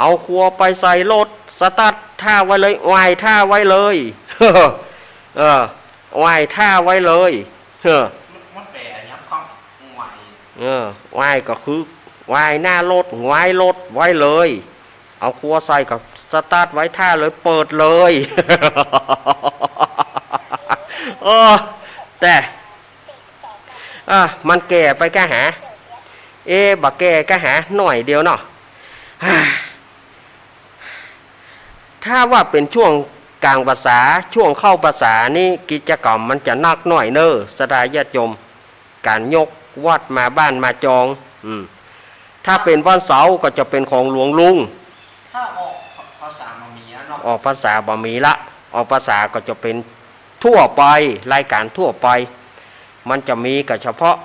เอาครัวไปใส่รถสตาร์ทท่าไว้เลยไหวท่าไว้เลย ไหวท่าไว้เลยมันแปลยับข้องไหว ไหวก็คือไหวหน้ารถไหวรถไว้เลย เอาครัวใส่กับสตาร์ทไว้ท่าเลยเปิดเลย แต่มันแก่ไปกะหาบักแก่กะหาหน่อยเดียวเนาะ ถ้าว่าเป็นช่วงกลางภาษาช่วงเข้าภาษานี่กิจกรรมมันจะนักหน่อยเนอะสดายญาติโยมการยกวัดมาบ้านมาจองถ้าเป็นวันเสาร์ก็จะเป็นของหลวงลุงถ้าออกภาษามามีเนาะออกภาษาบะมีละออกภาษาก็จะเป็นทั่วไปรายการทั่วไปมันจะมีก็เฉพาะ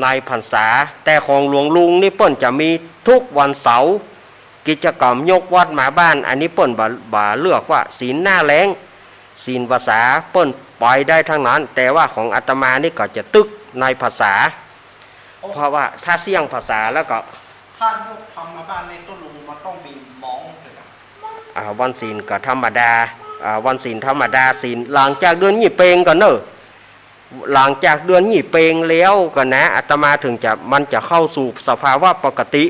ในพรรษาแต่ของหลวงลุงนี่เปิ้นจะมีทุกวันเสาร์กิจกรรมยกวัดมาบ้านอันนี้เปิ้นบ่าเลือกว่าศีลหน้าแล้งศีลภาษาเปิ้นปล่อยได้ทั้งนั้นแต่ว่าของอาตมานี่ก็จะตึกในภาษาเพราะว่าถ้าเสี่ยงภาษาแล้วก็ถ้ายกทำมาบ้านในต้นลุงมันต้องมีมองเลยนะวันศีลก็ธรรมดาวันศีลธรรมดาศีลหลังจากเดือนยี่เปงก่อนเนอะหลังจากเดือนยี่เปงแล้วก็นะอาตมาถึงจะมันจะเข้าสู่สภาวะปกติ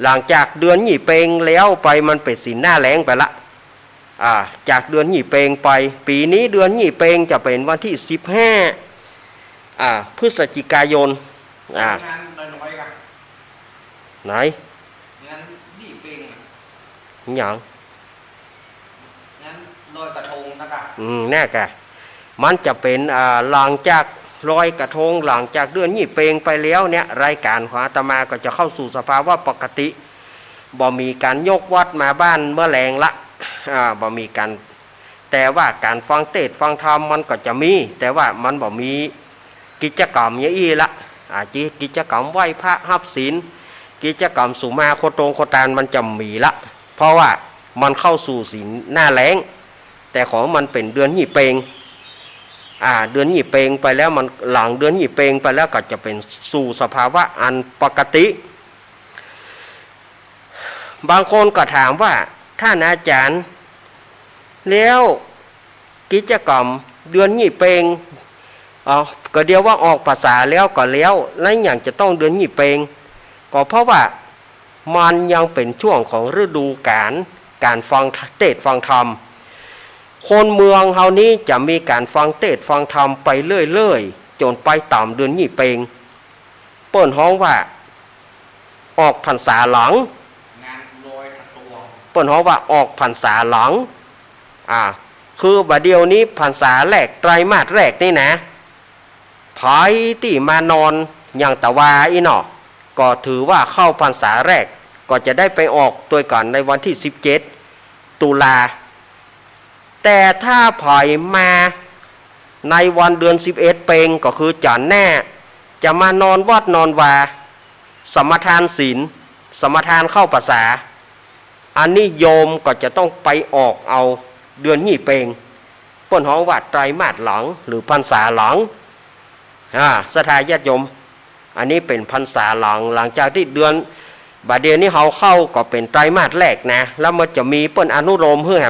หลังจากเดือนยี่เปงแล้วไปมันเป็นศีลหน้าแล้งไปละจากเดือนยี่เปงไปปีนี้เดือนยี่เปงจะเป็นวันที่15พฤศจิกายนงานน้อยๆกัน ไหน งั้นนี่เปงอ่ะ หยัง งั้นลอยกระทงนะครับ แน่กะมันจะเป็นหลังจากลอยกระทงหลังจากเดือนยี่เปงไปแล้วเนี่ยรายการของอาตมาก็จะเข้าสู่สภาวะปกติบ่มีการยกวัดมาบ้านเมื่อแรงละบ่มีการแต่ว่าการฟังเทศน์ฟังธรรมมันก็จะมีแต่ว่ามันบ่มีกิจกรรมอย่างอี้ละกิจกรรมไหว้พระหับศีลกิจกรรมสุมาโคตรงโคตานมันจะมีละเพราะว่ามันเข้าสู่ศีลหน้าแล้งแต่ของมันเป็นเดือนยี่เปงเดือนยี่เปงไปแล้วมันหลังเดือนยี่เปงไปแล้วก็จะเป็นสู่สภาวะอันปกติบางคนก็ถามว่าท่านอาจารย์แล้วกิจกรรมเดือนยี่เปงก็เดียวว่าออกภาษาแล้วก็แล้วอย่างจะต้องเดือนยี่เปงก็เพราะว่ามันยังเป็นช่วงของฤดูกาลการฟังเทศน์ฟังธรรมคนเมืองเฮานี้จะมีการฟังเทศน์ฟังธรรมไปเรื่อยๆจนไปต่ำเดือนยี่เปงเปิ้นฮ้องว่าออกพรรษาหลังงานลอยกระทง เปิ้นฮ้องว่าออกพรรษาหลังคือว่าเดียวนี้พรรษาแรกไตรมาสแรกนี่นะไผที่มานอนอย่างตะวาอีเนาะก็ถือว่าเข้าพรรษาแรกก็จะได้ไปออกตัวก่อนในวันที่17ตุลาแต่ถ้าไผมาในวันเดือน11เปงก็คือจันทร์แน่จะมานอนวัดนอนวาสมทานศีลสมทานเข้าพรรษาอันนี้โยมก็จะต้องไปออกเอาเดือนยี่เปงเปิ้นฮ้องว่าไตรมาสหลังหรือพรรษาหลังสถาญาติโยมอันนี้เป็นพรรษาหลังจากที่เดือนบาดเดือนนี้เขาเข้าก็เป็นไตรมาสแรกนะแล้วมันจะมีเปิ้นอนุโลมเพื่อแ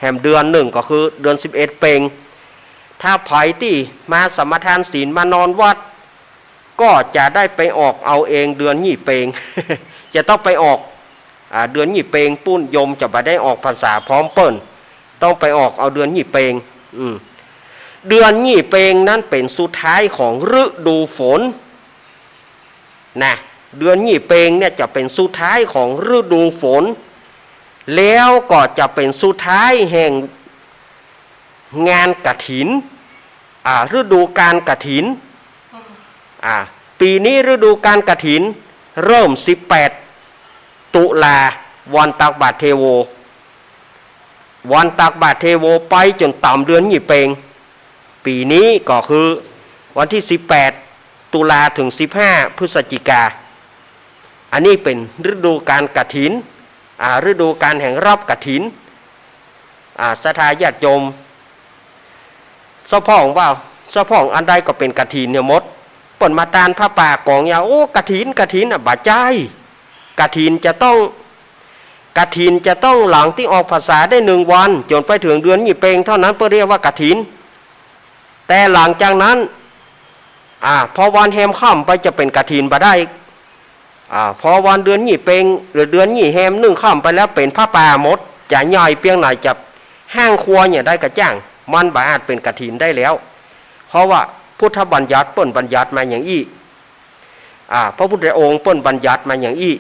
หมเดือนหนึ่งก็คือเดือน11เปงถ้าไผที่มาสมทานศีลมานอนวัดก็จะได้ไปออกเอาเองเดือนยี่เปง จะต้องไปออกเดือนยี่เปงปุ้นโยมจะบ่ได้ออกพรรษาพร้อมเปิ้นต้องไปออกเอาเดือนยี่เปงเดือนยี่เปงนั้นเป็นสุดท้ายของฤดูฝนนะเดือนยี่เปงเนี่ยจะเป็นสุดท้ายของฤดูฝนแล้วก็จะเป็นสุดท้ายแห่งงานกฐินฤดูการกฐินปีนี้ฤดูการกฐินเริ่ม18ตุลาวันตักบาตรเทโววันตักบาตรเทโวไปจนต่ำเดือนยี่เปงปีนี้ก็คือวันที่18ตุลาถึง15พฤศจิกาอันนี้เป็นฤดูการกฐินฤดูการแห่งรับกฐินศรัทธาญาติโยมสะพ่องว่าสะพ่องอันใดก็เป็นกฐินเนี่ยหมดเปิ่นมาตานพระป่ากองยาโอ้กฐินบาดใจกฐินจะต้องหลังที่ออกพรรษาได้1วันจนไปถึงเดือนยี่เปงเท่านั้นเพื่อเรียกว่ากฐินแต่หลังจากนั้นพอวันแฮมค่ำไปจะเป็นกฐินบ่ได้พอวันเดือนยี่เปงหรือเดือนยี่แฮม1ค่ำไปแล้วเป็นพระป่าหมดจะย่อยเพียงไหนจะห้างครัวเนี่ยได้กระจ้างมันบ่อาจเป็นกฐินได้แล้วเพราะว่าพุทธบัญญัติเปิ้นบัญญัติมาอย่างอี้พระพุทธองค์เปิ้นบัญญัติมาอย่างอี้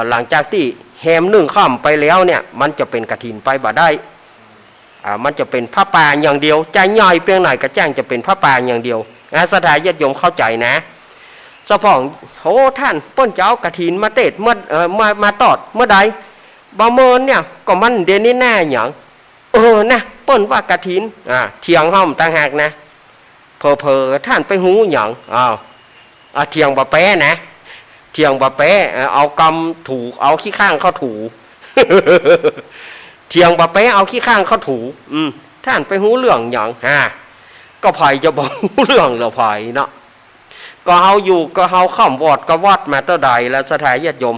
หลังจากที่แฮม1ค่ำไปแล้วเนี่ยมันจะเป็นกฐินไปบ่ได้มันจะเป็นพระป่าอย่างเดียวใจย่อยเพียงไหนกระจ้างจะเป็นพระป่าอย่างเดียวศรัทธาญาติโยมเข้าใจนะสะพ่องโอ้ท่านเปิ้นจะเอากฐินมาเทศเมื่อมาตอดเมื่อใดบ่เมินเนี่ยก็มันเดี๋ยวนี้แน่หยังนะเปิ้นว่ากฐินเถียงห้อมต่างหากนะเพอท่านไปหูหยังเถียงบ่แป้นะเถียงบ่แป้เอากำถูเอาขี้ข้างเข้าถู เถียงบ่แป้เอาขี้ข้างเข้าถูท่านไปหูเรื่องหยังก็ไผจะบ่หูเรื่องแล้วไผเนาะก็เฮาอยู่ก็เฮาค่ำวอดก็วัดมาเท่าใดแล้วสถาญาติโยม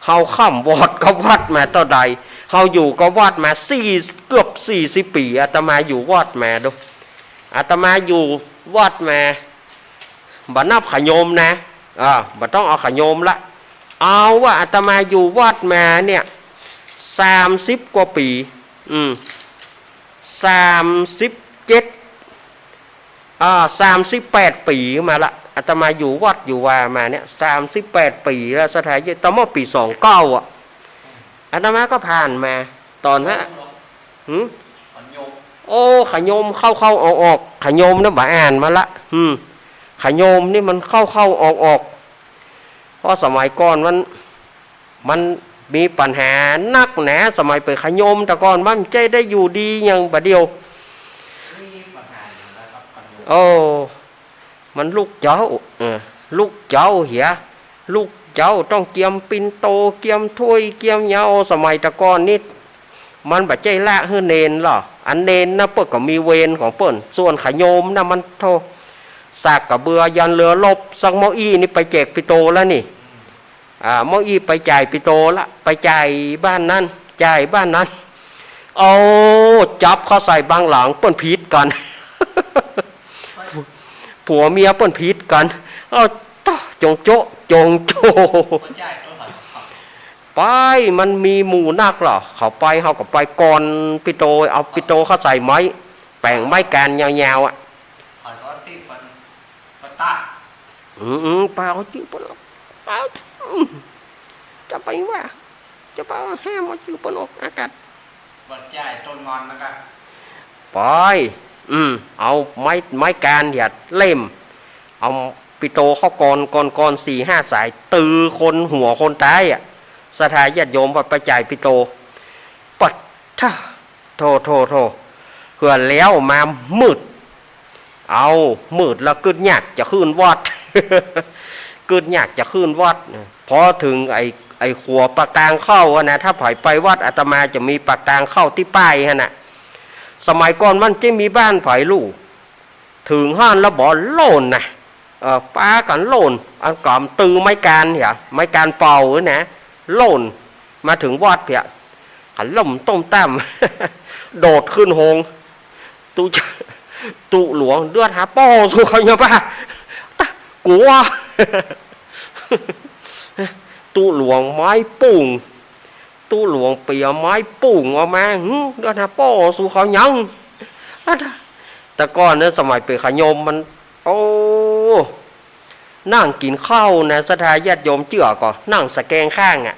เฮาค่ำวอดก็วัดมาเท่าใดเฮาอยู่ก็วัดมาเกือบ40ปีอาตมาอยู่วัดมาดูอาตมาอยู่วัดมาบ่นับขโยมนะบ่ต้องเอาขโยมละเอาว่าอาตมาอยู่วัดมาเนี่ย30กว่าปี3738ปีมาละ อาตมาอยู่วัดอยู่วามาเนี่ย38 ปีแล้วสถานตอนเมื่อปี29อ่ะอาตมาก็ผ่านมาตอนนั้นโอ้ขยมเข้าออกขยมนะบ่อ่านมาละขยมนี่มันเข้าออกเพราะสมัยก่อนมันมีปัญหานักหนาสมัยไปขยมแต่ก่อนมันใจได้อยู่ดีอย่างบัดเดียวโอ้มันลูกเจ้าลูกเจ้าเหียลูกเจ้าต้องเกียมปินโตเกียมถ้วยเกียมเหยาสมัยตะกอนนี่มันบัดใจละเฮือเนนหรออันเนนนะเปิ้นก็มีเวรของเปิ้นส่วนขยมนะมันโทสากกระเบือยันเรือลบสังหม้ออี้นี่ไปแจกปิโตแล้วนี่หม้ออี้ไปจ่ายปิโตละไปจ่ายบ้านนั้นจ่ายบ้านนั้นเอาจับเขาใส่บางหลังเปิ้นผิดกัน ผัวเมียเปิ้นผิดกันเอาจงโจไปมันมีหมู่นักหรอเขาไปเขาก็ไปก่อนปิโตเอาปิโตเขาใส่ไม้แป่งไม้การยาวๆอ่ะเปล่าจื้อเปิ้นเปล่าจะไปว่าจะไปห้ามว่าจื้อเปิ้นออกอากาศบัดใหญ่ต้นงอนนะครับไปเอาไม้การเดียดเล่มเอาปิโตเข้าก่อน4-5 สายตือคนหัวคนตายอ่ะสถานญาติโยมไปจ่ายปิโตปัดท่าโทเพื่อแล้วมามืดเอามืดแล้วกึดยากจะขึ้นวัด กึดยากจะขึ้นวัดพอถึงไอ้ขัวปากทางเข้านะถ้าไปวัดอาตมาจะมีปากทางเข้าที่ป้ายฮะนะสมัยก่อนมันจะมีบ้านไผ่ลู่ถึงห้านแล้วบ่โล่นนะป้ากันโล่นอันก่อมตือไม้การเหรอไม้การเป่านะโล่นมาถึงวัดเพียขันล่มต้มตั้ม โดดขึ้นหงตุหลวงเดือดหาป้อสู้เขาเนี่ยป้ากลัว ตุหลวงไม้ปุ่งตุหลวงเปียไม้ปุ่งออกมาเดือดหาป้อสู้เขายังแต่ก่อนนั้นสมัยเปิดขยมมันโอ้นั่งกินข้าวนะสถานญาติโยมเจือก่อนนั่งสแกงข้างอ่ะ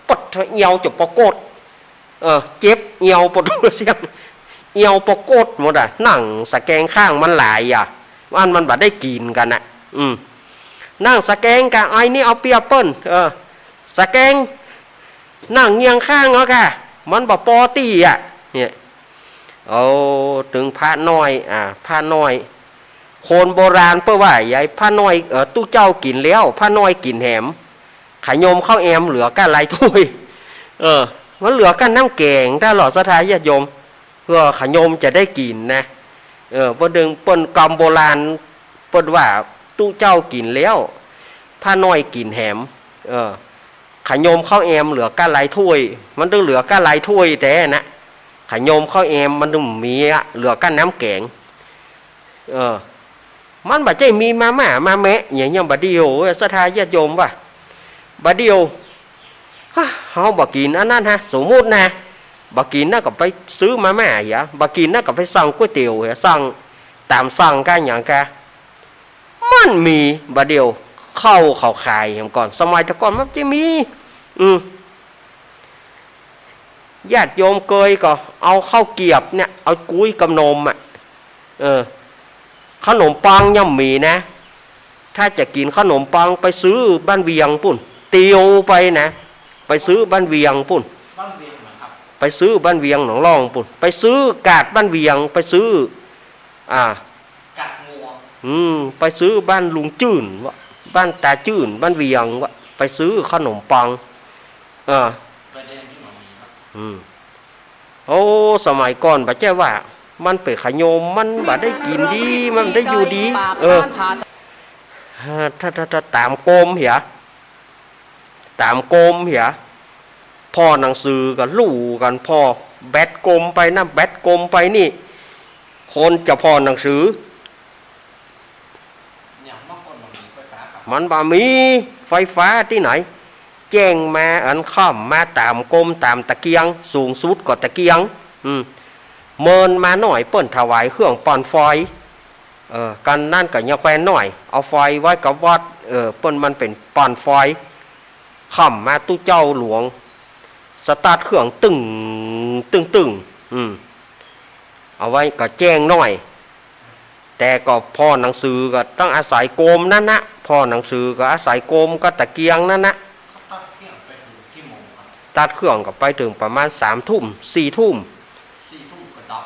ปดเอียวจบปกดเจ็บเอียวปดเสียงเอียวปกดหมดอ่ะนั่งสแกงข้างมันหลายอ่ะมันบัดได้กินกันอ่ะนั่งสแกงกับไอ้นี่เอาเปียเปิ้ลสแกงนั่งเงียงข้างเนาะค่ะมันบ่ปอตี้อ่ะเนี่ยเอาถึงพระน้อยพระน้อยคนโบราณเพื่อว่าใหญ่พระน้อยตู้เจ้ากินแล้วพระน้อยกินแหมขยมข้าวแอมเหลือก้านไรถ้วยมันเหลือก้านน้ำแกงถ้าหล่อสถานญาติโยมเพื่อขยมจะได้กินนะพอดึงปนกรรมโบราณปนว่าตู้เจ้ากินแล้วพระน้อยกินแหมขยมข้าวแอมเหลือก้านไรถ้วยมันต้องเหลือก้านไรถ้วยแต่นะขยมข้าวแอมมันต้องมีเหลือก้านน้ำแกงมันบ่ใจมีมาม่ามาแมะอย่างยังบ่เดียวสถานญาติโยมว่ะบ่เดียวเฮาบ่กินอันนั้นฮะสมมุตินะบ่กินน่ะก็ไปซื้อมาม่าอย่าบ่กินน่ะก็ไปสั่งก๋วยเตี๋ยวสั่งตามสั่งกันอย่างกะมันมีบ่เดียวเข้าขายอย่างก่อนสมัยแต่ก่อนมันจะมีญาติโยมเคยก็เอาข้าวเกียบเนี่ยเอากุ้ยกับนมอ่ะขนมปังย่ำมีนะถ้าจะกินขนมปังไปซื้อบ้านเวียงปุ่นเตียวไปนะไปซื้อบ้านเวียงปุ่นไปซื้อบ้านเวียงหนองล่องปุ่นไปซื้อกาดบ้านเวียงไปซื้อกาดงัวไปซื้อบ้านลุงจื่นวะบ้านตาจื่นบ้านเวียงวะไปซื้อขนมปังโอ้สมัยก่อนบ่เจ้าว่ามันเปิดขยมมันบ่ได้กินดีมันได้อยู่ดีถ้าตามโกมเหียตามโกมเหียพ่อหนังสือกันลู่กันพ่อแบตกลมไปนะแบตกลมไปนี่คนจะพ่อหนังสือมันบ่มีไฟฟ้าที่ไหนแจ้งมาอันข้ามมาตามกลมตามตะเกียงสูงสุดก็ตะเกียงเมินมาหน่อยเปิ้นถวายเครื่องปอนฟอย กันนั่นกับยาแควนหน่อยเอาไฟไว้กับวัดเปิ้นมันเป็นป่านไฟค่ำมาตู้เจ้าหลวงสตาร์ทเครื่องตึงเอาไว้ก็แจ้งหน่อยแต่ก็พ่อหนังสือก็ต้องอาศัยโกมนั่นนะพ่อหนังสือก็อาศัยโกมก็ตะเกียงนั่นนะ เขาตัดเที่ยงไปถึงกี่โมงครับ ตัดเครื่องก็ไปถึงประมาณ3 ทุ่ม4 ทุ่ม 4 ทุ่มก็ดับ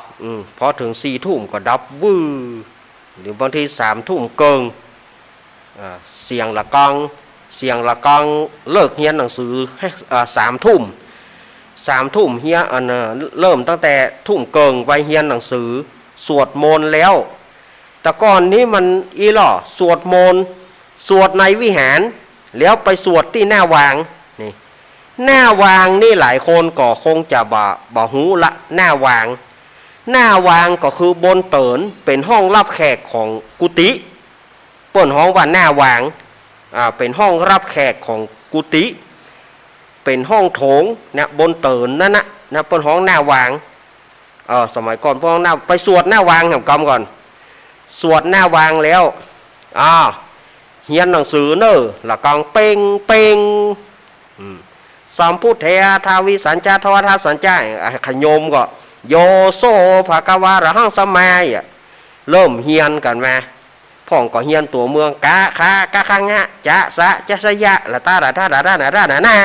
พอถึง4 ทุ่มก็ดับวื้อหรือบางที3 ทุ่มเกิงเสียงละกังเลิกเรียนหนังสือให้3 ทุ่มเฮียเริ่มตั้งแต่ทุ่มเกิงไปเฮียนหนังสือสวดมนต์แล้วแต่ก่อนนี้มันอีหล่อสวดมนต์สวดในวิหารแล้วไปสวดที่หน้าวางนี่หน้าวางนี่หลายคนก็คงจะบ่หูละหน้าวางก็คือบนเตินเป็นห้องรับแขกของกุฏิเปิ้นห้องว่าหน้าวางเป็นห้องรับแขกของกุฏิเป็นห้องโถงเนี่ยบนเตินนั่นนะเปิ้นห้องหน้าวางสมัยก่อนพวกหน้าไปสวดหน้าวางแห่งกรรมก่อนสวดหน้าวางแล้วเฮียนหนังสือเนอะละกองเป่งสัมพุทเททาวิสัญจาทวทัสสัญจาขยมก็โยโซภะกวาระหังสมัยเริ่มเฮียนกันมาพ่องก็เฮียนตัวเมืองกะคากะคังะจะสะจะสยะละตาละตาละตาละตาละนะ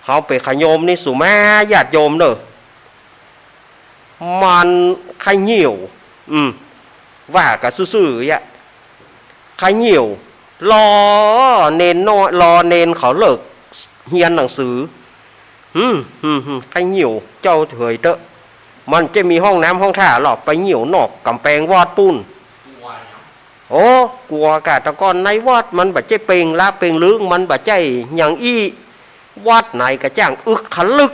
เขาไปขยมนี่สุมาญาติโยมเนอะมันใครเหี่ยวว่ากับซื่อๆยะใครเหี่ยวรอเนนน้อยรอเนนเขาเลิกเฮียนหนังสือใครเหี่ยวเจ้าเถยเตอะมันจะมีห้องน้ำห้องท่าหรอกไปเหี่ยวนอกกำแพงวอดปุ้น กลัวยัง โอ้กลัวกะตะกอนในวัดมันบะใจเปงละเปงลึกมันบะใจอย่างอี้วัดไหนกะจ้างอึกขันลึก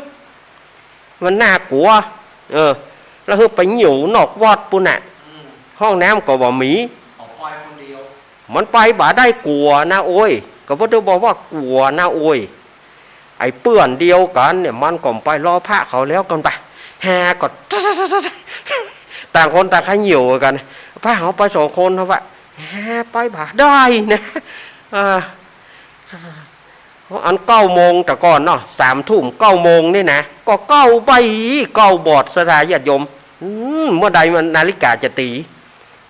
มันน่ากลัวแล้วไปเหี่ยวนอกวัดปุ้นน่ะห้องน้ำก็บ่มี เอาไปคนเดียว มันไปบ่ได้กลัวนะโอ้ยก็บ่ได้บอกว่ากลัวนะโอ้ยไอ้เปื้อนเดียวกันเนี่ยมันก็ไปรอพระเขาแล้วกันไปแห่ก็ต่างคนต่างขยิวกันพระเขาไป2 คนเขาว่าแห่ไปบ่ได้นะอัน9 โมงแต่ก่อนเนาะ3 ทุ่ม9 โมงนี่นะก็9 ใบ9 บอดสถาญาติโยมเมื่อใดมันนาฬิกาจะตี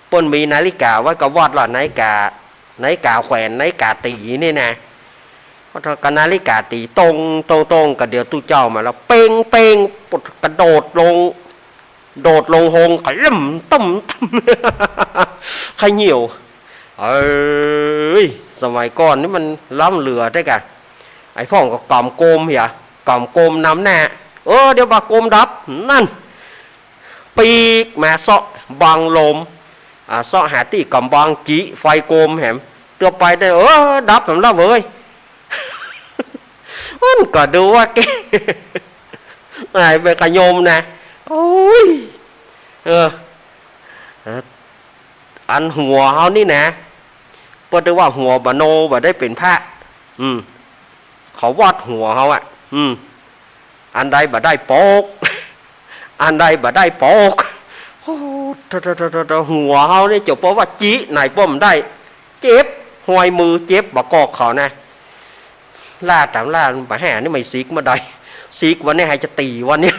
เปิ้นมีนาฬิกาไว้กับวัดหรอนาฬิกาแขวนนาฬิกาตีนี่นะเพราะถ้านาฬิกาตีตรงก็เดี๋ยวตู้เจ้ามาแล้วเป้งกระโดดลงหงกระล่ำต้มขยิวสมัยก่อนนี่มันล้ำเหลือได้กะไอ้พ่องก็กำโกมเหียกำโกมน้ำแน่เดี๋ยวบาโกมดับนั่นปีกมาเสาะบังลมเสาะหาตีกำบังจีไฟโกมแหมตัวไปได้ดับสำลับเว้ยมันก็ดูว่าแกไอ้เป็นขยมนะโอ้ยอันหัวเขานี่นะเปิดได้ว่าหัวบะโนบะได้เป็นพระเขาวาดหัวเขาอันใดบะได้โปกอันใดบะได้โปกโอ้หัวเขานี่จบเพราะว่าจีไหนป้อมได้เจ็บหอยมือเจ็บบะกอกเขานะล่าตามล่าบะแห่นี่ไม่ซีกมาได้ซีกวันนี้ให้จะตีวันนี้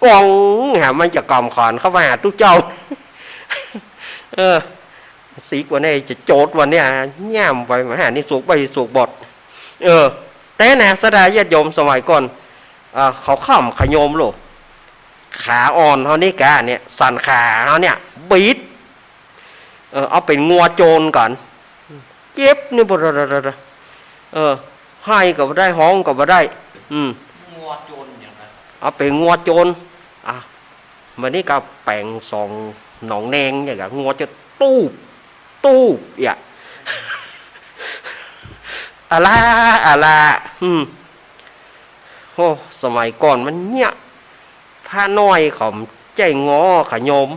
กองหามันจะกล่อมขอนเข้ามาหาทุกเจ้าซีกวันนี้จะโจดวันนี้ย่ำไปมาหานี่สูกไปสูกบดแต่นะสดาญาติโยมสมัยก่อนเขาข้ามขยมโลขาอ่อนเขานี่กาเนี่ยสันขาเขาเนี่ยบีดเอาเป็นงัวโจรก่อนเจ็บนี่บ่ให้ก็บ่ได้ห้องก็บ่ได้งัวโจรอย่างไร เอาเป็นงัวโจรวันนี้ก็แปลงสองหนองแนงอย่างกับงัวจะตู้อย่าอะไรโอ้สมัยก่อนมันเนี่ยผ้าน้อยเขาใจงอขยม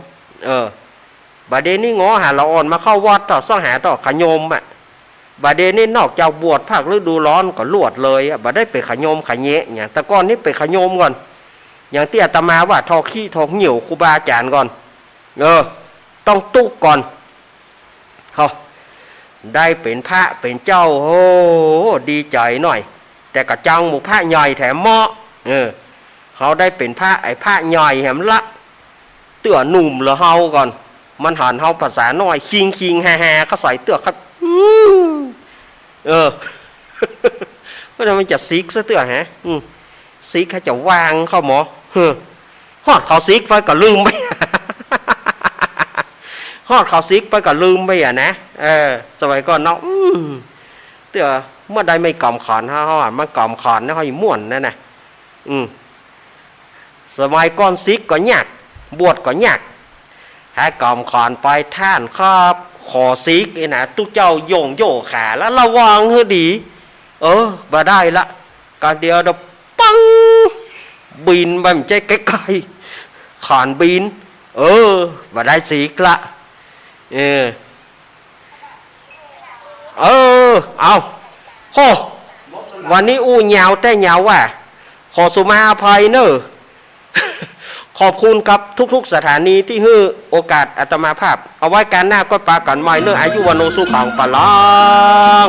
บาเดนี่งอหาละอ่อนมาเข้าวัดต่อซ่องหาต่อขยมบาเดนี่นอกจากบวชภาคฤดูร้อนก็ลวดเลยบาได้ไปขยมขยเนะเนี่ยแต่ก่อนนี้ไปขยมก่อน อย่างที่อาตมาว่าทอขี้ทอเหนียวครูบาอาจารย์ก่อนต้องตุกก่อนเขาได้เป็นพระเป็นเจ้าโอ้ดีใจหน่อยแต่กระจังหมู่พระใหญ่แถมเหมาะเขาได้เป็นพระไอ้พระใหญ่แถมละเตื้อหนุ่มเหรอเฮาก่อนมันหันเฮาภาษาน้อยคิงแฮ่เขาใส่เตื้อครับเพราะมันจะซิกซะเตื้อฮะซิกเขาจะวางเข้าหมอฮอดเขาซิกไปก็ลืมไปฮอดเขาซิกไปก็ลืมไปนะสมัยก่อนเนาะเตื้อเมื่อใดไม่กำขอนเขามันกำขอนนะเขาอยู่ม่วนนั่นน่ะสมัยก่อนซิกก็ยากบวชก็ยากให้กำขอนไปท่านครับขอซิกนะทุกเจ้าโยงโยขาแล้วระวังให้ดีบ่ได้ละการเดียวเดี๋ยวปังบินไปมันใจไกลๆขอนบินบ่ได้ซิกละเอาโควันนี้อู้เหยาวแต่เหยาวว่ะขอสุมาอภัยเนอะ ขอบคุณกับทุกๆสถานีที่ให้โอกาสอาตมาภาพเอาไว้การหน้าก็ปากันใหม่เนอะอายุวันโนสุขังปะลอง